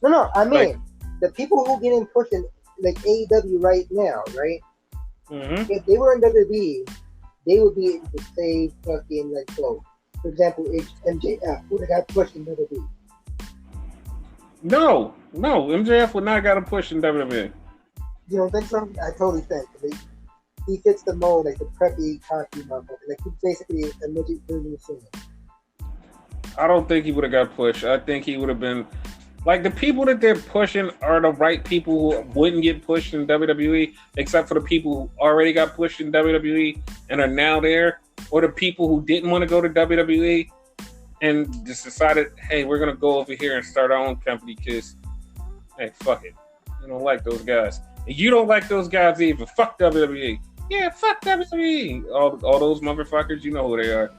No, I mean, like, the people who getting pushed in, like, AEW right now, right? Mm-hmm. If they were in WWE, they would be able to stay fucking, like, close. For example, MJF would have got pushed in WWE. No, MJF would not have got a push in WWE. You don't think so? I totally think. He fits the mold, like the preppy, cocky motherfucker. Like, he's basically a midget version of Cena. I don't think he would have got pushed. I think he would have been... Like, the people that they're pushing are the right people who wouldn't get pushed in WWE, except for the people who already got pushed in WWE and are now there, or the people who didn't want to go to WWE and just decided, hey, we're going to go over here and start our own company because, hey, fuck it. I don't like those guys. And you don't like those guys either. Fuck WWE. Yeah, fuck WWE. All those motherfuckers, you know who they are.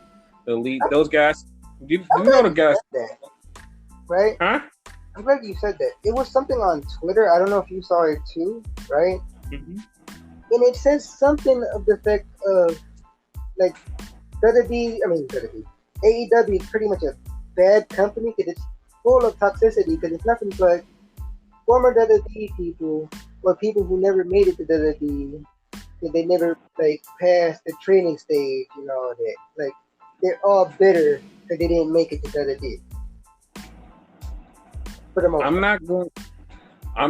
The elite, those guys. You know the guys. That, right? Huh? I'm glad you said that. It was something on Twitter. I don't know if you saw it too, right? Mm-hmm. and it says something of the effect of like WWE. AEW is pretty much a bad company because it's full of toxicity because it's nothing but former WWE people or people who never made it to WWE because they never like passed the training stage and all that. Like they're all bitter because they didn't make it to WWE. For the most I'm part.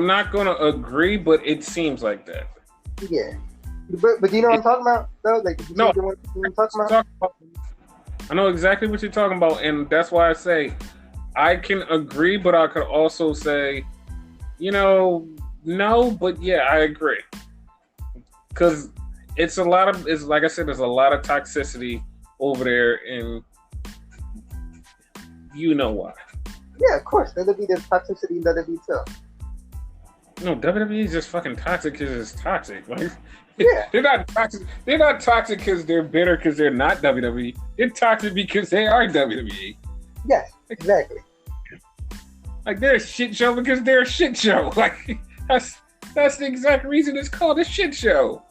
not going to agree, but it seems like that. Yeah. But do you know what I'm talking about though? Like you No, know what I'm talking about? I know exactly what you're talking about, and that's why I say I can agree, but I could also say, no, but yeah, I agree. Because it's like I said, there's a lot of toxicity over there, and you know why. Yeah, of course. WWE there's toxicity in WWE too. No, WWE is just fucking toxic because it's toxic. Like, yeah. They're not toxic. They're not toxic because they're bitter because they're not WWE. They're toxic because they are WWE. Yes, exactly. Like they're a shit show because they're a shit show. Like that's the exact reason it's called a shit show.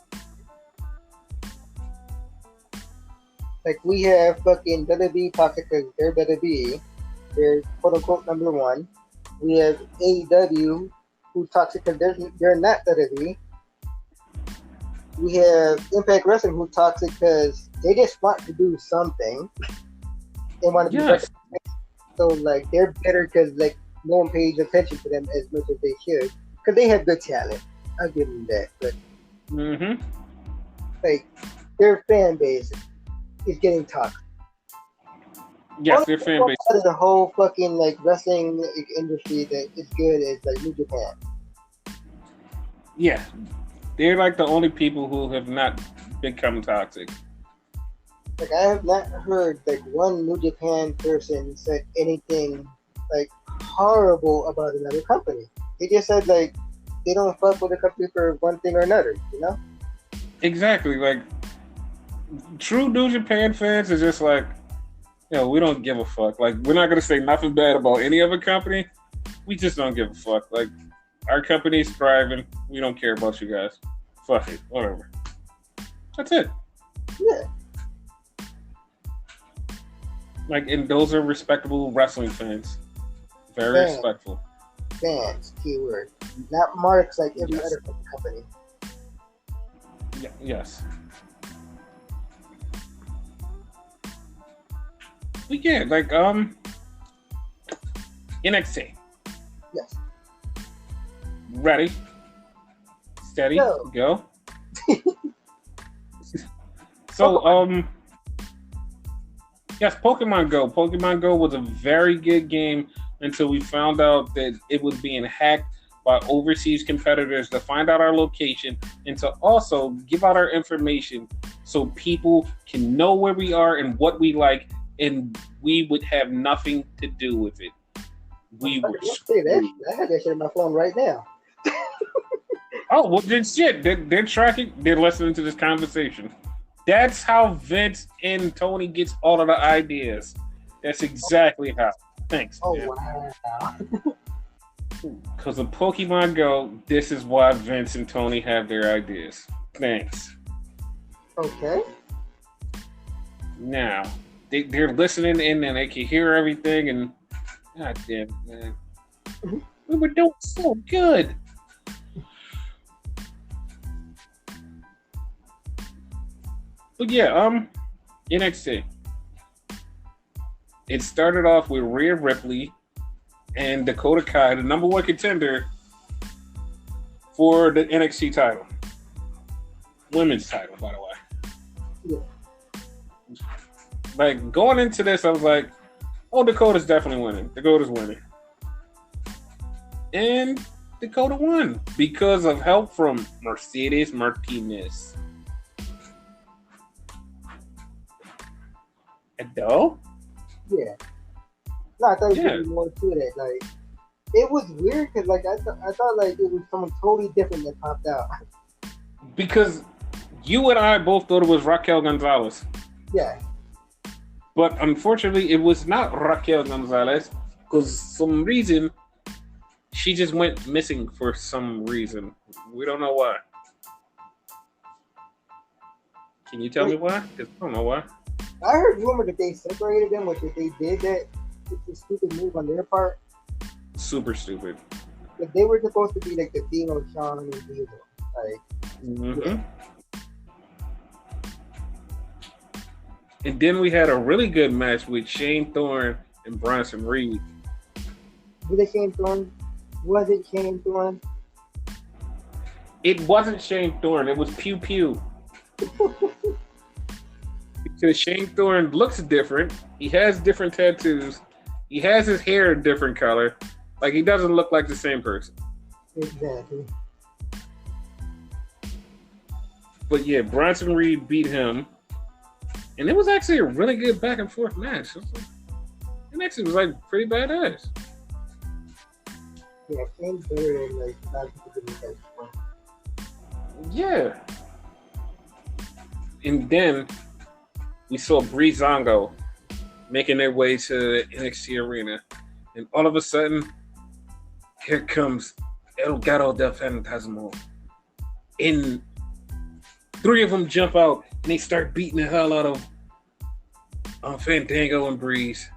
Like we have fucking WWE toxic because they're WWE. They're quote unquote number one. We have AEW who's toxic because they're not WWE. We have Impact Wrestling who's toxic because they just want to do something. They want to be recognized. So like they're better because like no one pays attention to them as much as they should because they have good talent. I'll give them that. But like their fan base is getting toxic. Yes, their fan base. Out of the whole fucking like wrestling industry that is good is like New Japan. Yeah, they're like the only people who have not become toxic. Like I have not heard like one New Japan person said anything like horrible about another company. They just said like they don't fuck with the company for one thing or another, you know? Exactly. Like true New Japan fans are just like, we don't give a fuck. Like we're not gonna say nothing bad about any other company. We just don't give a fuck. Like our company's thriving. We don't care about you guys. Fuck it. Whatever. That's it. Yeah. Like, and those are respectable wrestling fans. Very respectful. Fans, keyword. Not marks like every other company. Yeah, yes. But yeah, like, NXT. Yes. Ready? Steady? Go. So, yes, Pokemon Go. Pokemon Go was a very good game until we found out that it was being hacked by overseas competitors to find out our location and to also give out our information so people can know where we are and what we like, and we would have nothing to do with it. We were screwed. I had that shit on my phone right now. Oh, well, then shit. They're tracking. They're listening to this conversation. That's how Vince and Tony gets all of the ideas. That's exactly how. Thanks. Oh, man. Wow. Because of Pokemon Go, this is why Vince and Tony have their ideas. Thanks. Okay. Now, they're listening in and they can hear everything, and God damn, man. We were doing so good. But yeah, NXT. It started off with Rhea Ripley and Dakota Kai, the number one contender for the NXT title. Women's title, by the way. Yeah. Like, going into this, I was like, oh, Dakota's definitely winning. Dakota's winning. And Dakota won because of help from Mercedes Martinez. Adele? Yeah. No, I thought it was more to that. Like, it was weird because, like, I thought like it was someone totally different that popped out. Because you and I both thought it was Raquel Gonzalez. Yeah. But unfortunately, it was not Raquel Gonzalez because some reason she just went missing for some reason. We don't know why. Can you tell me why? 'Cause I don't know why. I heard rumor that they separated them, which if they did that, it's a stupid move on their part. Super stupid. But they were supposed to be like the female Shawn and Diesel. Like, Yeah. And then we had a really good match with Shane Thorne and Bronson Reed. was it Shane Thorne? Was it Shane Thorne? It wasn't Shane Thorne. It was Pew Pew. Because Shane Thorne looks different. He has different tattoos. He has his hair a different color. Like, he doesn't look like the same person. Exactly. But yeah, Bronson Reed beat him. And it was actually a really good back and forth match. It actually was like pretty badass. Yeah, Shane's better than like a lot of people didn't think. Yeah. And then we saw Breezango making their way to the NXT arena. And all of a sudden, here comes El Gato del Fantasma. And three of them jump out and they start beating the hell out of Fandango and Breeze.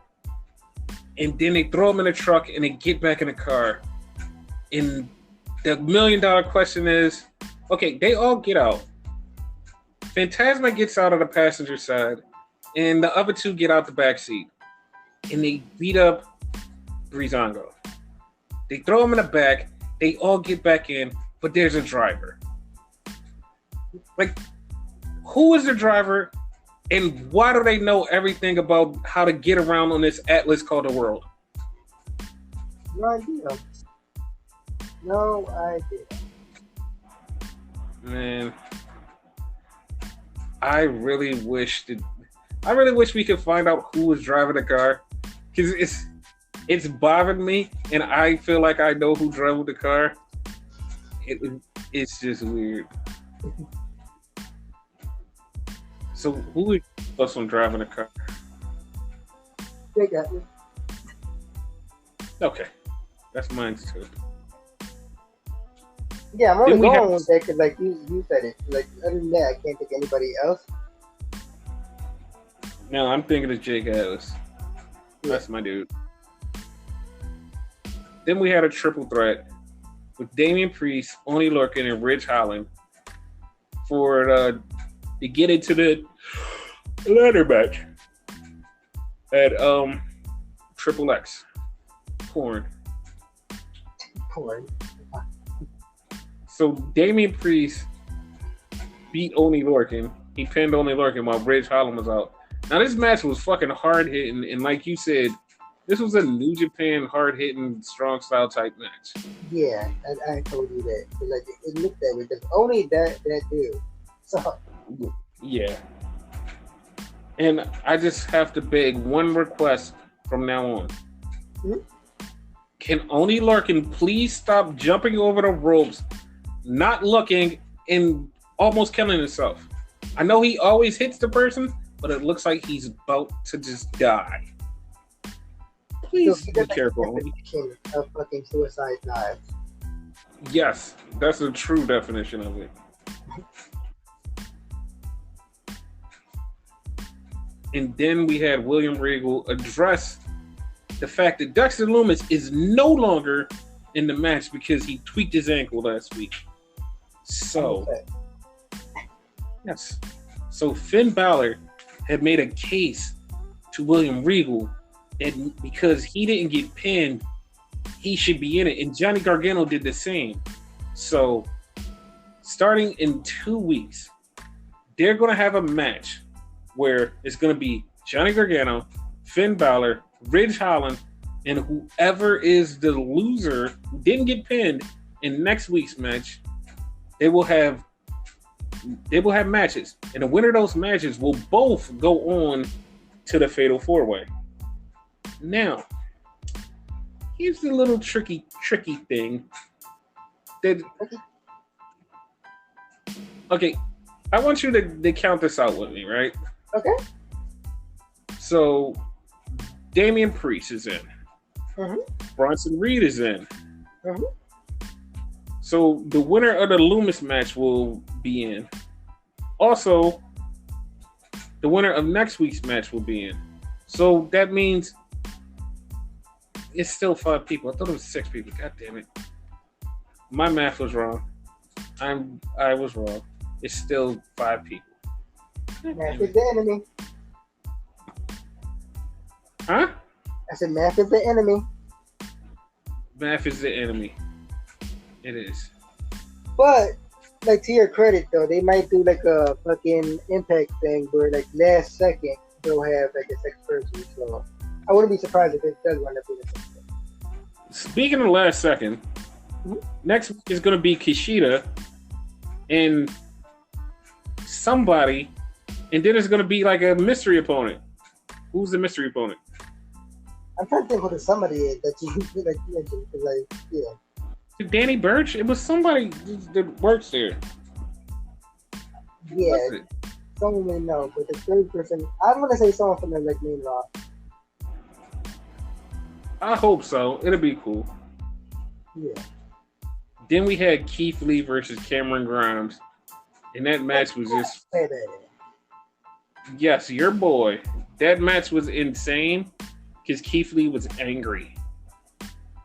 And then they throw them in the truck and they get back in the car. And the $1 million question is, okay, they all get out. Phantasma gets out of the passenger side, and the other two get out the back seat. And they beat up Breezango. They throw him in the back. They all get back in, but there's a driver. Like, who is the driver, and why do they know everything about how to get around on this atlas called the world? No idea. No idea. Man, I really wish we could find out who was driving the car, because it's bothered me, and I feel like I know who drove the car. It's just weird. So who would us on driving the car? They got me. Okay, that's mine too. Yeah, I'm only Then we going have- with that because, like you said it. Like, other than that, I can't think anybody else. No, I'm thinking of Jake Atlas. That's my dude. Then we had a triple threat with Damian Priest, Oney Lorcan, and Ridge Holland to get into the ladder match at Triple X. Porn. Porn. So Damian Priest beat Oney Lorcan. He pinned Oney Lorcan while Ridge Holland was out. Now this match was fucking hard hitting, and like you said, this was a New Japan hard hitting, strong style type match. Yeah, I told you that. But, like, it looked that way because only that dude. So Yeah. And I just have to beg one request from now on. Hmm? Can Oney Lorcan please stop jumping over the ropes, not looking, and almost killing himself? I know he always hits the person, but it looks like he's about to just die. Please be careful. Oney. of fucking suicide dives. Yes, that's the true definition of it. And then we had William Regal address the fact that Dexter Lumis is no longer in the match because he tweaked his ankle last week. So, yes. So Finn Balor had made a case to William Regal that because he didn't get pinned, he should be in it. And Johnny Gargano did the same. So, starting in 2 weeks, they're going to have a match where it's going to be Johnny Gargano, Finn Balor, Ridge Holland, and whoever is the loser who didn't get pinned in next week's match, they will have matches. And the winner of those matches will both go on to the Fatal 4-Way. Now, here's the little tricky thing. Okay, I want you to count this out with me, right? Okay. So, Damian Priest is in. Mm-hmm. Bronson Reed is in. Mm-hmm. So, the winner of the Lumis match will be in. Also, the winner of next week's match will be in. So that means it's still 5 people. I thought it was 6 people. God damn it. My math was wrong. I was wrong. It's still 5 people. Math is the enemy. Huh? I said math is the enemy. Math is the enemy. It is. But, like, to your credit, though, they might do, like, a fucking Impact thing where, like, last second, they'll have, like, a 6th person. So, I wouldn't be surprised if it does wind up being a 6th person. Speaking of last second, next week is going to be Kushida and somebody, and then it's going to be, like, a mystery opponent. Who's the mystery opponent? I'm trying to think who the somebody is that you mentioned. Like, yeah. Danny Burch? It was somebody that works there. Yeah. Someone may know, but the 3rd person, I'm going to say someone from the like main rock. I hope so. It'll be cool. Yeah. Then we had Keith Lee versus Cameron Grimes. And that match was just... Yes, your boy. That match was insane because Keith Lee was angry.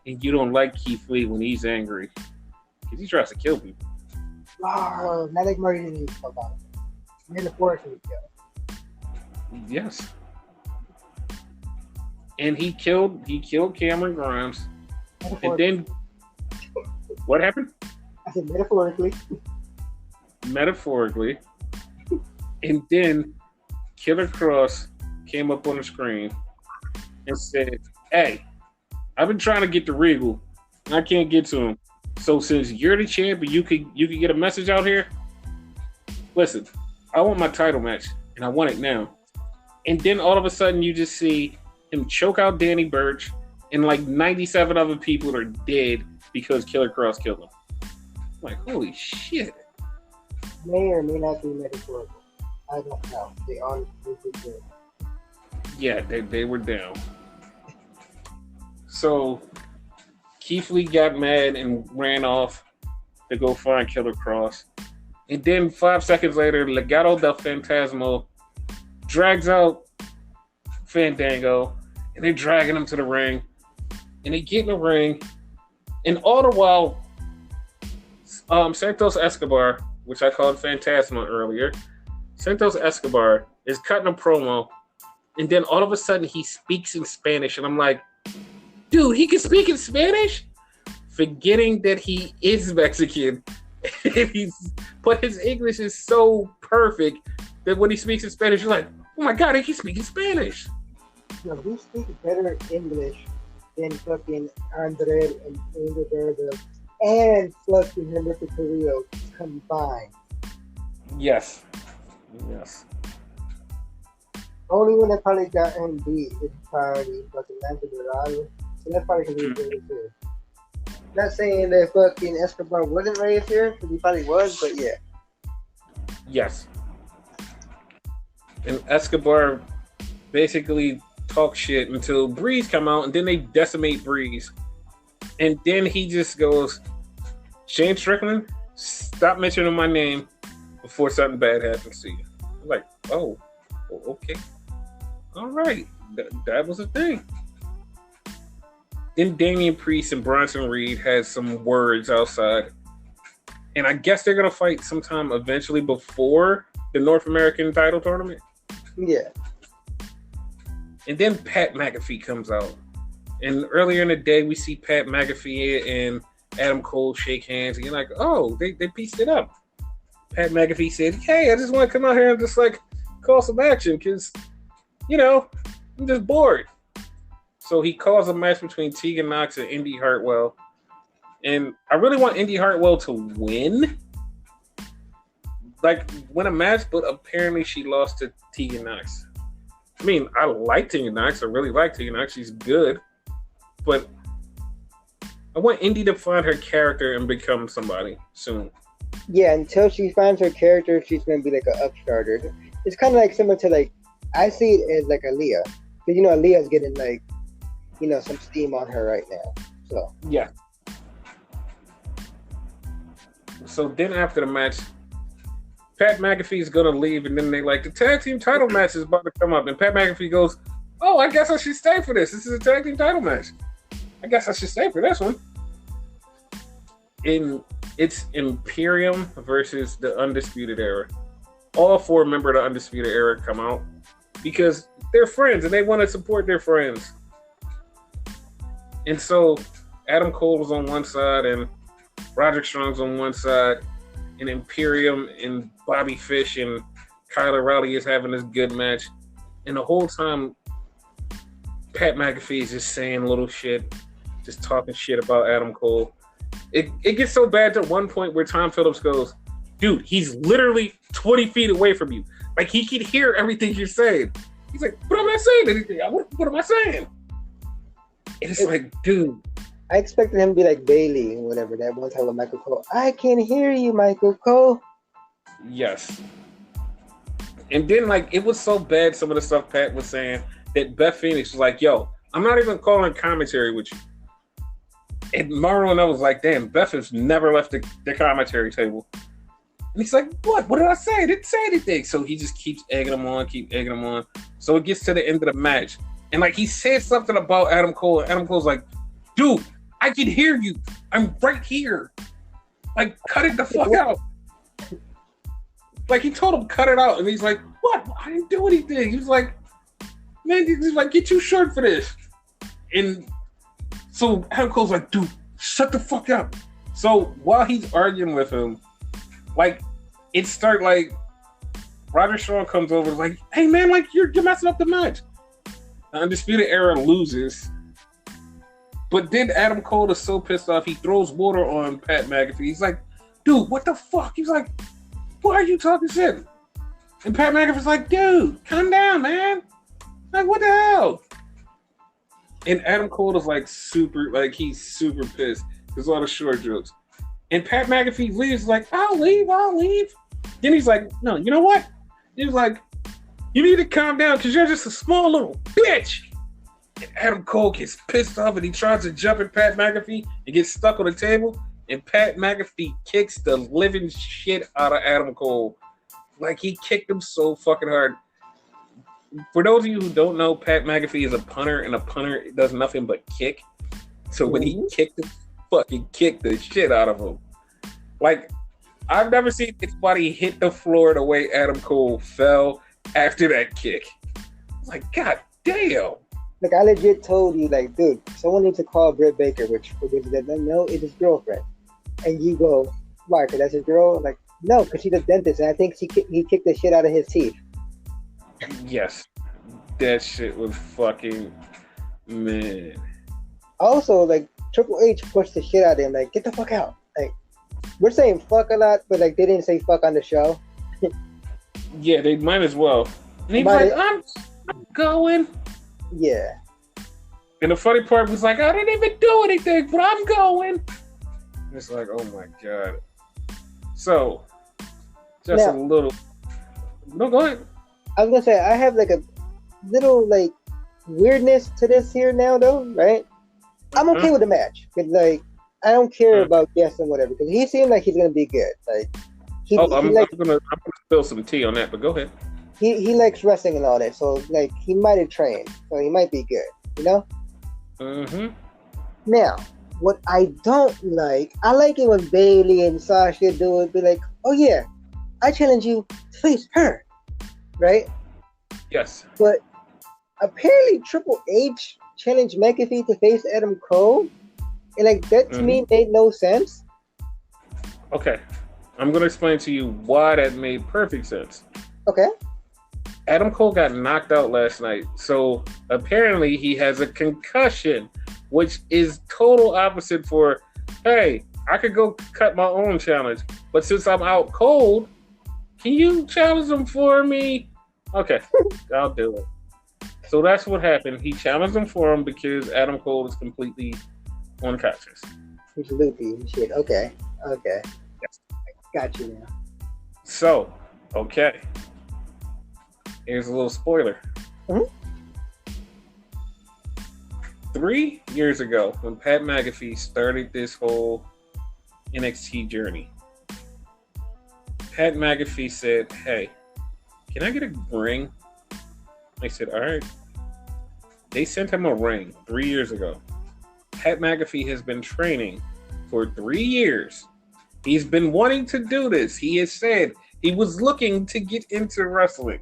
And you don't like Keith Lee when he's angry because he tries to kill people. Oh, not like Marty didn't talk about it. Metaphorically kill. Yes. And he killed Cameron Grimes. And then what happened? I said metaphorically. Metaphorically. And then Killer Kross came up on the screen and said, "Hey, I've been trying to get to Regal. I can't get to him. So since you're the champ and you could get a message out here, listen, I want my title match and I want it now." And then all of a sudden you just see him choke out Danny Burch and like 97 other people are dead because Killer Kross killed him. I'm like, holy shit. May or may not be metaphorical. I don't know. They honestly did. Yeah, they were down. So Keith Lee got mad and ran off to go find Killer Kross. And then 5 seconds later, Legado del Fantasma drags out Fandango and they're dragging him to the ring. And they get in the ring. And all the while, Santos Escobar, which I called Fantasma earlier, Santos Escobar is cutting a promo. And then all of a sudden he speaks in Spanish. And I'm like, dude, he can speak in Spanish? Forgetting that he is Mexican. But his English is so perfect that when he speaks in Spanish, you're like, oh my God, he can speak in Spanish. No, he speaks better English than fucking Andre and Angel Garza and fucking Henrique Carrillo combined. Yes. Only one that probably got him beat is probably fucking Lance Dorado. So that's probably because he was really good. Not saying that fucking Escobar wasn't right here, because he probably was, but yeah. Yes. And Escobar basically talks shit until Breeze come out, and then they decimate Breeze. And then he just goes, Shane Strickland, stop mentioning my name before something bad happens to you. I'm like, oh, okay. All right. That was a thing. Then Damian Priest and Bronson Reed had some words outside. And I guess they're going to fight sometime eventually before the North American title tournament. Yeah. And then Pat McAfee comes out. And earlier in the day, we see Pat McAfee and Adam Cole shake hands. And you're like, oh, they pieced it up. Pat McAfee said, hey, I just want to come out here and just like call some action because, you know, I'm just bored. So he calls a match between Tegan Knox and Indy Hartwell. And I really want Indy Hartwell to win. Like, win a match, but apparently she lost to Tegan Knox. I mean, I like Tegan Knox. I really like Tegan Knox. She's good. But I want Indy to find her character and become somebody soon. Yeah, until she finds her character, she's going to be like an upstarter. It's kind of like similar to, like, I see it as like Aaliyah. Because, you know, Aaliyah's getting, like, you know, some steam on her right now. So yeah. So then after the match, Pat McAfee's gonna leave, and then they like the tag team title match is about to come up, and Pat McAfee goes, "Oh, I guess I should stay for this. This is a tag team title match. I guess I should stay for this one." It's Imperium versus the Undisputed Era. All 4 members of the Undisputed Era come out because they're friends and they want to support their friends. And so Adam Cole was on one side and Roderick Strong's on one side, and Imperium and Bobby Fish and Kyle O'Reilly is having this good match. And the whole time, Pat McAfee is just saying little shit, just talking shit about Adam Cole. It gets so bad to one point where Tom Phillips goes, "Dude, he's literally 20 feet away from you. Like, he can hear everything you're saying." He's like, "But I'm not saying anything. What am I saying?" And it's like, dude. I expected him to be like Bailey or whatever, that one time with Michael Cole. "I can hear you, Michael Cole." Yes. And then, like, it was so bad, some of the stuff Pat was saying, that Beth Phoenix was like, "Yo, I'm not even calling commentary with you." And Mauro and I was like, "Damn, Beth has never left the commentary table." And he's like, "What? What did I say? I didn't say anything." So he just keeps egging him on, So it gets to the end of the match. And, like, he said something about Adam Cole. And Adam Cole's like, "Dude, I can hear you. I'm right here. Like, cut it the fuck out." Like, he told him, cut it out. And he's like, "What? I didn't do anything." He was like, "Man, he's like, get too short for this." And so Adam Cole's like, "Dude, shut the fuck up." So while he's arguing with him, like, like, Roderick Strong comes over and is like, "Hey, man, like, you're messing up the match." The Undisputed Era loses. But then Adam Cole is so pissed off, he throws water on Pat McAfee. He's like, "Dude, what the fuck?" He's like, "Why are you talking shit?" And Pat McAfee's like, "Dude, calm down, man. Like, what the hell?" And Adam Cole is like he's super pissed. There's all the short jokes. And Pat McAfee leaves like, I'll leave. Then he's like, "No, you know what?" He's like, "You need to calm down because you're just a small little bitch." And Adam Cole gets pissed off and he tries to jump at Pat McAfee and gets stuck on the table. And Pat McAfee kicks the living shit out of Adam Cole. Like, he kicked him so fucking hard. For those of you who don't know, Pat McAfee is a punter, and a punter does nothing but kick. So when he kicked him, fucking kicked the shit out of him. Like, I've never seen anybody hit the floor the way Adam Cole fell after that kick. Like, god damn. Like, I legit told you, like, "Dude, someone needs to call Britt Baker," which no, it's his girlfriend. And you go, "Why? Because that's his girl?" Like, no, because she's a dentist, and I think he kicked the shit out of his teeth. Yes, that shit was fucking, man. Also, like, Triple H pushed the shit out of him. Like, "Get the fuck out." Like, we're saying fuck a lot, but, like, they didn't say fuck on the show. Yeah, they might as well. And he was like, I'm going. Yeah. And the funny part was like, "I didn't even do anything, but I'm going." And it's like, oh my god. So, just a little. No, go ahead. I was gonna say, I have like a little like weirdness to this here now, though, right? I'm okay with the match, because like I don't care about guests and whatever, because he seemed like he's gonna be good. Like, I'm gonna spill some tea on that, but go ahead. He likes wrestling and all that, so like he might have trained, so he might be good, you know? Mm-hmm. Now, what I don't like, I like it when Bailey and Sasha do it, be like, "Oh yeah, I challenge you to face her," right? Yes. But apparently Triple H challenged McAfee to face Adam Cole, and like that to me made no sense. Okay, I'm gonna explain to you why that made perfect sense. Okay. Adam Cole got knocked out last night, so apparently he has a concussion, which is total opposite for, hey, I could go cut my own challenge, but since I'm out cold, can you challenge him for me? Okay, I'll do it. So that's what happened. He challenged him for him because Adam Cole is completely unconscious. He's loopy and shit. Okay. Yes. Got you now. So, okay. Here's a little spoiler. Mm-hmm. 3 years ago, when Pat McAfee started this whole NXT journey, Pat McAfee said, "Hey, can I get a ring?" They said, "All right." They sent him a ring 3 years ago. Pat McAfee has been training for 3 years. He's been wanting to do this. He has said he was looking to get into wrestling.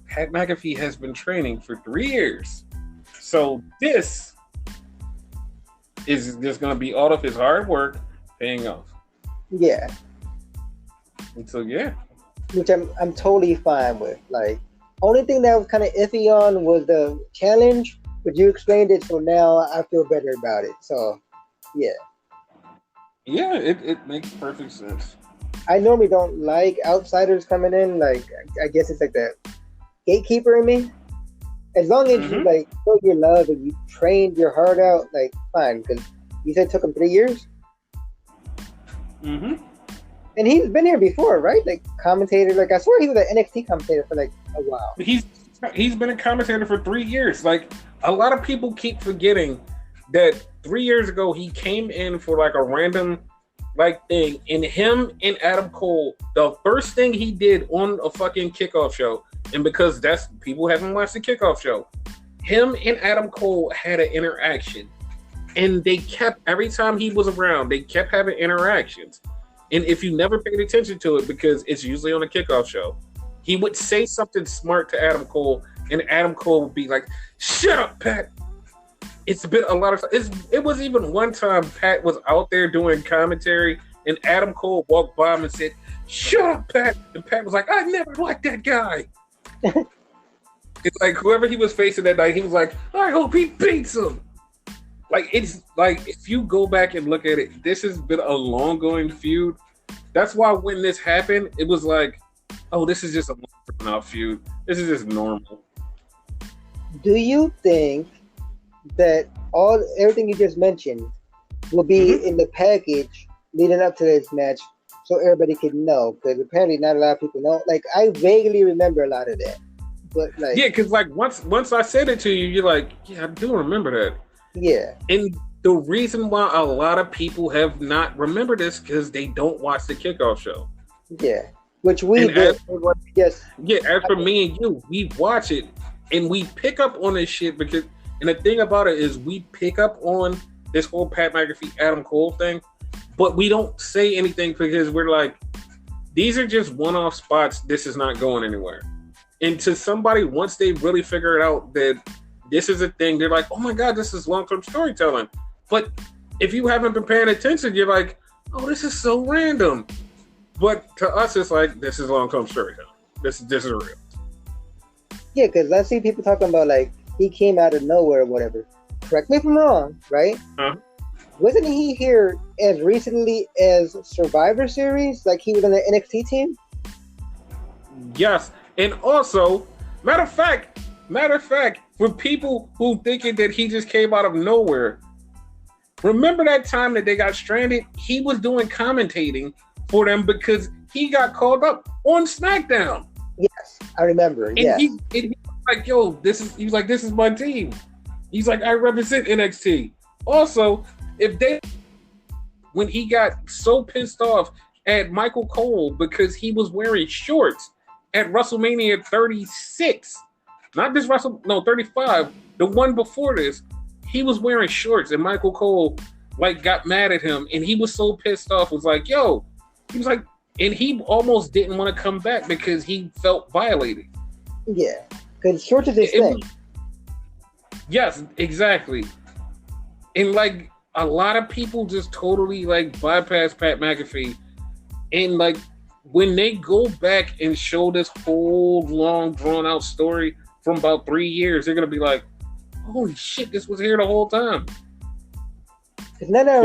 Pat McAfee has been training for 3 years. So this is just going to be all of his hard work paying off. Yeah. And so, yeah. Which I'm totally fine with. Like, only thing that was kind of iffy on was the challenge, but you explained it, so now I feel better about it. So, yeah. Yeah, it makes perfect sense. I normally don't like outsiders coming in. Like, I guess it's like the gatekeeper in me. As long as you, like, show your love and you trained your heart out, like, fine. Because you said it took him 3 years? Mm-hmm. And he's been here before, right? Like, commentator. Like, I swear he was an NXT commentator for, like, a while. He's been a commentator for 3 years. Like, a lot of people keep forgetting that 3 years ago he came in for like a random like thing, and him and Adam Cole, the first thing he did on a fucking kickoff show, and because that's people haven't watched the kickoff show, him and Adam Cole had an interaction, and they kept every time he was around, they kept having interactions. And if you never paid attention to it, because it's usually on a kickoff show, he would say something smart to Adam Cole, and Adam Cole would be like, "Shut up, Pat." It's been a lot of times. It was even one time Pat was out there doing commentary, and Adam Cole walked by him and said, "Shut up, Pat." And Pat was like, "I never liked that guy." It's like whoever he was facing that night, he was like, "I hope he beats him." Like, it's like, if you go back and look at it, this has been a long-going feud. That's why when this happened, it was like, oh, this is just a long-out feud. This is just normal. Do you think that everything you just mentioned will be in the package leading up to this match, so everybody could know? Because apparently not a lot of people know. Like, I vaguely remember a lot of that, but like, yeah, because like once I said it to you, you're like, yeah, I do remember that. Yeah, and the reason why a lot of people have not remembered this because they don't watch the kickoff show. Yeah, which we did. Yes. Yeah, as for me and you, we watch it and we pick up on this shit because. And the thing about it is we pick up on this whole Pat McAfee, Adam Cole thing, but we don't say anything because we're like, these are just one-off spots. This is not going anywhere. And to somebody, once they really figure it out that this is a thing, they're like, oh my God, this is long-term storytelling. But if you haven't been paying attention, you're like, oh, this is so random. But to us, it's like, this is long-term storytelling. This is real. Yeah, because I see people talking about like, he came out of nowhere or whatever. Correct me if I'm wrong, right? Huh? Wasn't he here as recently as Survivor Series? Like, he was on the NXT team? Yes. And also, matter of fact, for people who thinking that he just came out of nowhere, remember that time that they got stranded? He was doing commentating for them because he got called up on SmackDown. Yes, I remember. And yeah. He was like, yo, this is my team. He's like, I represent NXT. Also, when he got so pissed off at Michael Cole because he was wearing shorts at WrestleMania 36, not this 35, the one before this, he was wearing shorts and Michael Cole like got mad at him and he was so pissed off, was like, yo, he was like, and he almost didn't want to come back because he felt violated. Yeah, because shorts is his thing. Yes, exactly. And like a lot of people just totally like bypass Pat McAfee. And like when they go back and show this whole long drawn out story from about 3 years, they're gonna be like, holy shit, this was here the whole time. Because then I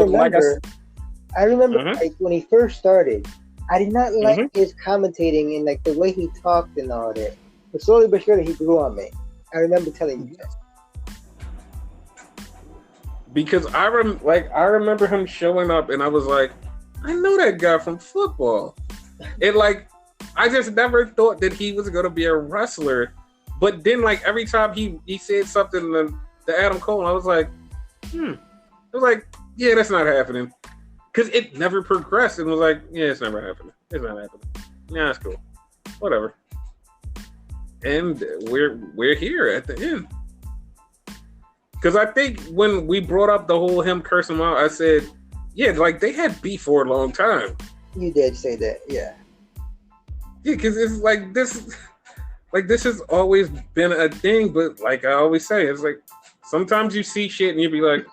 remember like when he first started, I did not like his commentating and like the way he talked and all that. But slowly but surely he grew on me. I remember telling you that. Because I remember him showing up and I was like, I know that guy from football. And like, I just never thought that he was gonna be a wrestler. But then like every time he said something to Adam Cole, I was like, I was like, yeah, that's not happening. because it never progressed and was like, yeah, it's never happening. It's not happening. Yeah, it's cool. Whatever. And we're here at the end. Because I think when we brought up the whole him cursing him out, I said, yeah, like they had beef for a long time. You did say that, yeah. Yeah, because it's like this has always been a thing, but like I always say, it's like sometimes you see shit and you be like,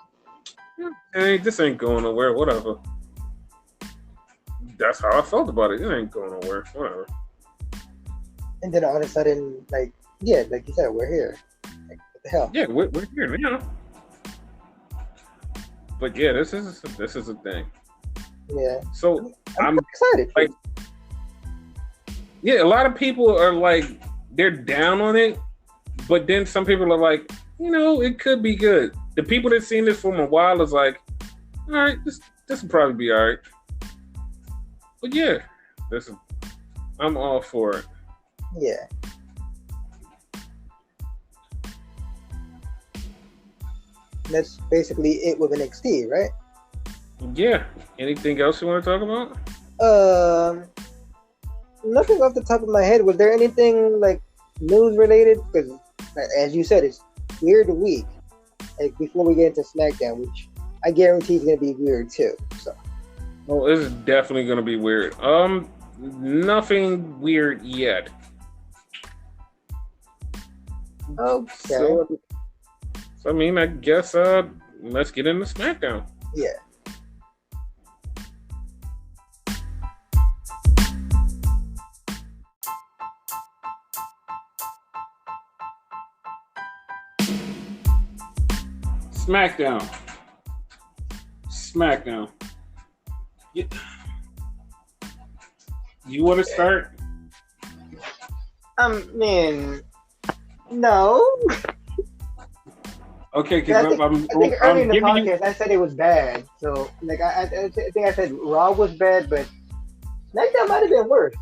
hey, this ain't going nowhere, whatever. That's how I felt about it. It ain't going nowhere, whatever. And then all of a sudden, like you said, we're here. Like, what the hell? Yeah, we're here, you know. But yeah, this is a thing. Yeah. So I'm excited. Like, yeah, a lot of people are like they're down on it, but then some people are like, you know, it could be good. The people that seen this from a while is like, all right, this will probably be all right. But yeah, I'm all for it. Yeah. That's basically it with NXT, right? Yeah. Anything else you want to talk about? Nothing off the top of my head. Was there anything like news related? Because, as you said, it's weird week. Like before we get into SmackDown, which I guarantee is going to be weird too. So. Well, it's definitely going to be weird. Nothing weird yet. Okay. So I mean, I guess let's get into SmackDown. Yeah. SmackDown. You want to start? Man, no. Okay, because I think early in the podcast I said it was bad. So, like, I think I said Raw was bad, but SmackDown might have been worse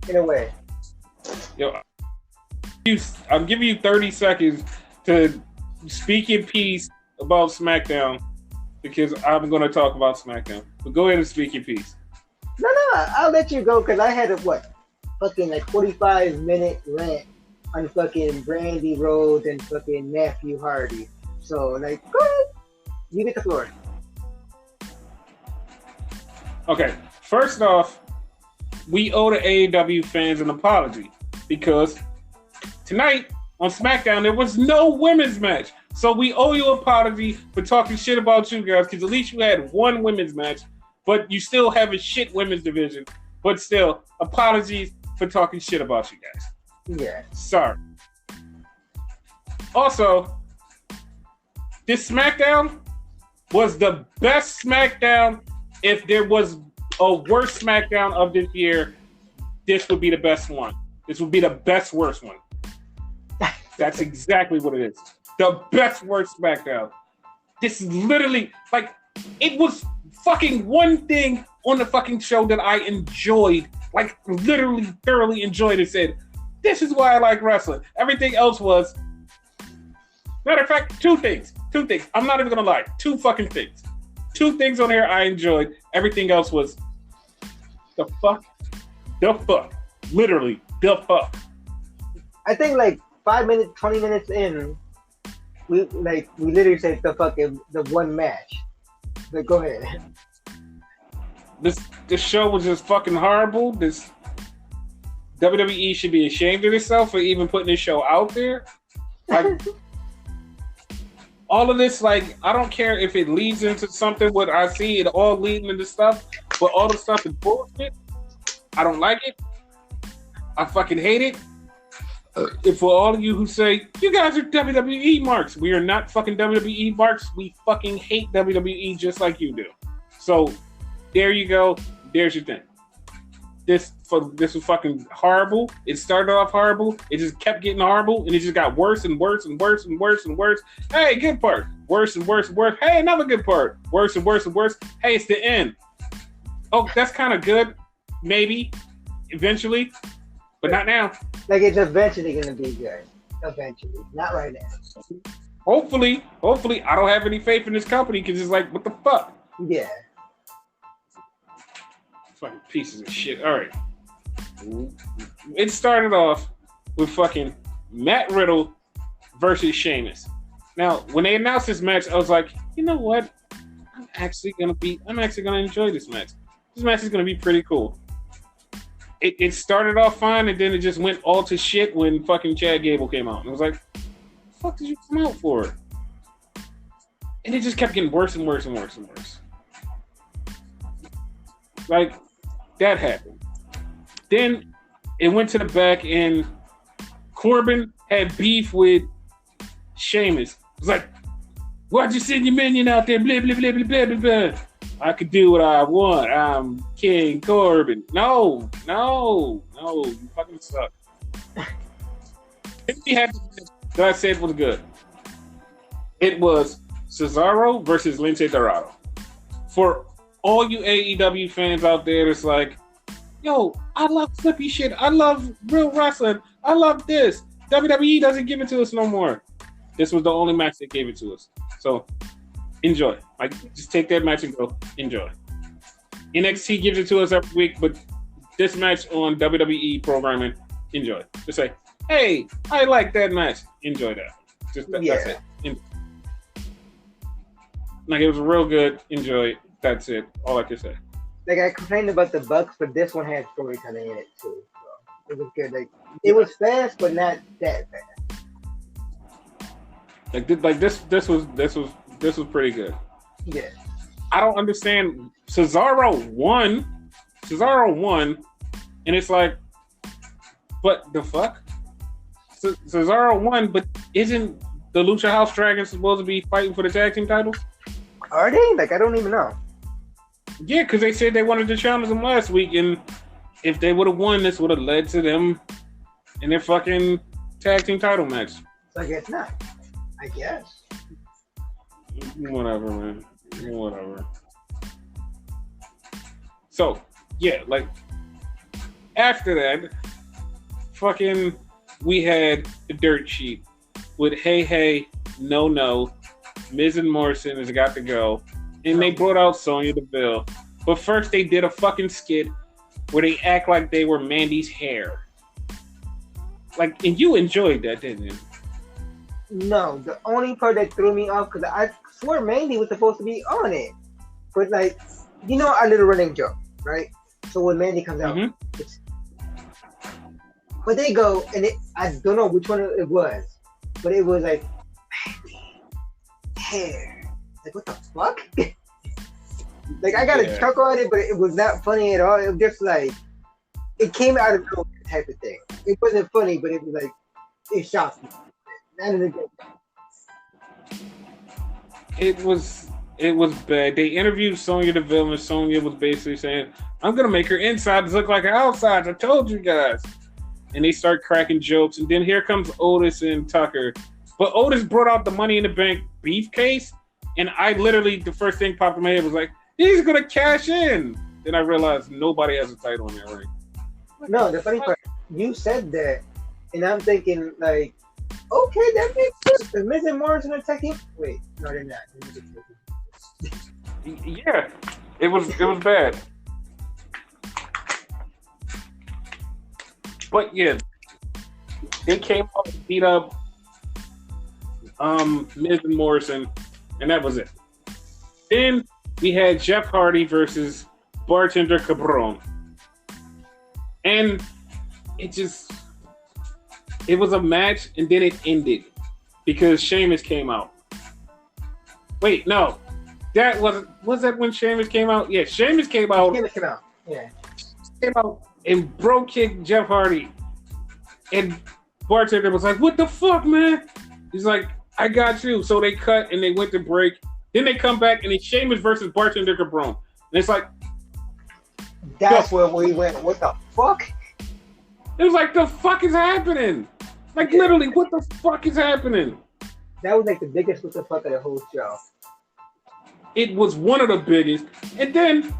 in a way. Yo, I'm giving you 30 seconds to speak in peace about SmackDown because I'm going to talk about SmackDown. But go ahead and speak your piece. No, I'll let you go because I had a fucking 45-minute rant on fucking Brandy Rhodes and fucking Matthew Hardy. So, go ahead. You get the floor. Okay, first off, we owe the AEW fans an apology because tonight on SmackDown there was no women's match. So we owe you an apology for talking shit about you guys because at least you had one women's match, but you still have a shit women's division. But still, apologies for talking shit about you guys. Yeah. Sorry. Also, this SmackDown was the best SmackDown. If there was a worse SmackDown of this year, this would be the best one. This would be the best worst one. That's exactly what it is. The best worst SmackDown. This is literally, it was fucking one thing on the fucking show that I enjoyed, literally thoroughly enjoyed and said, this is why I like wrestling. Everything else was, matter of fact, two things. I'm not even gonna lie. Two fucking things. Two things on here I enjoyed. Everything else was the fuck. Literally, the fuck. I think 5 minutes, 20 minutes in, we literally said the one match. But go ahead. This show was just fucking horrible. This WWE should be ashamed of itself for even putting this show out there. All of this, I don't care if it leads into something. What I see, it all leading into stuff, but all the stuff is bullshit. I don't like it. I fucking hate it. And for all of you who say, you guys are WWE marks, we are not fucking WWE marks. We fucking hate WWE just like you do. So, there you go. There's your thing. This was fucking horrible. It started off horrible. It just kept getting horrible, and it just got worse and worse and worse and worse and worse. Hey, good part. Worse and worse and worse. Hey, another good part. Worse and worse and worse. Hey, it's the end. Oh, that's kind of good. Maybe. Eventually. But not now. It's eventually going to be good. Eventually. Not right now. Hopefully. I don't have any faith in this company because it's what the fuck? Yeah. Fucking pieces of shit. All right. It started off with fucking Matt Riddle versus Sheamus. Now, when they announced this match, I was like, you know what? I'm actually gonna enjoy this match. This match is gonna be pretty cool. It started off fine, and then it just went all to shit when fucking Chad Gable came out. And I was like, what the fuck did you come out for? And it just kept getting worse and worse and worse and worse. Like, that happened. Then it went to the back, and Corbin had beef with Sheamus. It was like, why'd you send your minion out there? Blah, blah, blah, blah, blah, blah, blah. I could do what I want. I'm King Corbin. No, you fucking suck. He had that I said was good. It was Cesaro versus Lince Dorado. For all you AEW fans out there, it's like, yo, I love flippy shit. I love real wrestling. I love this. WWE doesn't give it to us no more. This was the only match that gave it to us. So enjoy. Like, just take that match and go enjoy. NXT gives it to us every week, but this match on WWE programming, enjoy. Just say, hey, I like that match. Enjoy that. That's it. Enjoy. Like, it was real good. Enjoy it. That's it. All I can say. Like, I complained about the Bucks, but this one had storytelling in it too. So it was good. Like, it was fast, but not that fast. This was pretty good. Yeah. I don't understand. Cesaro won, and it's like, but the fuck? Cesaro won, but isn't the Lucha House Dragons supposed to be fighting for the tag team titles? Are they? Like, I don't even know. Yeah, because they said they wanted to challenge them last week, and if they would have won, this would have led to them in their fucking tag team title match. So I guess not. I guess. Whatever, man. Whatever. So, yeah, like, after that, fucking, we had the dirt sheet with Hey, No, Miz and Morrison has got to go, and they brought out Sonya Deville. But first, they did a fucking skit where they act like they were Mandy's hair. Like, and you enjoyed that, didn't you? No, the only part that threw me off, because I swore Mandy was supposed to be on it. But, like, you know our little running joke, right? So when Mandy comes out, but they go, and I don't know which one it was, but it was like, Mandy, hair. Like, what the fuck? Like, I got a chuckle at it, but it was not funny at all. It was just like, it came out of nowhere type of thing. It wasn't funny, but it was like, it shocked me. It was bad. They interviewed Sonya Deville, and Sonya was basically saying, I'm going to make her insides look like her outsides. I told you guys. And they start cracking jokes. And then here comes Otis and Tucker. But Otis brought out the Money in the Bank briefcase. And I literally, the first thing popped in my head was like, he's going to cash in. Then I realized nobody has a title in there, right? No, the funny part, you said that. And I'm thinking, like, okay, that makes sense. The Miz and Morrison are taking. Wait, no, they're not. Yeah, it was bad. But yeah, they came up and beat up Miz and Morrison, and that was it. Then we had Jeff Hardy versus Bartender Cabron, and it was a match, and then it ended because Sheamus came out. Wait, no. That was that when Sheamus came out? Yeah, Sheamus came out. Sheamus came out. Yeah. Came out and bro kicked Jeff Hardy. And Bartender was like, what the fuck, man? He's like, I got you. So they cut and they went to break. Then they come back and it's Sheamus versus Bartender Cabron. And it's like, that's where we went. What the fuck? It was like, the fuck is happening? Like, literally, what the fuck is happening? That was like the biggest what the fuck of the whole show. It was one of the biggest. And then,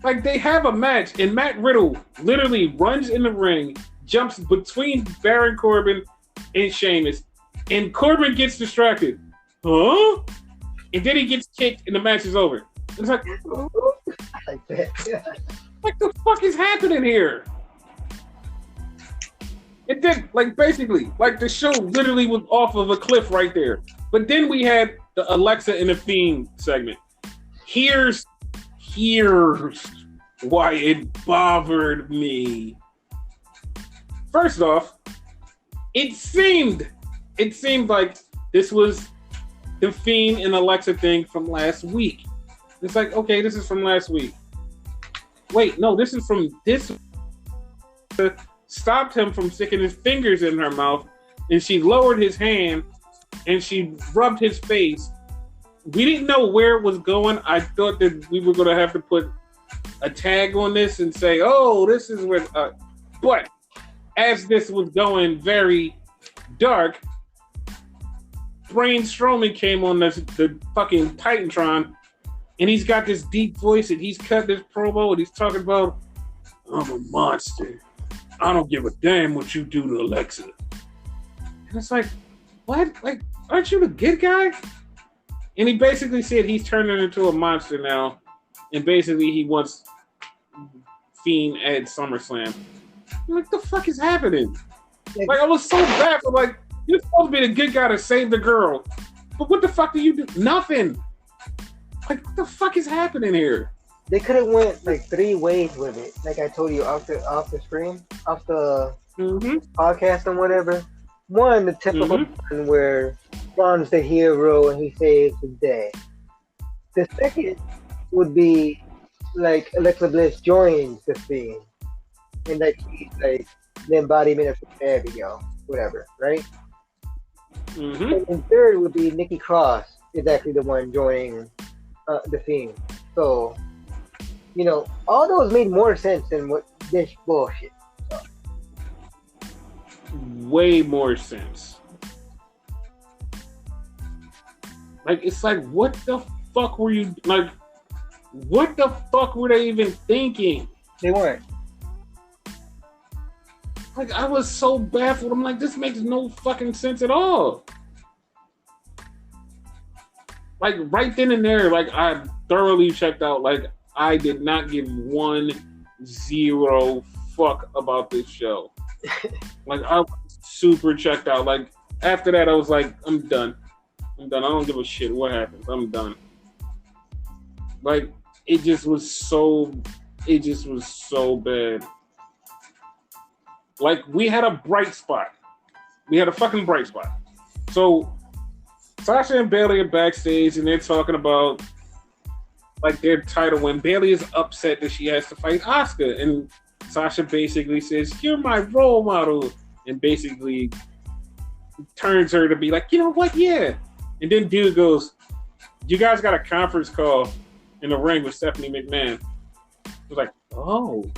like, they have a match, and Matt Riddle literally runs in the ring, jumps between Baron Corbin and Sheamus, and Corbin gets distracted. Huh? And then he gets kicked, and the match is over. It's like, like that. What the fuck is happening here? It did, like, basically, like, the show literally was off of a cliff right there. But then we had the Alexa and the Fiend segment. Here's why it bothered me. First off, it seemed like this was the Fiend and Alexa thing from last week. It's like, okay, this is from last week. Wait, no, this is from this. Stopped him from sticking his fingers in her mouth, and she lowered his hand and she rubbed his face. We didn't know where it was going. I thought that we were going to have to put a tag on this and say, oh, this is where. But as this was going very dark, Braun Strowman came on the fucking Titantron, and he's got this deep voice, and he's cut this promo, and he's talking about, I'm a monster. I don't give a damn what you do to Alexa. And it's like, what? Like, aren't you the good guy? And he basically said he's turning into a monster now, and basically he wants Fiend at SummerSlam. I'm like, the fuck is happening? Like, I was so baffled. Like, you're supposed to be the good guy to save the girl, but what the fuck do you do? Nothing. Like, what the fuck is happening here? They could have went like 3 ways with it. Like I told you off the screen, off the podcast and whatever. One, the typical one where Braun's the hero and he saves the day. The second would be like Alexa Bliss joins the Fiend, and like he's like the embodiment of Abigail, whatever, right? And third would be Nikki Cross is actually the one joining the Fiend. So, you know, all those made more sense than what this bullshit. So. Way more sense. Like, it's like, what the fuck were you, like, what the fuck were they even thinking? They weren't. Like, I was so baffled. I'm like, this makes no fucking sense at all. Like, right then and there, like, I thoroughly checked out. Like, I did not give 1-0 fuck about this show. Like, I was super checked out. Like, after that, I was like, I'm done. I don't give a shit what happens. I'm done. Like, it just was so bad. Like, we had a bright spot. We had a fucking bright spot. So, Sasha and Bayley are backstage, and they're talking about, like, their title win. Bayley is upset that she has to fight Asuka, and Sasha basically says, you're my role model, and basically turns her to be like, you know what, yeah. And then dude goes, you guys got a conference call in the ring with Stephanie McMahon. I was like, oh.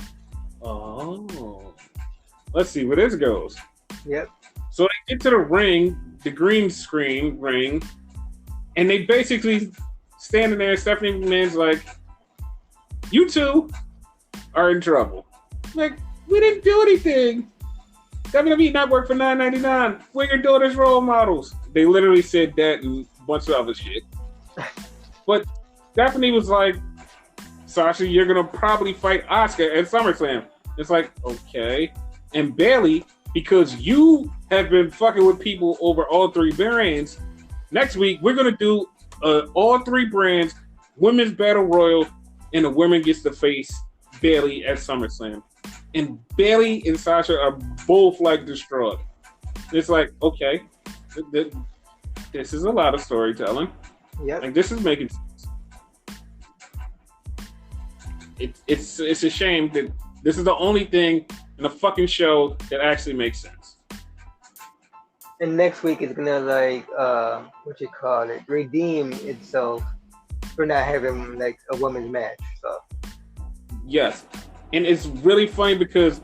Let's see where this goes. Yep. So they get to the ring, the green screen ring, and they basically standing there. Stephanie McMahon's like, you two are in trouble. Like, we didn't do anything. WWE Network for $9.99. We're your daughter's role models. They literally said that and a bunch of other shit. But Stephanie was like, Sasha, you're going to probably fight Asuka at SummerSlam. It's like, okay. And Bayley, because you have been fucking with people over all 3 brands, next week we're going to do all 3 brands, Women's Battle Royal, and the women gets to face Bayley at SummerSlam. And Bayley and Sasha are both like distraught. It's like, okay, this is a lot of storytelling. Yeah, like this is making sense. It's a shame that this is the only thing in the fucking show that actually makes sense. And next week is gonna like redeem itself for not having like a women's match. So yes. And it's really funny because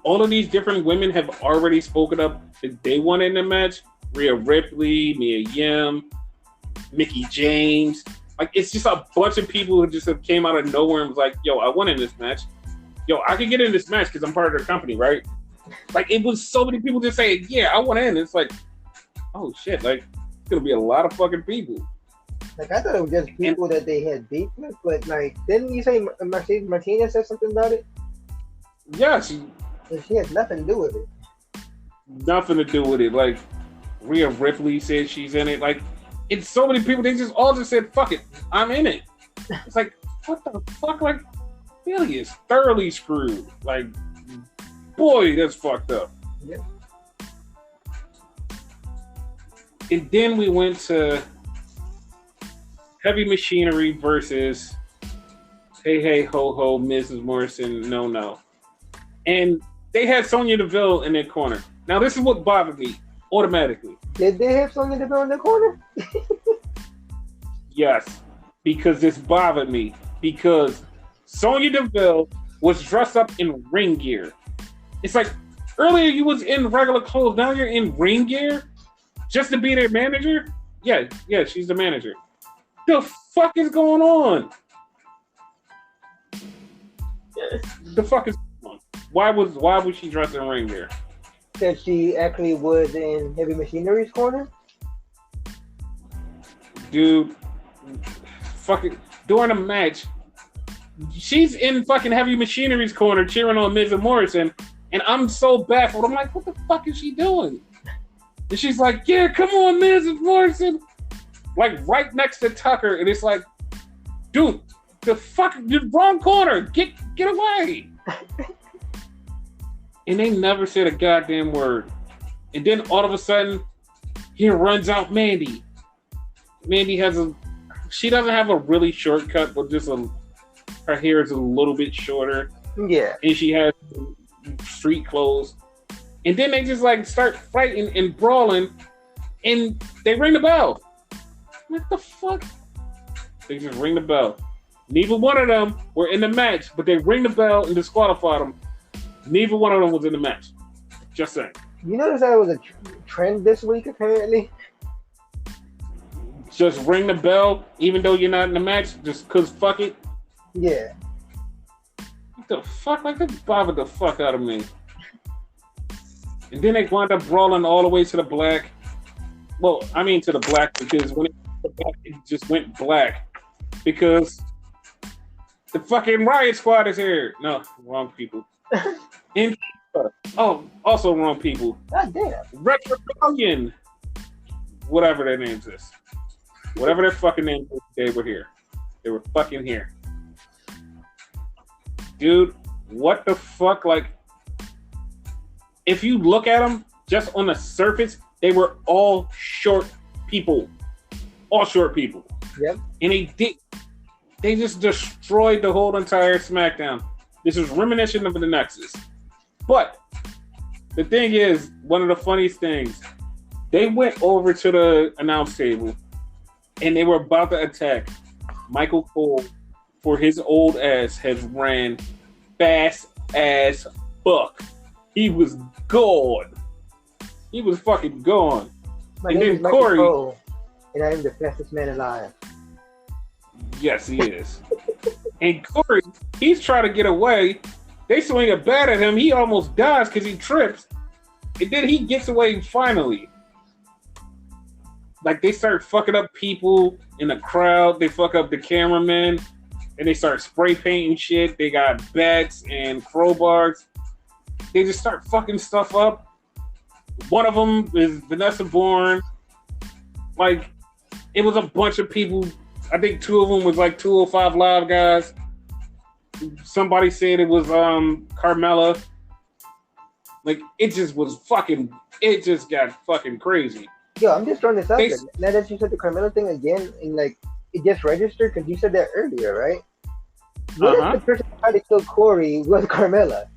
all of these different women have already spoken up that they want in the match. Rhea Ripley, Mia Yim, Mickie James. Like, it's just a bunch of people who just came out of nowhere and was like, yo, I want in this match. Yo, I can get in this match because I'm part of their company, right? Like, it was so many people just saying, yeah, I want in. It's like, oh, shit. Like, it's going to be a lot of fucking people. Like I thought it was just people that they had beef with, but like didn't you say Mercedes Martinez said something about it? Yeah, She has nothing to do with it. nothing to do with it. Like Rhea Ripley said she's in it. Like it's so many people. They just all just said, "Fuck it, I'm in it." It's like what the fuck? Like Billy is thoroughly screwed. Like boy, that's fucked up. Yeah. And then we went to Heavy Machinery versus Hey Hey Ho Ho, Mrs. Morrison, No. And they had Sonya Deville in their corner. Now, this is what bothered me automatically. Did they have Sonya Deville in their corner? Yes, because this bothered me. Because Sonya Deville was dressed up in ring gear. It's like, earlier you was in regular clothes, now you're in ring gear? Just to be their manager? Yeah, she's the manager. The fuck is going on? The fuck is going on? Why was she dressed in ring gear? That she actually was in Heavy Machinery's corner? Dude, fucking during a match, she's in fucking Heavy Machinery's corner cheering on Miz and Morrison, and I'm so baffled. I'm like, what the fuck is she doing? And she's like, yeah, come on, Miz and Morrison. Like right next to Tucker, and it's like, dude, the wrong corner. Get away. And they never said a goddamn word. And then all of a sudden, here runs out Mandy. Mandy she doesn't have a really short cut, but just her hair is a little bit shorter. Yeah. And she has street clothes. And then they just like start fighting and brawling, and they ring the bell. What the fuck? They just ring the bell. Neither one of them were in the match, but they ring the bell and disqualified them. Neither one of them was in the match. Just saying. You notice that was a trend this week, apparently? Just ring the bell, even though you're not in the match, just because fuck it? Yeah. What the fuck? Like, that bothered the fuck out of me. And then they wound up brawling all the way to the black. Well, I mean to the black, because when it just went black. Because the fucking Riot Squad is here. No, wrong people. And also wrong people. God damn. Retro Rebellion. Whatever their names is. Whatever their fucking name is, they were here. They were fucking here. Dude, what the fuck? Like, if you look at them just on the surface, they were all short people. All short people. Yep. And they just destroyed the whole entire SmackDown. This is reminiscent of the Nexus. But the thing is, one of the funniest things, they went over to the announce table and they were about to attack Michael Cole for his old ass has ran fast as fuck. He was gone. He was fucking gone. My and name then is Michael Corey, Cole, and I am the fastest man alive. Yes, he is. And Corey, he's trying to get away. They swing a bat at him. He almost dies because he trips. And then he gets away finally. Like, they start fucking up people in the crowd. They fuck up the cameraman. And they start spray painting shit. They got bats and crowbars. They just start fucking stuff up. One of them is Vanessa Bourne. Like, it was a bunch of people. I think two of them was like 205 Live guys. Somebody said it was Carmella. Like, it just got fucking crazy. Yo, I'm just throwing this out there. Now that you said the Carmella thing again, and like, it just registered because you said that earlier, right? What if the person who tried to kill Corey was Carmella?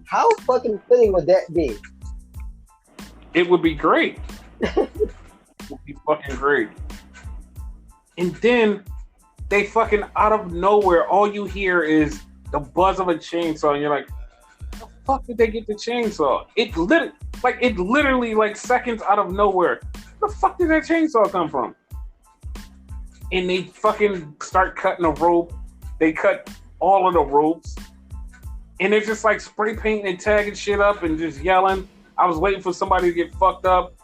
How fucking fitting would that be? It would be great. It would be fucking great. And then they fucking out of nowhere, all you hear is the buzz of a chainsaw, and you're like, how the fuck did they get the chainsaw? It literally like seconds out of nowhere. Where the fuck did that chainsaw come from? And they fucking start cutting a rope. They cut all of the ropes. And they're just like spray painting and tagging shit up and just yelling. I was waiting for somebody to get fucked up.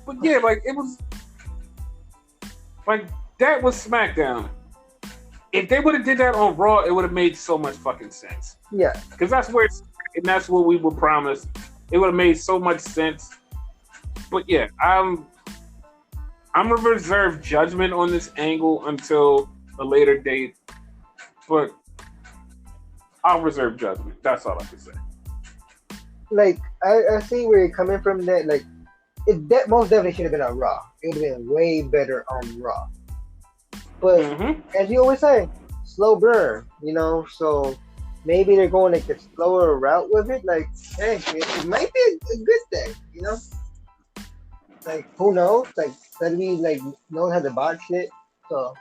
But yeah, like, it was like, that was SmackDown. If they would have did that on Raw, it would have made so much fucking sense. Yeah. Because that's where and that's what we were promised. It would have made so much sense. But yeah, I'm gonna reserve judgment on this angle until a later date. But I'll reserve judgment. That's all I can say. Like, I see where you're coming from. That like, that most definitely should have been on Raw. It would have been way better on Raw. But as you always say, slow burn. So maybe they're going like the slower route with it. Like, hey, it might be a good thing. Like, who knows? Like, that we like know how to bot shit. So,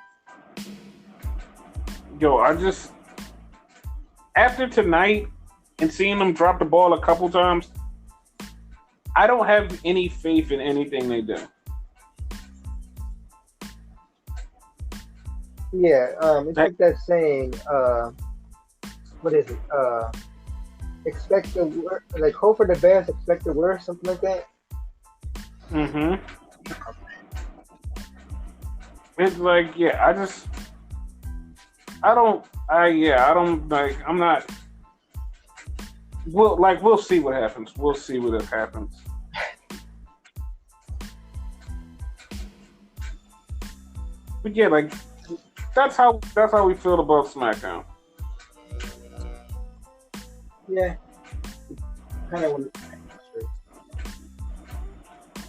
yo, I just after tonight and seeing them drop the ball a couple times, I don't have any faith in anything they do. Yeah, it's like that saying. What is it? Expect the worst. Like, hope for the best, expect the worst, something like that. It's like, yeah, I don't like. I'm not. We'll see what happens. We'll see what happens. But yeah, like that's how we feel about SmackDown. Yeah, kind of.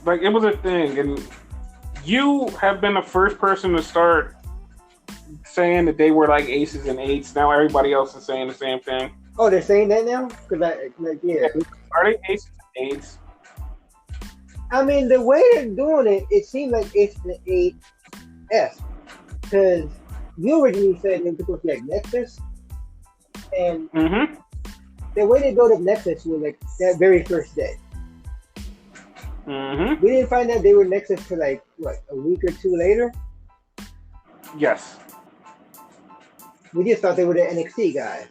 Like it was a thing, and you have been the first person to start saying that they were like aces and eights. Now everybody else is saying the same thing. Oh, they're saying that now? Because yeah. Are they aces and eights? I mean, the way they're doing it, it seems like it's the 8S. Because you originally said it was supposed to be like Nexus. And the way they built up Nexus was like that very first day. We didn't find out they were Nexus for like, what, a week or two later? Yes. We just thought they were the NXT guys.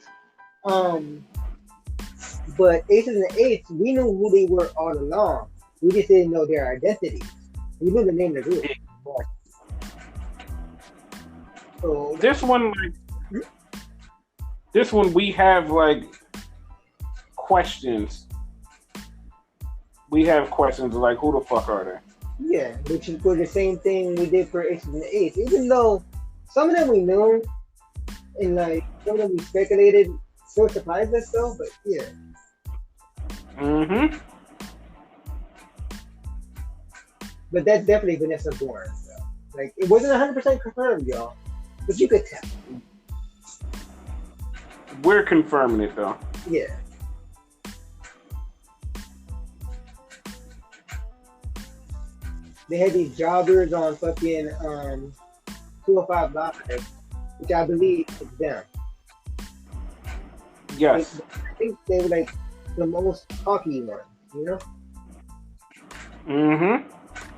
But Aces and Eights, we knew who they were all along. We just didn't know their identities. We knew the name of the group. So this one we have like questions. We have questions like, who the fuck are they? Yeah, which is for the same thing we did for Aces and Eights. Even though some of them we knew, and like some of them we speculated, still surprised us though. But yeah. But that's definitely Vanessa Bourne. Though. Like it wasn't 100% confirmed, y'all, but you could tell. We're confirming it though. Yeah. They had these jobbers on fucking 205 Live, which I believe is them. Yes. I think they were like the most talky ones, you know?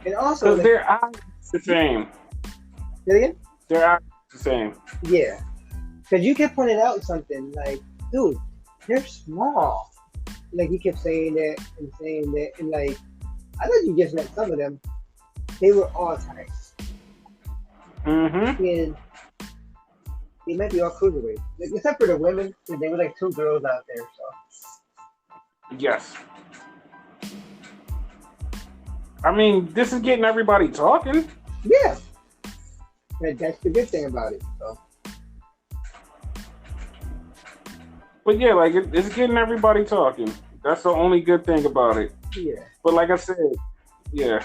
And also, because their eyes the same. Say again? Their eyes the same. Yeah. Because you kept pointing out something like, dude, they're small. Like you kept saying that, and like, I thought you just met some of them. They were all tight. And they might be all cruiserweight, like, except for the women. They were like two girls out there. So yes. I mean, this is getting everybody talking. Yeah. That's the good thing about it. So. But yeah, like it's getting everybody talking. That's the only good thing about it. Yeah. But like I said, yeah.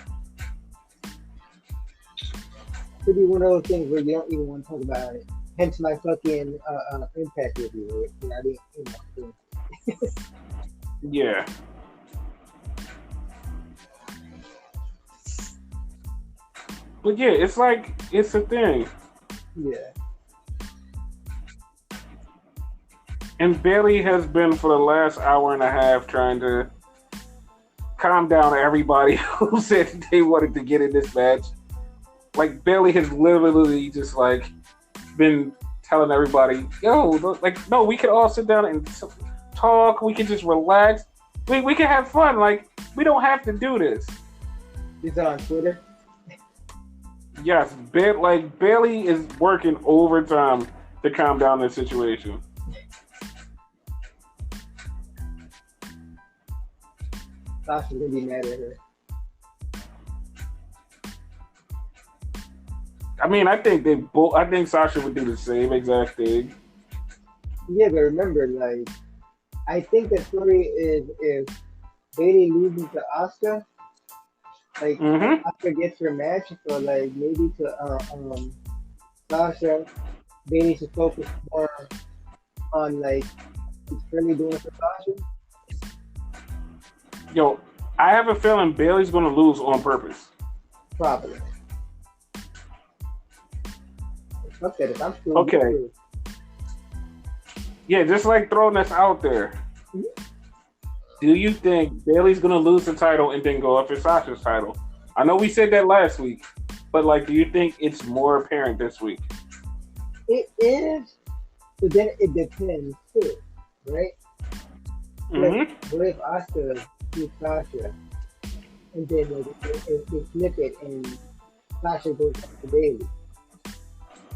Could be one of those things where you don't even want to talk about it. Hence my fucking Impact review. I didn't, Yeah. But yeah, it's like, it's a thing. Yeah. And Bayley has been for the last hour and a half trying to calm down everybody who said they wanted to get in this match. Like, Bayley has literally just like been telling everybody, yo, like, no, we could all sit down and talk. We can just relax. We can have fun. Like, we don't have to do this. Is it on Twitter? Yes, Bailey is working overtime to calm down the situation. Sasha's gonna be mad at her. I mean, I think they both. I think Sasha would do the same exact thing. Yeah, but remember, like, I think the story is if Bailey loses to Asuka, like Mm-hmm. Asuka gets her match, so like maybe to Sasha, Bailey should focus more on like what's really doing for Sasha. Yo, I have a feeling Bailey's gonna lose on purpose. Probably. Fuck that. If I'm still Okay. Yeah, just like throwing this out there. Mhm. Do you think Bailey's gonna lose the title and then go up for Sasha's title? I know we said that last week, but like, do you think it's more apparent this week? It is, but then it depends too, right? Mm-hmm. What if Asuka beats Sasha, and then like, if they flip it and Sasha goes back to Bailey,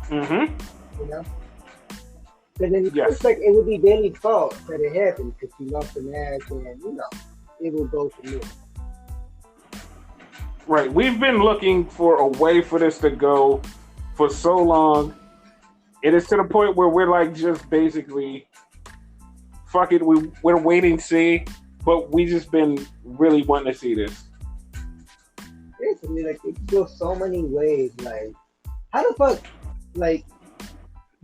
Mm-hmm. you know? Because then it Yes. looks like it would be Bailey's fault that it happened because she lost the match, and you know, it will go from there. Right. We've been looking for a way for this to go for so long. It is to the point where we're like just basically fuck it, we're waiting to see, but we just been really wanting to see this. Basically, like it could go so many ways. Like, how the fuck, like,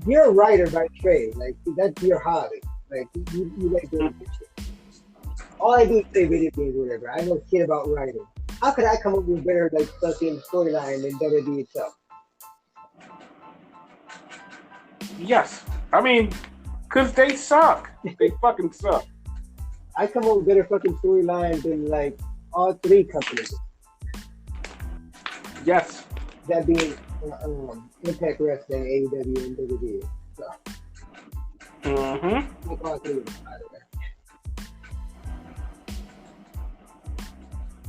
you're a writer by trade. Like, that's your hobby. Like, you like doing this shit. All I do is play video games or whatever. I know shit about writing. How could I come up with better like fucking storyline than WWE itself? Yes. I mean, cause they suck. They fucking suck. I come up with better fucking storyline than like all three companies. Yes. That being Impact Wrestling, AEW, and WWE. So, Mm-hmm. like all three of them out of there.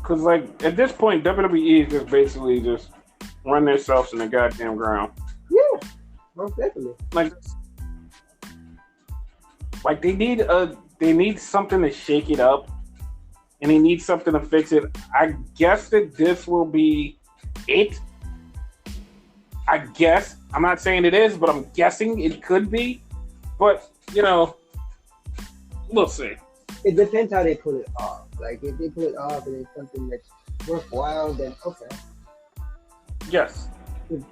Cause like at this point, WWE is just basically just run themselves in the goddamn ground. Yeah, most definitely. Like they need something to shake it up, and they need something to fix it. I guess that this will be it. I guess I'm not saying it is, but I'm guessing it could be. But you know, we'll see. It depends how they pull it off. Like if they pull it off and it's something that's worthwhile, then okay, Yes.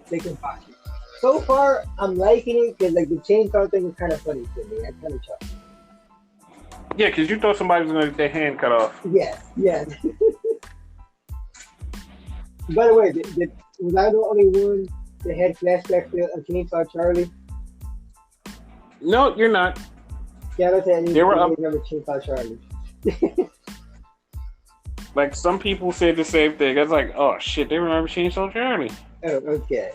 they can watch it. So far, I'm liking it because like the chainsaw thing is kind of funny to me. I kind of chuckle. Yeah, because you thought somebody was gonna get their hand cut off. Yes, yes. By the way, was I the only one that had flashbacks to Chainsaw Charlie? No, you're not. Shout out to anyone They were who up- remember Chainsaw Charlie. Like some people said the same thing. I was like, oh shit, they remember Chainsaw Charlie. Oh, okay.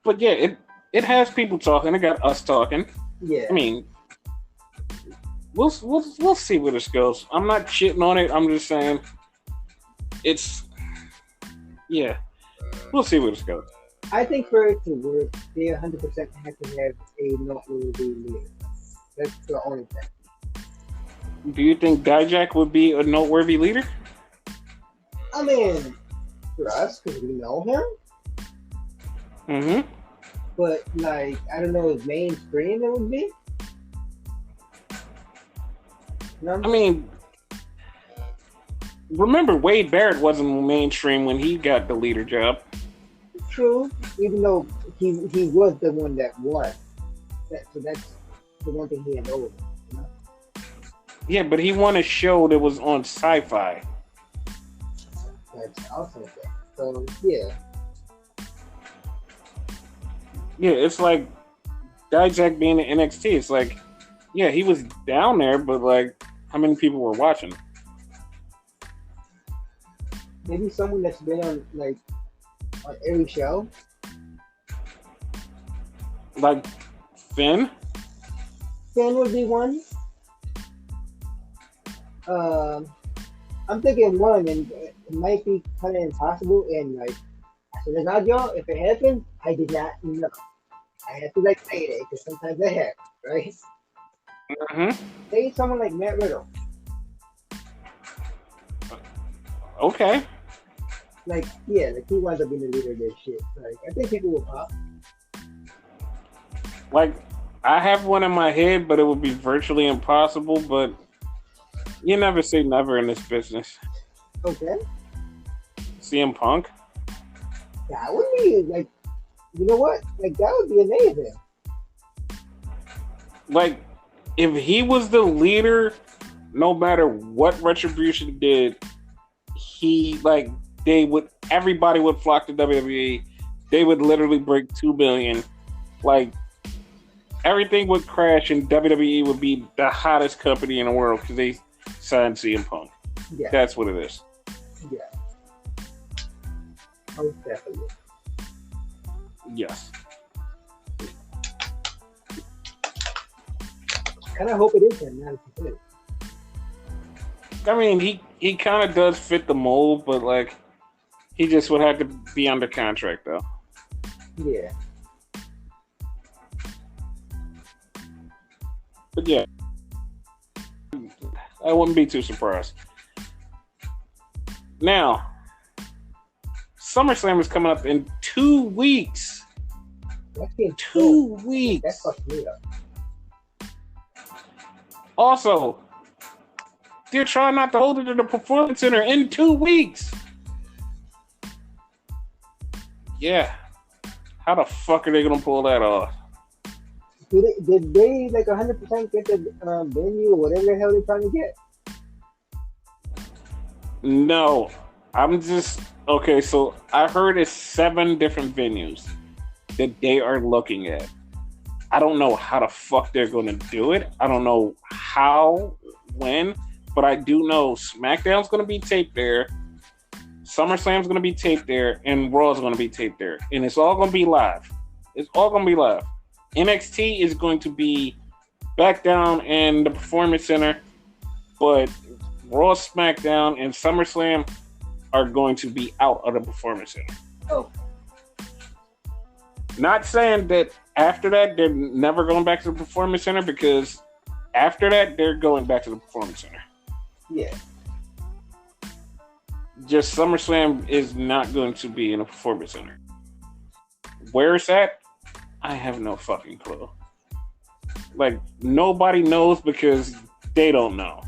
But yeah, it has people talking. It got us talking. Yeah. I mean, we'll see where this goes. I'm not shitting on it. I'm just saying yeah. We'll see where this goes. I think for it to work, they 100% have to have a noteworthy leader. That's the only thing. Do you think Dijak would be a noteworthy leader? I mean, for us, because we know him, Mm-hmm. but like, I don't know if mainstream it would be. No? I mean, remember Wade Barrett wasn't mainstream when he got the leader job. True, even though he was the one that won. So that's the one thing he had over. You know? Yeah, but he won a show that was on Sci-Fi. That's also a thing. So yeah, Yeah, it's like Dijak being in NXT. It's like, yeah, he was down there, but like, how many people were watching? maybe someone that's been on like on every show. Like Finn? Finn would be one. I'm thinking one, and it might be kind of impossible. And like, as soon as I go, if it happens, I did not know. I have to like say it because sometimes that happens, right? Mm-hmm. Say someone like Matt Riddle, Okay. like yeah, like he winds up being the leader of this shit. Like I think people will pop. Like, I have one in my head, but it would be virtually impossible. But you never say never in this business. Okay, CM Punk. that would be like, you know what? Like that would be amazing. Like, if he was the leader, no matter what Retribution did, everybody would flock to WWE. They would literally break 2 billion. Like, everything would crash, and WWE would be the hottest company in the world because they signed CM Punk. Yeah, That's what it is. yeah, most definitely. Yes. Kind of hope it is him, not if it is. I mean, he kind of does fit the mold, but like, he just would have to be under contract though. Yeah. But yeah, I wouldn't be too surprised. Now, SummerSlam is coming up in 2 weeks. That's getting 2 That weeks. fucks me up. Also, they're trying not to hold it in the Performance Center in 2 weeks. Yeah. How the fuck are they gonna pull that off? Did they like 100% get the venue or whatever the hell they're trying to get? No. I'm just okay, so I heard it's 7 different venues that they are looking at. I don't know how the fuck they're gonna do it. I don't know how, when, but I do know SmackDown's gonna be taped there, SummerSlam's gonna be taped there, and Raw's gonna be taped there. And it's all gonna be live. It's all gonna be live. NXT is going to be back down in the Performance Center, but Raw, SmackDown, and SummerSlam are going to be out of the Performance Center. Oh, Not saying that after that they're never going back to the Performance Center, because after that they're going back to the Performance Center. yeah. Just SummerSlam is not going to be in a Performance Center. Where it's at, I have no fucking clue. Like, nobody knows because they don't know.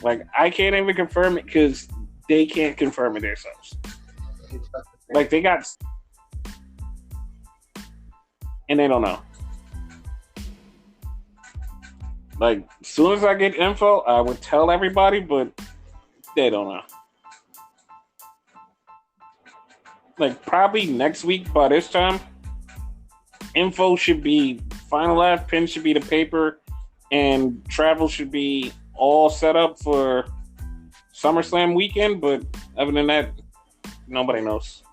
Like, I can't even confirm it because they can't confirm it themselves. Like, they got... And they don't know. Like, as soon as I get info, I would tell everybody, but they don't know. Like, probably next week by this time, info should be finalized, pen should be the paper, and travel should be all set up for SummerSlam weekend, but other than that, nobody knows.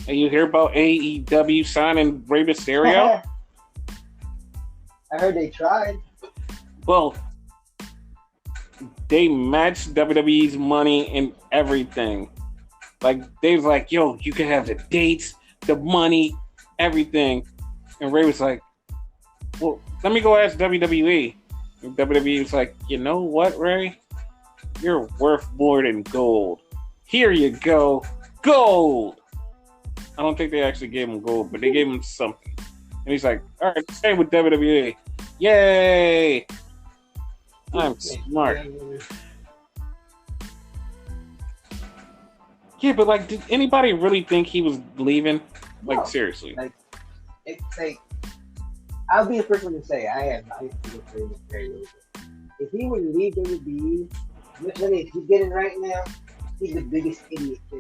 And you hear about AEW signing Rey Mysterio? I heard they tried. Well, they matched WWE's money and everything. Like, they was like, yo, you can have the dates, the money, everything. And Ray was like, well, let me go ask WWE. And WWE was like, you know what, Ray? You're worth more than gold. Here you go. Gold! I don't think they actually gave him gold, but they gave him something. And he's like, all right, stay with WWE. Yay! I'm smart. Yeah, but like, did anybody really think he was leaving? Like, No. seriously. Like, it's like, I'll be the first one to say I have no idea very if he would leave WWE, which money he's getting right now, he's the biggest idiot there.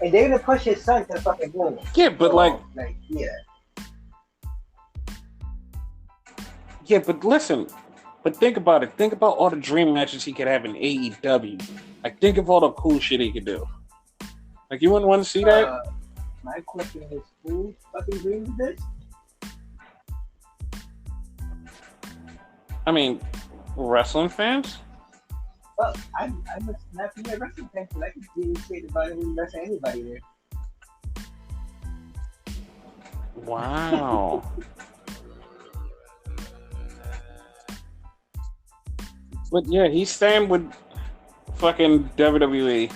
And they're gonna push his son to the fucking moon. Yeah, but yeah, but listen, but think about it. Think about all the dream matches he could have in AEW. Like, think of all the cool shit he could do. Like, you wouldn't want to see that? My question is, who fucking dreams this? I mean, wrestling fans? Well, I must not be a wrestling fan because I can give a shit about any wrestling anybody there. Wow. But yeah, he's staying with fucking WWE.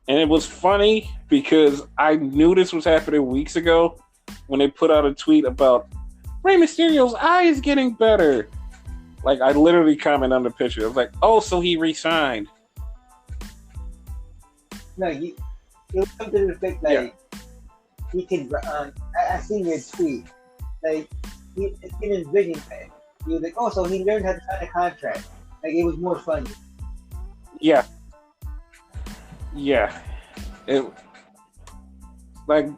And it was funny because I knew this was happening weeks ago when they put out a tweet about Rey Mysterio's eye is getting better. Like, I literally commented on the picture. I was like, oh, so he resigned. No, it was something to the effect like, he can, I seen your tweet. Like, it's in his vision thing. He was like, oh, so he learned how to sign a contract. Like, it was more funny. Yeah. Yeah. It, like,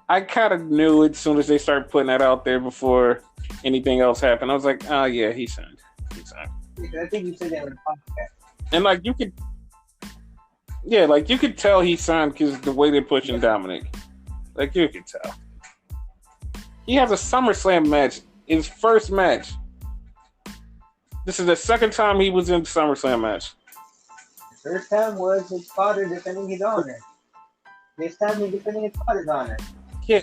I kind of knew it as soon as they started putting that out there before anything else happened. I was like, oh, yeah, he signed. Yeah, I think you said that on the podcast. And, like, you could tell he signed because the way they're pushing Dominic. Like, you could tell. He has a SummerSlam match, his first match. This is the second time he was in the SummerSlam match. The first time was his father defending his honor. This time he's defending his father's honor. Yeah.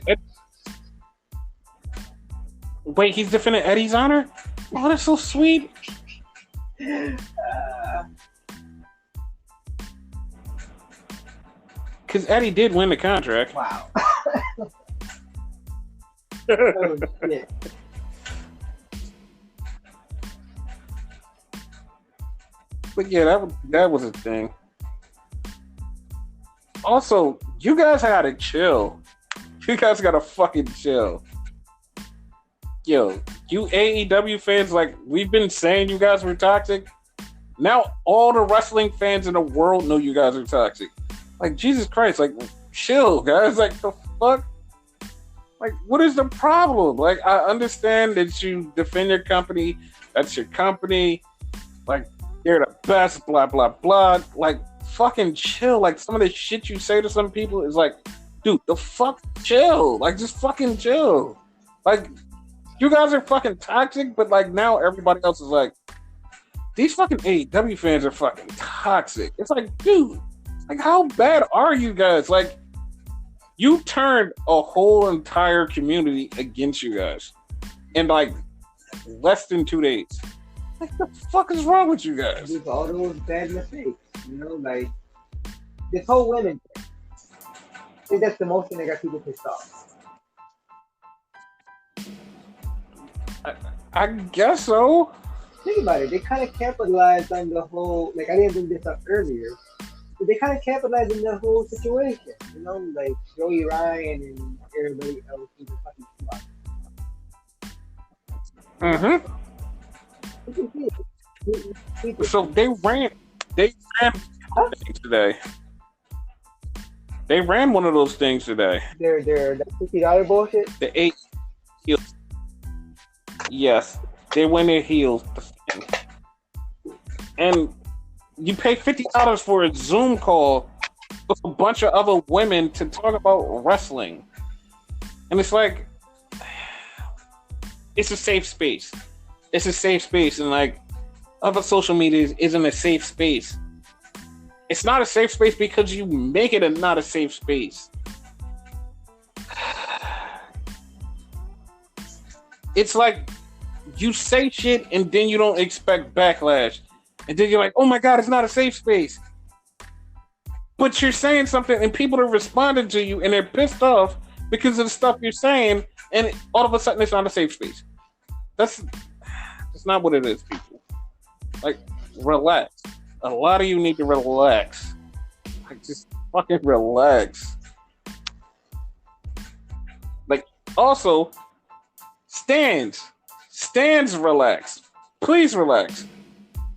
Wait, he's defending Eddie's honor? Oh, that's so sweet. Because Eddie did win the contract. Wow. Oh, shit. But yeah, that was a thing. Also, you guys gotta chill. You guys gotta fucking chill. Yo, you AEW fans, like, we've been saying you guys were toxic. Now all the wrestling fans in the world know you guys are toxic. Like, Jesus Christ, like, chill, guys. Like, the fuck? Like, what is the problem? Like, I understand that you defend your company. That's your company. Like, they're the best, blah, blah, blah. Like, fucking chill. Like, some of the shit you say to some people is like, dude, the fuck chill. Like, just fucking chill. Like, you guys are fucking toxic, but, like, now everybody else is like, these fucking AEW fans are fucking toxic. It's like, dude, like, how bad are you guys? Like, you turned a whole entire community against you guys in, like, less than 2 days. Like, the fuck is wrong with you guys? With all those bad mistakes, you know, like, this whole women thing. I think that's the most thing that got people pissed off. I guess so. Think about it. They kind of capitalized on the whole, like, I didn't bring this up earlier, but they kind of capitalized on the whole situation. You know, like, Joey Ryan and everybody else was a fucking spot. So they ran things today. They ran one of those things today. They're that $50 bullshit. The 8 heels. Yes, they went their heels. And you pay $50 for a Zoom call with a bunch of other women to talk about wrestling. And it's like, it's a safe space. It's a safe space. And, like, other social media isn't a safe space. It's not a safe space because you make it not a safe space. It's like you say shit and then you don't expect backlash. And then you're like, oh my God, it's not a safe space. But you're saying something and people are responding to you and they're pissed off because of the stuff you're saying, and all of a sudden it's not a safe space. That's not what it is, people. Like, relax. A lot of you need to relax. Like, just fucking relax. Like, also, stands, relax. Please relax.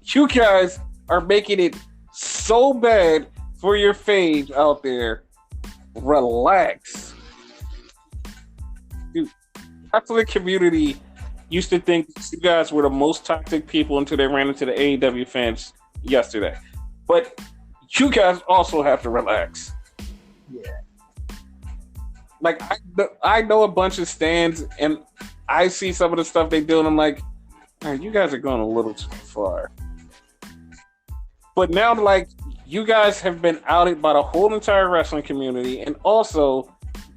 You guys are making it so bad for your faves out there. Relax. Dude, half of the community used to think you guys were the most toxic people until they ran into the AEW fans yesterday. But you guys also have to relax. Yeah. Like I know a bunch of stands, and I see some of the stuff they do, and I'm like, man, you guys are going a little too far. But now, like, you guys have been outed by the whole entire wrestling community, and also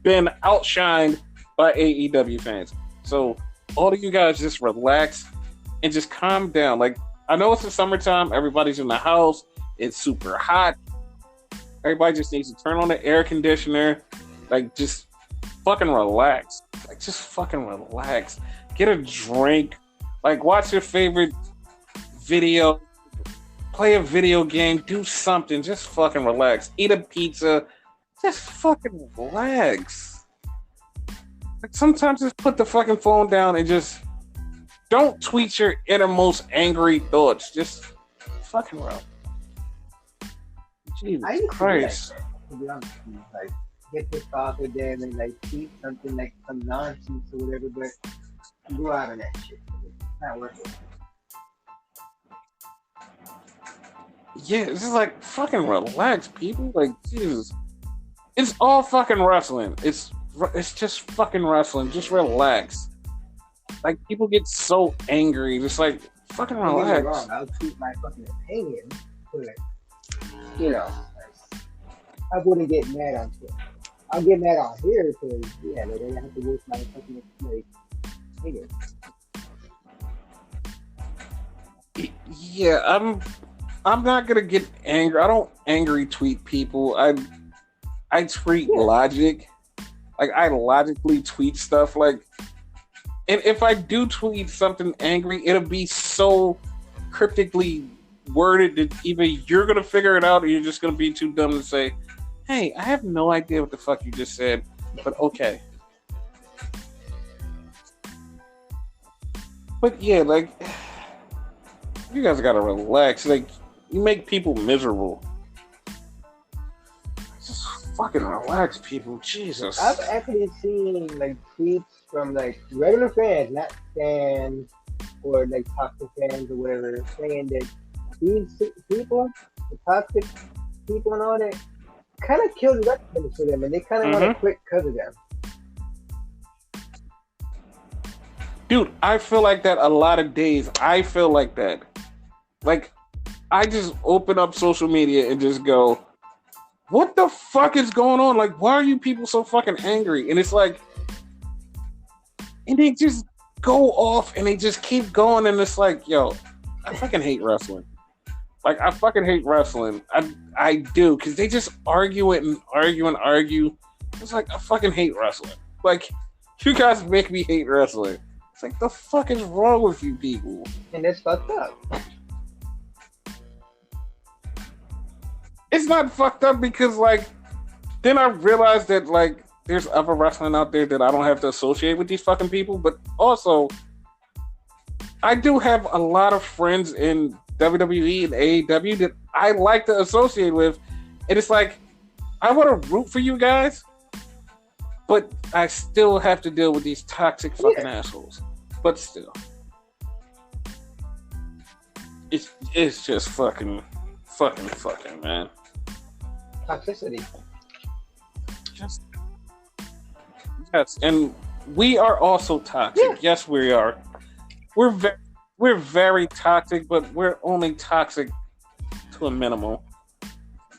been outshined by AEW fans. So all of you guys just relax and just calm down. Like, I know it's the summertime, everybody's in the house, it's super hot. Everybody just needs to turn on the air conditioner. Like, just fucking relax. Like, just fucking relax. Get a drink. Like, watch your favorite video. Play a video game. Do something. Just fucking relax. Eat a pizza. Just fucking relax. Like, sometimes just put the fucking phone down and just don't tweet your innermost angry thoughts. Just fucking relax. Jesus I used Christ. to be honest with you, like get this off of them and like tweet something like some nonsense or whatever, but go out on that shit. It's not worth it. Yeah, it's just like fucking relax, people. Like, Jesus, it's all fucking wrestling. It's just fucking wrestling. Just relax. Like, people get so angry. Just like fucking Don't get me relax. wrong, I'll tweet my fucking opinion, but you know, I wouldn't get mad on Twitter. I'll get mad on here because yeah, like, I have to waste my fucking like opinion. Yeah, I'm not gonna get angry. I don't angry tweet people. I tweet logic. Like, I logically tweet stuff. Like, and if I do tweet something angry, it'll be so cryptically worded that either you're gonna figure it out or you're just gonna be too dumb to say, "Hey, I have no idea what the fuck you just said," but okay. But yeah, like, you guys gotta relax. Like, you make people miserable. Just fucking relax, people. Jesus. I've actually seen like tweets from like regular fans, not fans or like toxic fans or whatever, saying that these people, the toxic people and all that, kind of killed wrestling for them, and they kind of want to quit because of them. Dude, I feel like that a lot of days. I feel like that. Like, I just open up social media and just go, what the fuck is going on? Like, why are you people so fucking angry? And it's like, and they just go off and they just keep going. And it's like, yo, I fucking hate wrestling. Like, I fucking hate wrestling. I do. Because they just argue it and argue and argue. It's like, I fucking hate wrestling. Like, you guys make me hate wrestling. It's like, the fuck is wrong with you people? And that's fucked up. It's not fucked up because, like, then I realized that, like, there's other wrestling out there that I don't have to associate with these fucking people. But also, I do have a lot of friends in WWE and AEW that I like to associate with. And it's like, I want to root for you guys, but I still have to deal with these toxic fucking assholes. But still. It's just fucking, man. Toxicity. Just yes, and we are also toxic. Yeah. Yes, we are. We're very toxic, but we're only toxic to a minimum.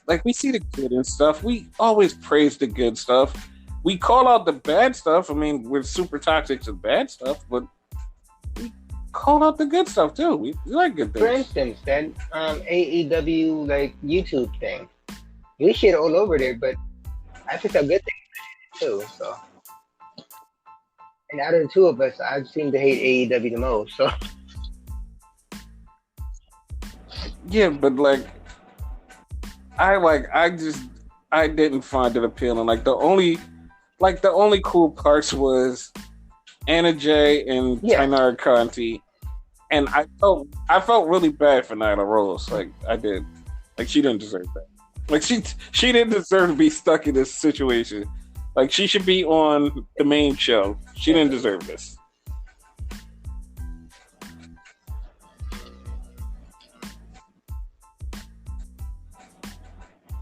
Like, we see the good and stuff. We always praise the good stuff. We call out the bad stuff. I mean, we're super toxic to bad stuff, but we call out the good stuff too. We like good things. For instance, that AEW like YouTube thing. We shit all over there, but I think a good thing too. So, and out of the two of us, I seem to hate AEW the most. So, yeah, but like, I didn't find it appealing. Like, the only cool parts was Anna Jay and Tainara Conti, and I felt really bad for Nyla Rose. Like, I did. Like, she didn't deserve that. Like, she didn't deserve to be stuck in this situation. Like, she should be on the main show. She didn't deserve this.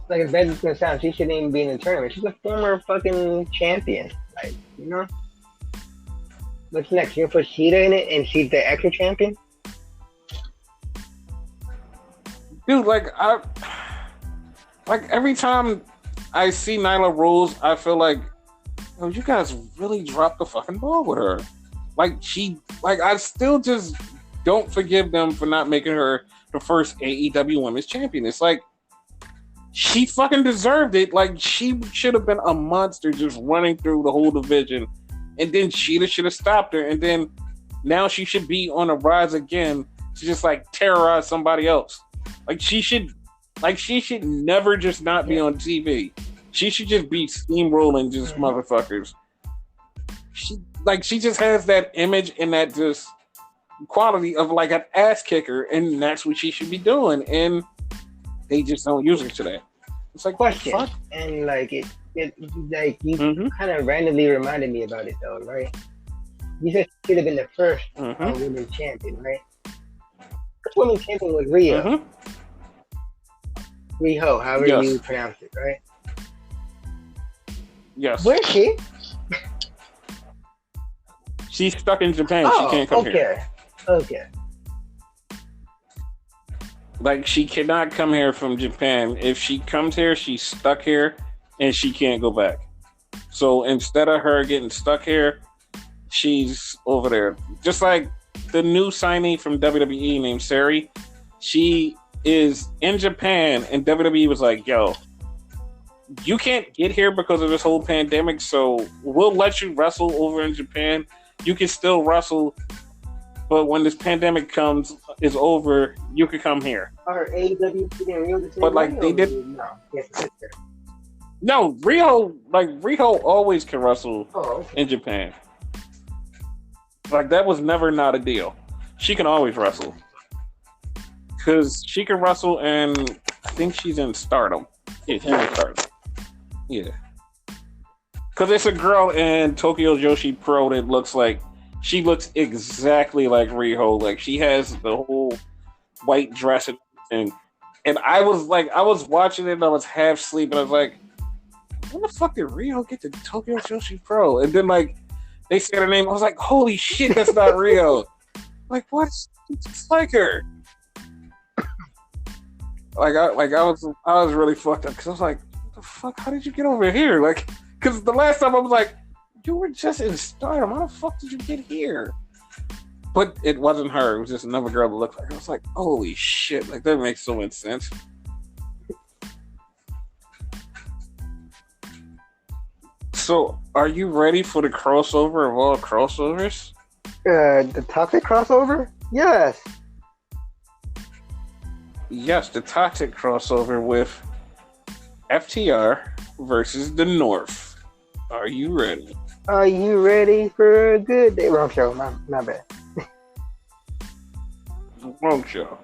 like as bad as it's gonna sound, she shouldn't even be in the tournament. She's a former fucking champion. Like, you know? What's next? You're gonna put Sheeta in it and she's the extra champion? Dude, like every time I see Nyla Rose, I feel like, oh, you guys really dropped the fucking ball with her. Like I still just don't forgive them for not making her the first AEW Women's Champion. It's like, she fucking deserved it. Like, she should have been a monster just running through the whole division. And then Sheeta should have stopped her. And then now she should be on a rise again to just like terrorize somebody else. Like, she should never just not be on TV. She should just be steamrolling just motherfuckers. She just has that image and that just quality of like an ass kicker, and that's what she should be doing. And they just don't use her today. It's like, question. Fuck? And like it like you kind of randomly reminded me about it though, right? You said she should have been the first women's champion, right? First women's champion was Riho. Riho, however you pronounce it, right? Yes. Where's she? She's stuck in Japan. She can't come here. Okay. Like, she cannot come here from Japan. If she comes here, she's stuck here, and she can't go back. So instead of her getting stuck here, she's over there. Just like the new signee from WWE named Sari. She is in Japan, and WWE was like, yo, you can't get here because of this whole pandemic, so we'll let you wrestle over in Japan. You can still wrestle, but when this pandemic is over, you could come here. Are AEW and Rio the same? But like they did, no, Riho always can wrestle in Japan. Like, that was never not a deal. She can always wrestle because she can wrestle, and I think she's in Stardom. Yeah, she's in Stardom. Yeah. Because it's a girl in Tokyo Joshi Pro that looks exactly like Riho. Like, she has the whole white dress and everything. And I was watching it and I was half asleep and I was like, when the fuck did Riho get to Tokyo Joshi Pro? And then like they said her name, I was like, holy shit, that's not Riho. Like, what? It's just like her. I was really fucked up because I was like, what the fuck? How did you get over here? Like, because the last time I was like, you were just in Stardom. How the fuck did you get here? But it wasn't her. It was just another girl that looked like her. I was like, holy shit. Like, that makes so much sense. So, are you ready for the crossover of all crossovers? The Toxic crossover? Yes. Yes, the Toxic crossover with FTR versus the North. Are you ready? Are you ready for a good day? Wrong show. My bad. Wrong show.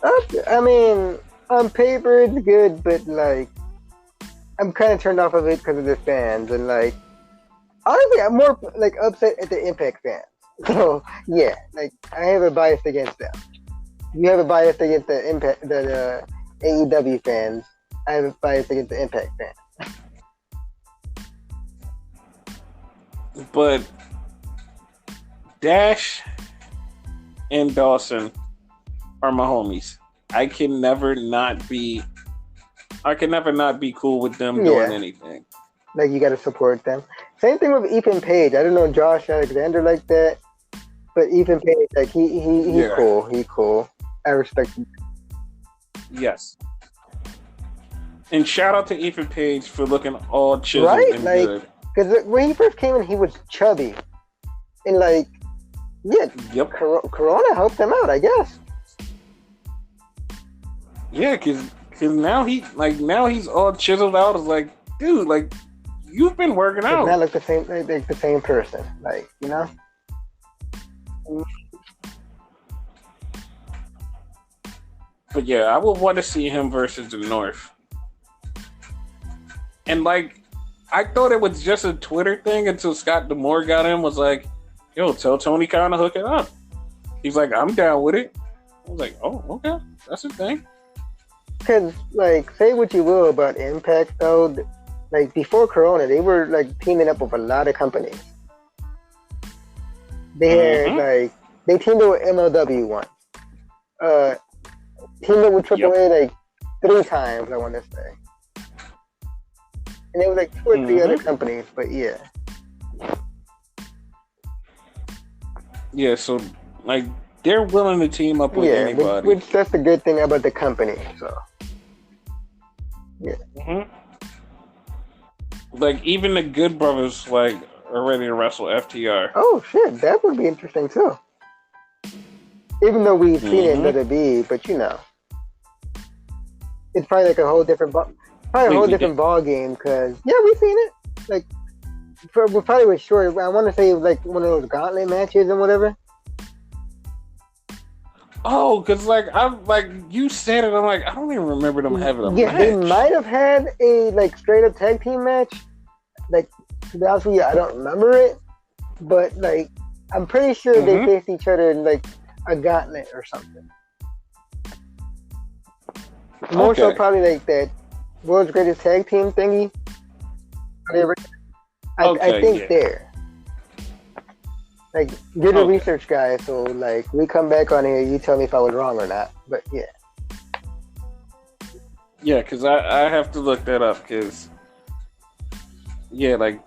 I mean, on paper it's good, but like, I'm kind of turned off of it because of the fans, and like, honestly, I'm more like upset at the Impact fans. So yeah, like, I have a bias against them. You have a bias against the Impact, the AEW fans. I have a bias against the Impact fans. But Dash and Dawson are my homies. I can never not be cool with them doing anything. Like, you gotta support them. Same thing with Ethan Page. I don't know Josh Alexander like that, but Ethan Page, like, he's cool. He's cool. I respect him. Yes. And shout out to Ethan Page for looking all chiseled and like, good. Because when he first came in, he was chubby. And like, Corona helped him out, I guess. Yeah, because now he's all chiseled out. It's like, dude, like, you've been working out. Not like the same person, like, you know. But yeah, I would want to see him versus the North. And like, I thought it was just a Twitter thing until Scott D'Amore got in, was like, yo, tell Tony Khan to hook it up. He's like, I'm down with it. I was like, oh, okay, that's a thing. Because, like, say what you will about Impact, though, like, before Corona, they were, like, teaming up with a lot of companies. They had, like, they teamed up with MLW once. Teamed up with AAA, like, 3 times, I want to say. And it was, like, 2 or 3 other companies, but yeah. Yeah, so, like, they're willing to team up with anybody. Which that's the good thing about the company, so. Yeah. Like, even the Good Brothers, like, are ready to wrestle FTR. Oh, shit, that would be interesting, too. Even though we've seen it in WWE, but you know. It's probably like a whole different ball game, because, yeah, we've seen it. Like, we probably was short. I want to say it was like one of those gauntlet matches and whatever. Oh, because, like, you said it, I'm like, I don't even remember them having a match. Yeah, they might have had a, like, straight-up tag team match. Like, to be honest with you, I don't remember it. But, like, I'm pretty sure they faced each other in, like, a gauntlet or something. More so probably, like, that World's Greatest Tag Team thingy. I think there. Like, you're the research guy, so, like, we come back on here, you tell me if I was wrong or not. But, yeah. Yeah, because I have to look that up, because, yeah, like,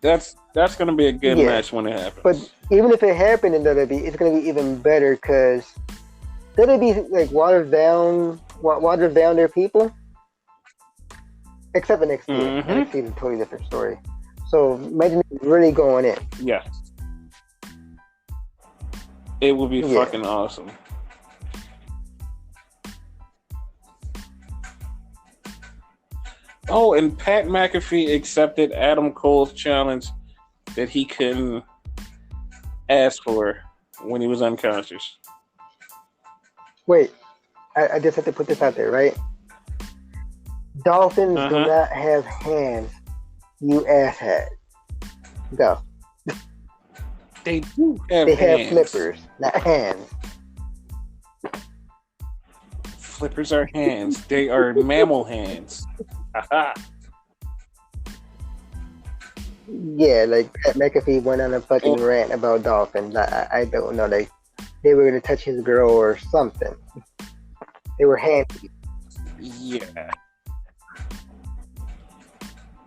that's going to be a good match when it happens. But even if it happened in WWE, it's going to be even better, because WWE, like, waters down their people. Except for NXT. NXT is a totally different story. So, imagine it really going in. Yeah. It would be fucking awesome. Oh, and Pat McAfee accepted Adam Cole's challenge that he couldn't ask for when he was unconscious. Wait, I just have to put this out there, right? Dolphins do not have hands, you asshat. Go. They do have They hands. have flippers, not hands. Flippers are hands. They are mammal hands. Yeah, like Pat McAfee went on a fucking rant about dolphins. I don't know, like they were gonna touch his girl or something. They were handy. Yeah.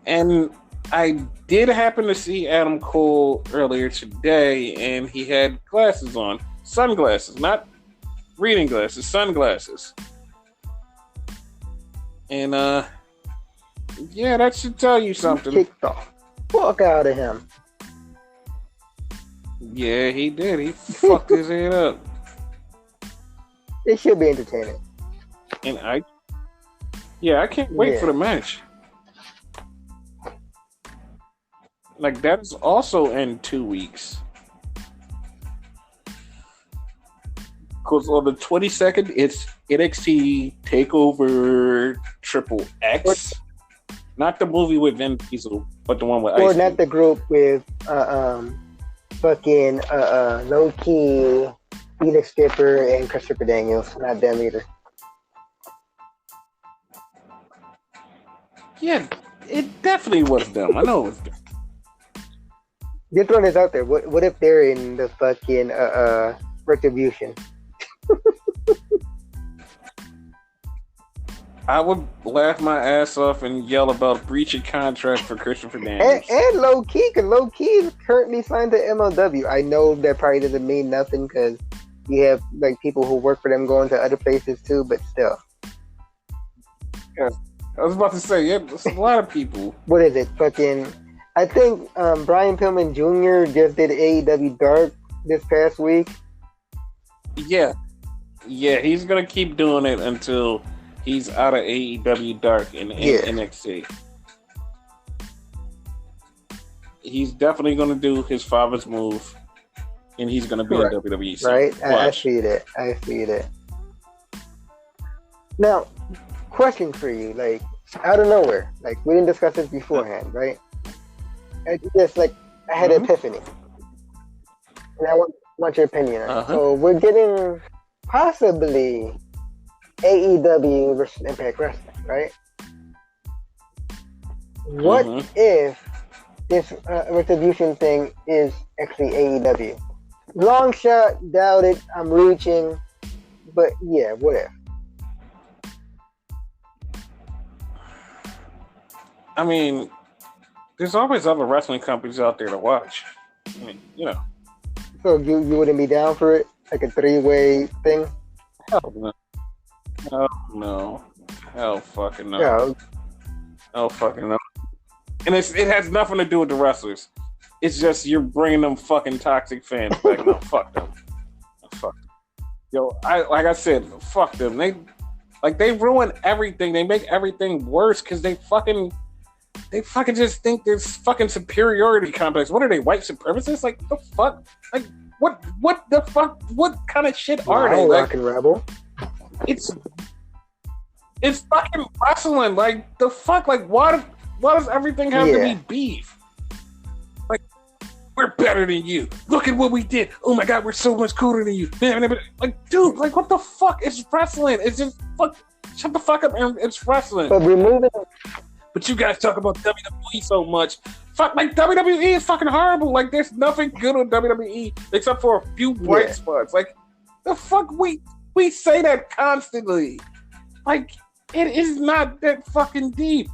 And I did happen to see Adam Cole earlier today, and he had glasses on. Sunglasses, not reading glasses, sunglasses. And, yeah, that should tell you something. Kicked off. Fuck out of him. Yeah, he did. He fucked his head up. It should be entertaining. And I can't wait for the match. Like, that's also in 2 weeks. Because on the 22nd, it's NXT TakeOver Triple X. Not the movie with Vin Diesel, but the one with Ice. Or not the group with fucking Low Key, Felix Skipper, and Christopher Daniels. Not them either. Yeah, it definitely was them. I know it was them. This one is out there. What if they're in the fucking Retribution? I would laugh my ass off and yell about breach of contract for Christopher Daniels. And Low Key, because Low Key is currently signed to MLW. I know that probably doesn't mean nothing because you have like people who work for them going to other places too, but still. Yeah, I was about to say, yeah, there's a lot of people. What is it? Fucking, I think Brian Pillman Jr. just did AEW Dark this past week. Yeah, he's gonna keep doing it until he's out of AEW Dark in NXT. He's definitely gonna do his father's move, and he's gonna be in WWE. So right? I see that. Now, question for you, like out of nowhere, like we didn't discuss this beforehand, right? I had an epiphany, and I want your opinion on it. So we're getting possibly AEW versus Impact Wrestling, right? What if this retribution thing is actually AEW? Long shot, doubt it. I'm reaching, but yeah, what if? I mean, there's always other wrestling companies out there to watch. I mean, you know. So you wouldn't be down for it, like a 3-way thing? Hell no. No. Hell fucking no. No. Hell fucking no. And it has nothing to do with the wrestlers. It's just you're bringing them fucking toxic fans back. No, fuck them. Fuck them. Yo, like I said, fuck them. They ruin everything. They make everything worse because they fucking just think there's fucking superiority complex. What are they, white supremacists? Like, what the fuck? Like, what the fuck? What kind of shit are they? Like, Rockin' Rebel. It's fucking wrestling. Like, the fuck? Like, why does everything have to be beef? Like, we're better than you. Look at what we did. Oh my god, we're so much cooler than you. Like, dude, like, what the fuck? It's wrestling. It's just shut the fuck up. And it's wrestling. But removing. But you guys talk about WWE so much. Fuck, like, WWE is fucking horrible. Like, there's nothing good on WWE except for a few bright spots. Like, the fuck, we say that constantly. Like, it is not that fucking deep.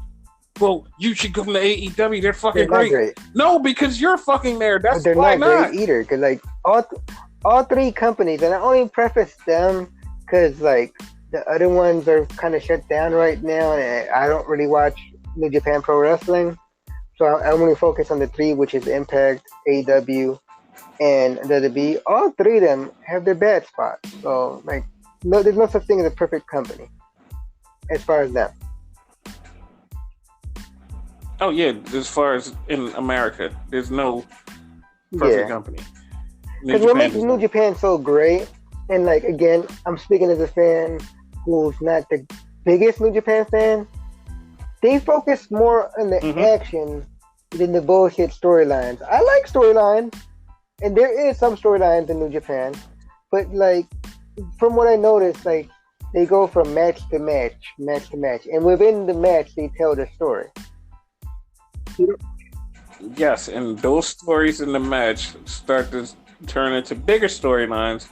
Well, you should go to AEW. They're fucking great. No, because you're fucking there. That's they're why not great either. Because, like, all three companies, and I only preface them because, like, the other ones are kind of shut down right now, and I don't really watch New Japan Pro Wrestling, so I'm going to focus on the three, which is Impact, AEW, and WWE. All three of them have their bad spots. So, like, no, there's no such thing as a perfect company as far as them. Oh yeah, as far as in America, there's no perfect company. Because what makes New Japan so great, and like again, I'm speaking as a fan who's not the biggest New Japan fan. They focus more on the action than the bullshit storylines. I like storylines, and there is some storylines in New Japan, but like from what I noticed, like they go from match to match, and within the match they tell the story. Yes, and those stories in the match start to turn into bigger storylines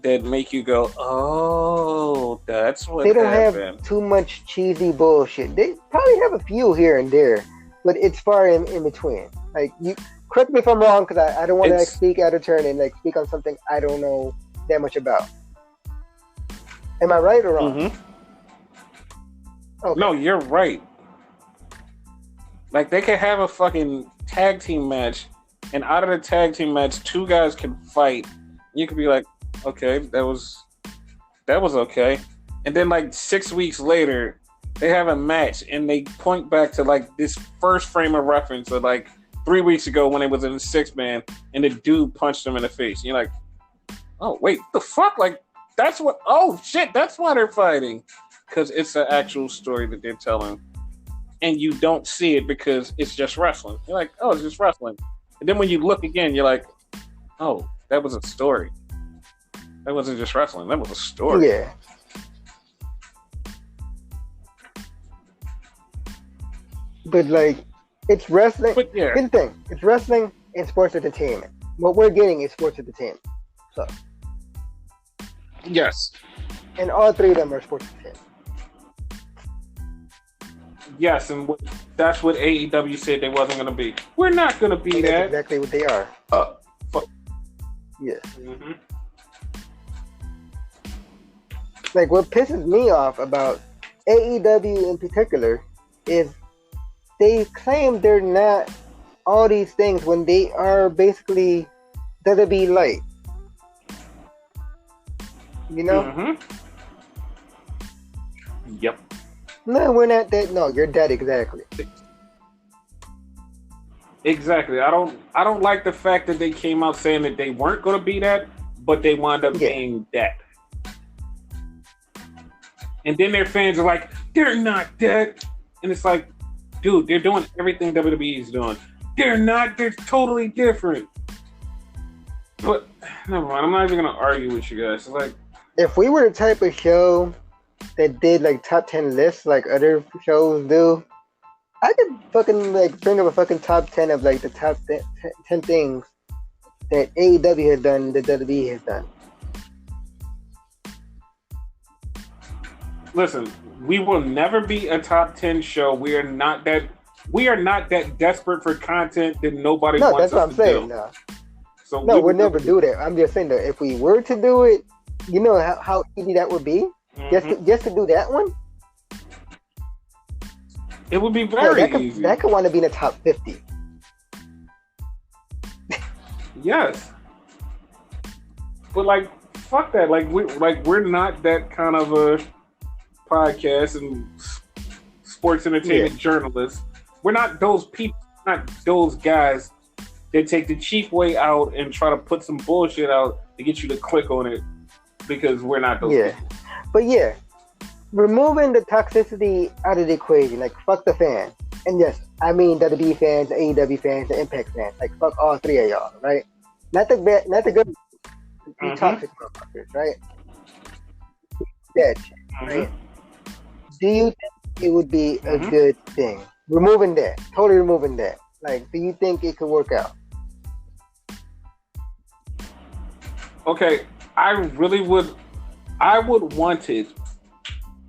that make you go, "Oh, that's what." They don't have too much cheesy bullshit. They probably have a few here and there, but it's far in between. Like, you correct me if I'm wrong, because I don't want to like speak out of turn and like speak on something I don't know that much about. Am I right or wrong? Okay. No, you're right. Like, they can have a fucking tag team match, and out of the tag team match, two guys can fight. You could be like, okay, that was okay. And then, like, 6 weeks later, they have a match, and they point back to, like, this first frame of reference of, like, 3 weeks ago when it was in the 6-man, and the dude punched him in the face. And you're like, oh, wait, what the fuck? Like, that's what, oh, shit, that's why they're fighting. Because it's an actual story that they're telling. And you don't see it because it's just wrestling. You're like, oh, it's just wrestling. And then when you look again, you're like, oh, that was a story. That wasn't just wrestling. That was a story. Yeah. But, like, it's wrestling. But, yeah. Here's the thing. It's wrestling and sports entertainment. What we're getting is sports entertainment. So. Yes. And all three of them are sports entertainment. Yes, and that's what AEW said they wasn't going to be. We're not going to be that. That's exactly what they are. Fuck. Yeah. Like, what pisses me off about AEW in particular is they claim they're not all these things when they are basically WWE light. You know? Yep. No, we're not that. No, you're that exactly. Exactly. I don't like the fact that they came out saying that they weren't going to be that, but they wound up being that. And then their fans are like, they're not that. And it's like, dude, they're doing everything WWE is doing. They're not. They're totally different. But never mind. I'm not even going to argue with you guys. It's like, if we were the type of show that did like top 10 lists like other shows do, I could fucking like bring up a fucking top 10 of like the top 10 things that AEW has done, that WWE has done. Listen, we will never be a top 10 show. We are not that desperate for content that nobody No, wants that's what us I'm to saying. do. No, So no, we'll never do that. I'm just saying that if we were to do it, you know how easy that would be. Just to do that one. It would be very easy. That could want to be in the top 50. Yes. But like, fuck that. We're not that kind of a podcast and sports entertainment journalists. We're not those people, not those guys that take the cheap way out and try to put some bullshit out to get you to click on it, because we're not those people. But yeah, removing the toxicity out of the equation, like fuck the fans. And yes, I mean WWE fans, AEW fans, the Impact fans, like fuck all three of y'all, right? Not the good, toxic motherfuckers, right? That shit, right? Do you think it would be a good thing? Totally removing that. Like, do you think it could work out? Okay, I would want it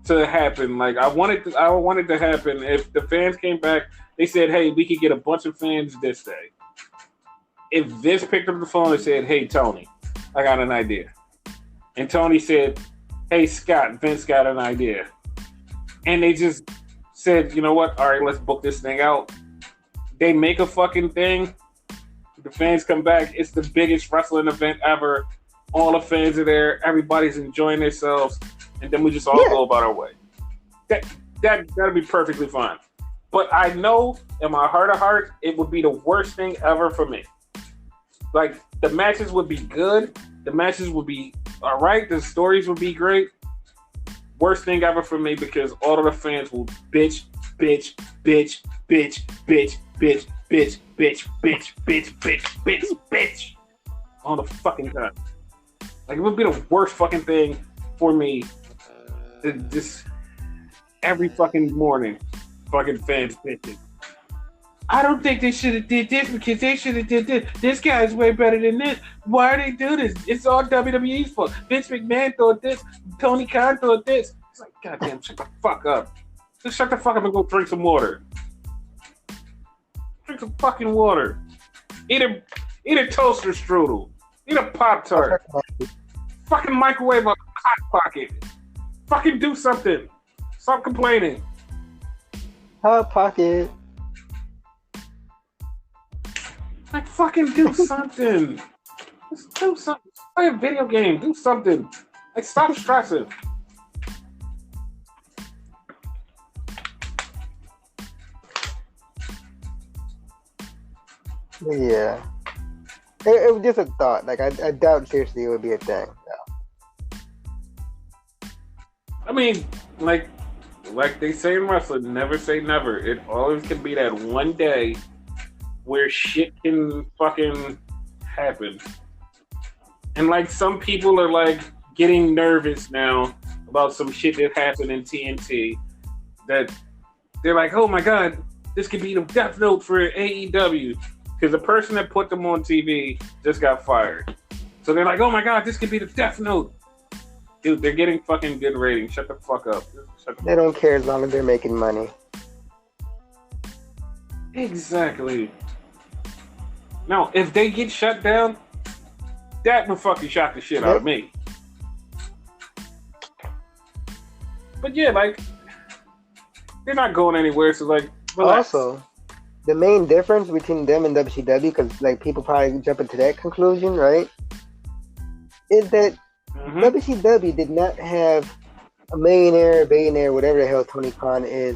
to happen. Like, I want it to happen if the fans came back. They said, "Hey, we could get a bunch of fans this day." If Vince picked up the phone and said, "Hey, Tony, I got an idea," and Tony said, "Hey, Scott, Vince got an idea," and they just said, "You know what? All right, let's book this thing out." They make a fucking thing. The fans come back. It's the biggest wrestling event ever. All the fans are there. Everybody's enjoying themselves, and then we just all go about our way. That'd be perfectly fine. But I know in my heart of heart, it would be the worst thing ever for me. Like, the matches would be good. The matches would be all right. The stories would be great. Worst thing ever for me, because all of the fans will bitch all the fucking time. Like, it would be the worst fucking thing for me. Just every fucking morning, fucking fans bitching. I don't think they should have did this, because they should have did this. This guy's way better than this. Why they do this? It's all WWE's fault. Vince McMahon thought this. Tony Khan thought this. It's like, goddamn, shut the fuck up. Just shut the fuck up and go drink some water. Drink some fucking water. Eat a toaster strudel. Eat a Pop-Tart. Fucking microwave a Hot Pocket. Fucking do something. Stop complaining. Hot Pocket. Like, fucking do something. Just do something. Play a video game. Do something. Like, stop stressing. Yeah. It was just a thought. Like, I doubt seriously it would be a thing. No. I mean, like they say in wrestling, never say never. It always can be that one day where shit can fucking happen. And like, some people are like getting nervous now about some shit that happened in TNT, that they're like, oh my God, this could be the death note for AEW. Because the person that put them on TV just got fired. So they're like, oh my God, this could be the death note. Dude, they're getting fucking good ratings. Shut the fuck up. They don't care as long as they're making money. Exactly. Now, if they get shut down, that would fucking shock the shit out of me. But yeah, like, they're not going anywhere, so like, relax. Also, the main difference between them and WCW, because like people probably jump into that conclusion, right? Is that WCW did not have a millionaire, billionaire, whatever the hell Tony Khan is,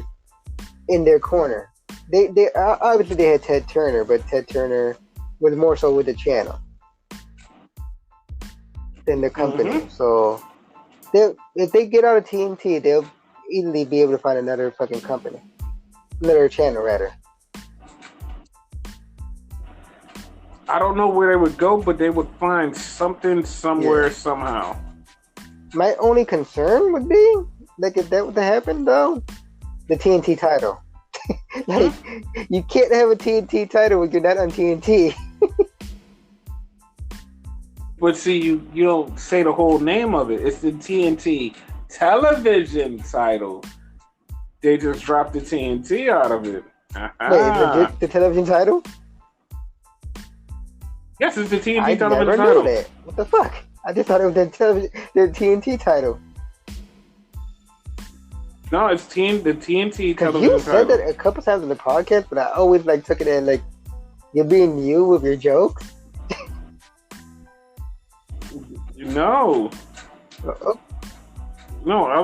in their corner. They obviously they had Ted Turner, but Ted Turner was more so with the channel than the company. So if they get out of TNT, they'll easily be able to find another fucking company, another channel rather. I don't know where they would go, but they would find something somewhere somehow. My only concern would be, like, if that were to happen, though, the TNT title. Like, you can't have a TNT title when you're not on TNT. But see, you don't say the whole name of it. It's the TNT television title. They just dropped the TNT out of it. Wait, the television title? Yes, it's the TNT I television never title. knew that. What the fuck? I just thought it was the TNT title. No, it's the TNT Because television you said title. that a couple times in the podcast, but I always like took it in like you're being you with your jokes. No, Oh, no, I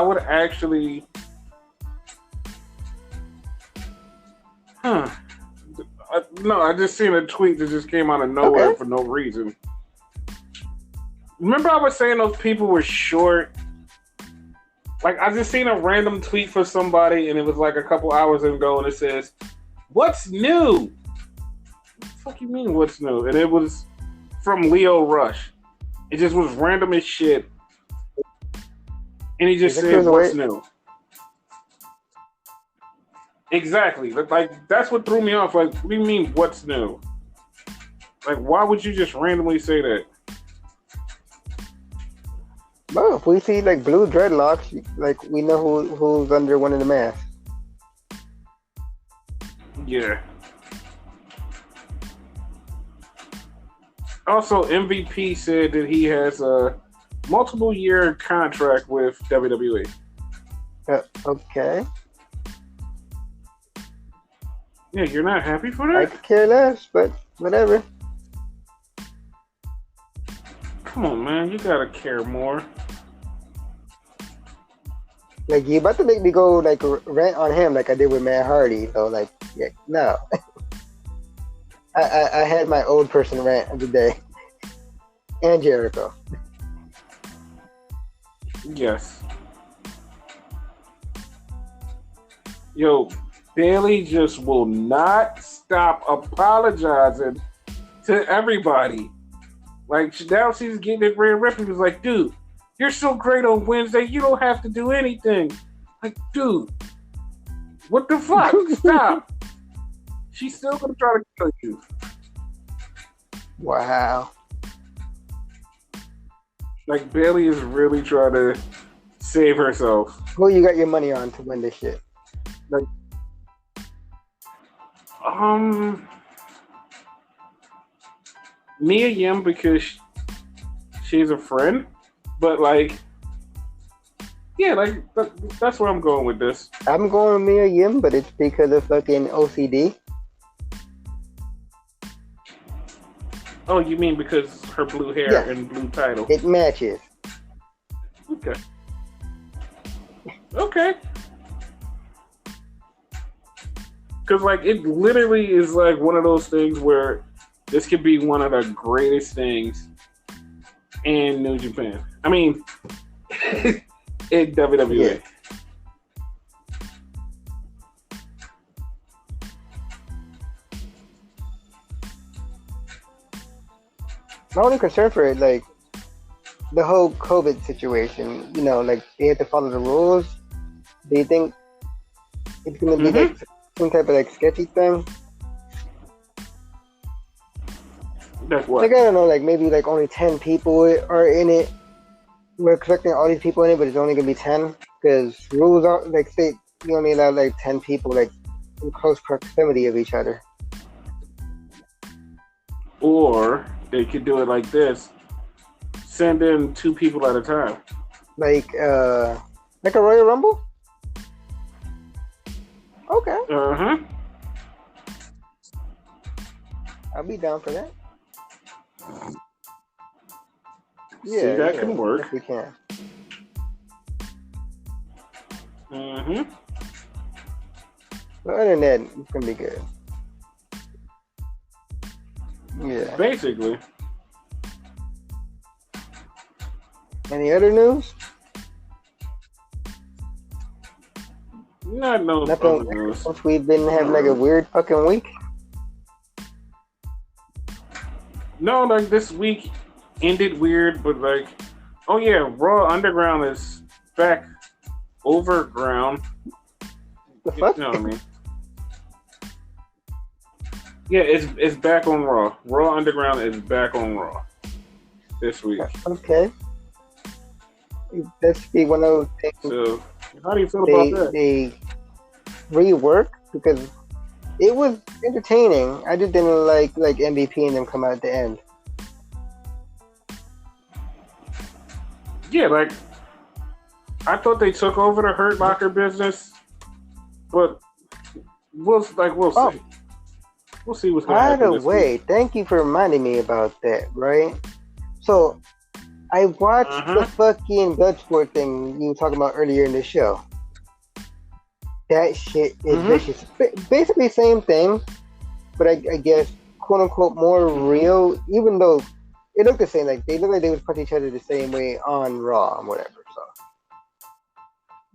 would actually. No, I just seen a tweet that just came out of nowhere Okay. for no reason. Remember I was saying those people were short? Like, I just seen a random tweet for somebody, and it was like a couple hours ago, and it says, "What's new?" What the fuck you mean, what's new? And it was from Leo Rush. It just was random as shit. And he just Is it said, "What's Cruiserweight?" new?" Exactly. Like, that's what threw me off. Like, what do you mean, what's new? Like, why would you just randomly say that? well, if we see like blue dreadlocks, like we know who's under one of the masks. Yeah. Also, MVP said that he has a multiple year contract with WWE. Okay, Yeah, you're not happy for I that? could care less, but whatever. Come on, man. You gotta care more. Like, you about to make me go like rant on him like I did with Matt Hardy. So like, yeah, no. I had my old person rant of the day, and Jericho. Yes. Yo, Bailey just will not stop apologizing to everybody. Like, now she's getting it Rhea Ripley was like, dude, you're so great on Wednesday, you don't have to do anything. Like, dude, what the fuck? Stop. She's still gonna try to kill you. Wow. Like, Bailey is really trying to save herself. Who you got your money on to win this shit? Mia Yim, because she's a friend, but like, yeah, like that's where I'm going with this. I'm going with Mia Yim, but it's because of fucking OCD. Oh, you mean because her blue hair Yeah. and blue title? It matches. Okay. Okay. Because like it literally is like one of those things where this could be one of the greatest things in New Japan. I mean, in WWE. Yeah. My only concern for it, like, the whole COVID situation, you know, like, they have to follow the rules. Do you think it's going to be, like, some type of, like, sketchy thing? Like what? Like, I don't know, like, maybe, like, only 10 people are in it. We're expecting all these people in it, but it's only going to be 10. Because rules are, like, say you only allow, like, 10 people, like, in close proximity of each other. Or they could do it like this: send in 2 people at a time. Like a Royal Rumble? Okay, Uh-huh. I'll be down for that. See, that can work. If we can. Mm-hmm. But other than that, it's gonna be good. Yeah. Basically. Any other news? Not no Nothing. other news. Since we've been having like a weird fucking week. No, like this week ended weird, but like Oh yeah, Raw Underground is back overground. The You fuck? know what I mean? Yeah, it's back on Raw. Raw Underground is back on Raw this week. Okay. That's be one of those things So how do you feel about that? they rework because it was entertaining. I just didn't like MVP and them come out at the end. Yeah, like I thought they took over the Hurt Locker business, but we'll see. Oh. We'll see what's going to By happen the this way, week. thank you for reminding me about that, right? So, I watched the fucking Bloodsport thing you were talking about earlier in the show. That shit is vicious. Basically, same thing, but I guess, quote unquote, more real, even though it looked the same. Like, they looked like they would punch each other the same way on Raw and whatever, so.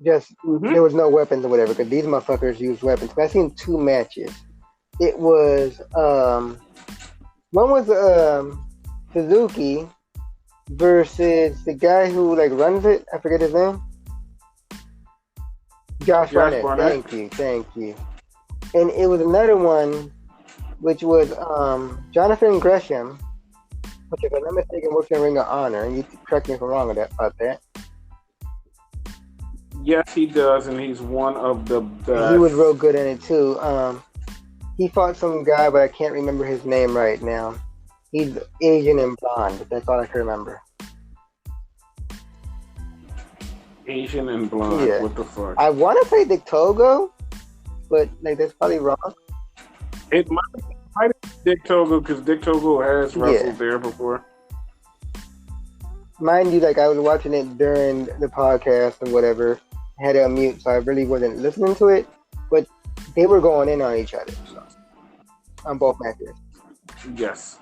Just, there was no weapons or whatever, because these motherfuckers use weapons. But I seen 2 matches. It was one was Suzuki versus the guy who like runs it. I forget his name. Josh Barnett. Thank you. And it was another one, which was Jonathan Gresham, which if I'm not mistaken works in Ring of Honor. And you correct me if I'm wrong about that. Yes, he does, and he's one of the best. He was real good in it too. He fought some guy, but I can't remember his name right now. He's Asian and blonde. That's all I can remember. Asian and blonde. Yeah. What the fuck? I want to say Dick Togo, but like that's probably wrong. It might be Dick Togo because Dick Togo has wrestled there before. Mind you, like I was watching it during the podcast and whatever. I had it on mute, so I really wasn't listening to it. But they were going in on each other, so, on both matches. Yes.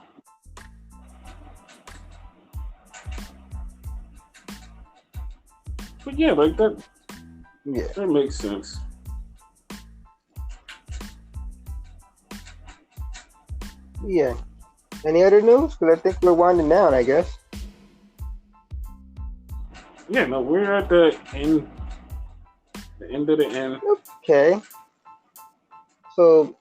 But yeah, like that. Yeah. That makes sense. Yeah. Any other news? Because I think we're winding down, I guess. Yeah, no, we're at the end. The end of the end. Okay. So,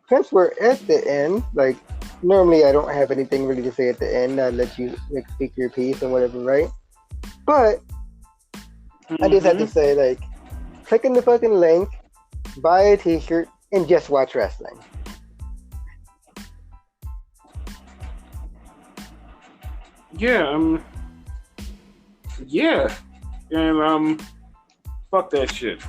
since we're at the end, like, normally I don't have anything really to say at the end. I let you speak your piece and whatever, right? But, I just have to say, like, click in the fucking link, buy a t-shirt, and just watch wrestling. Yeah, yeah. And fuck that shit.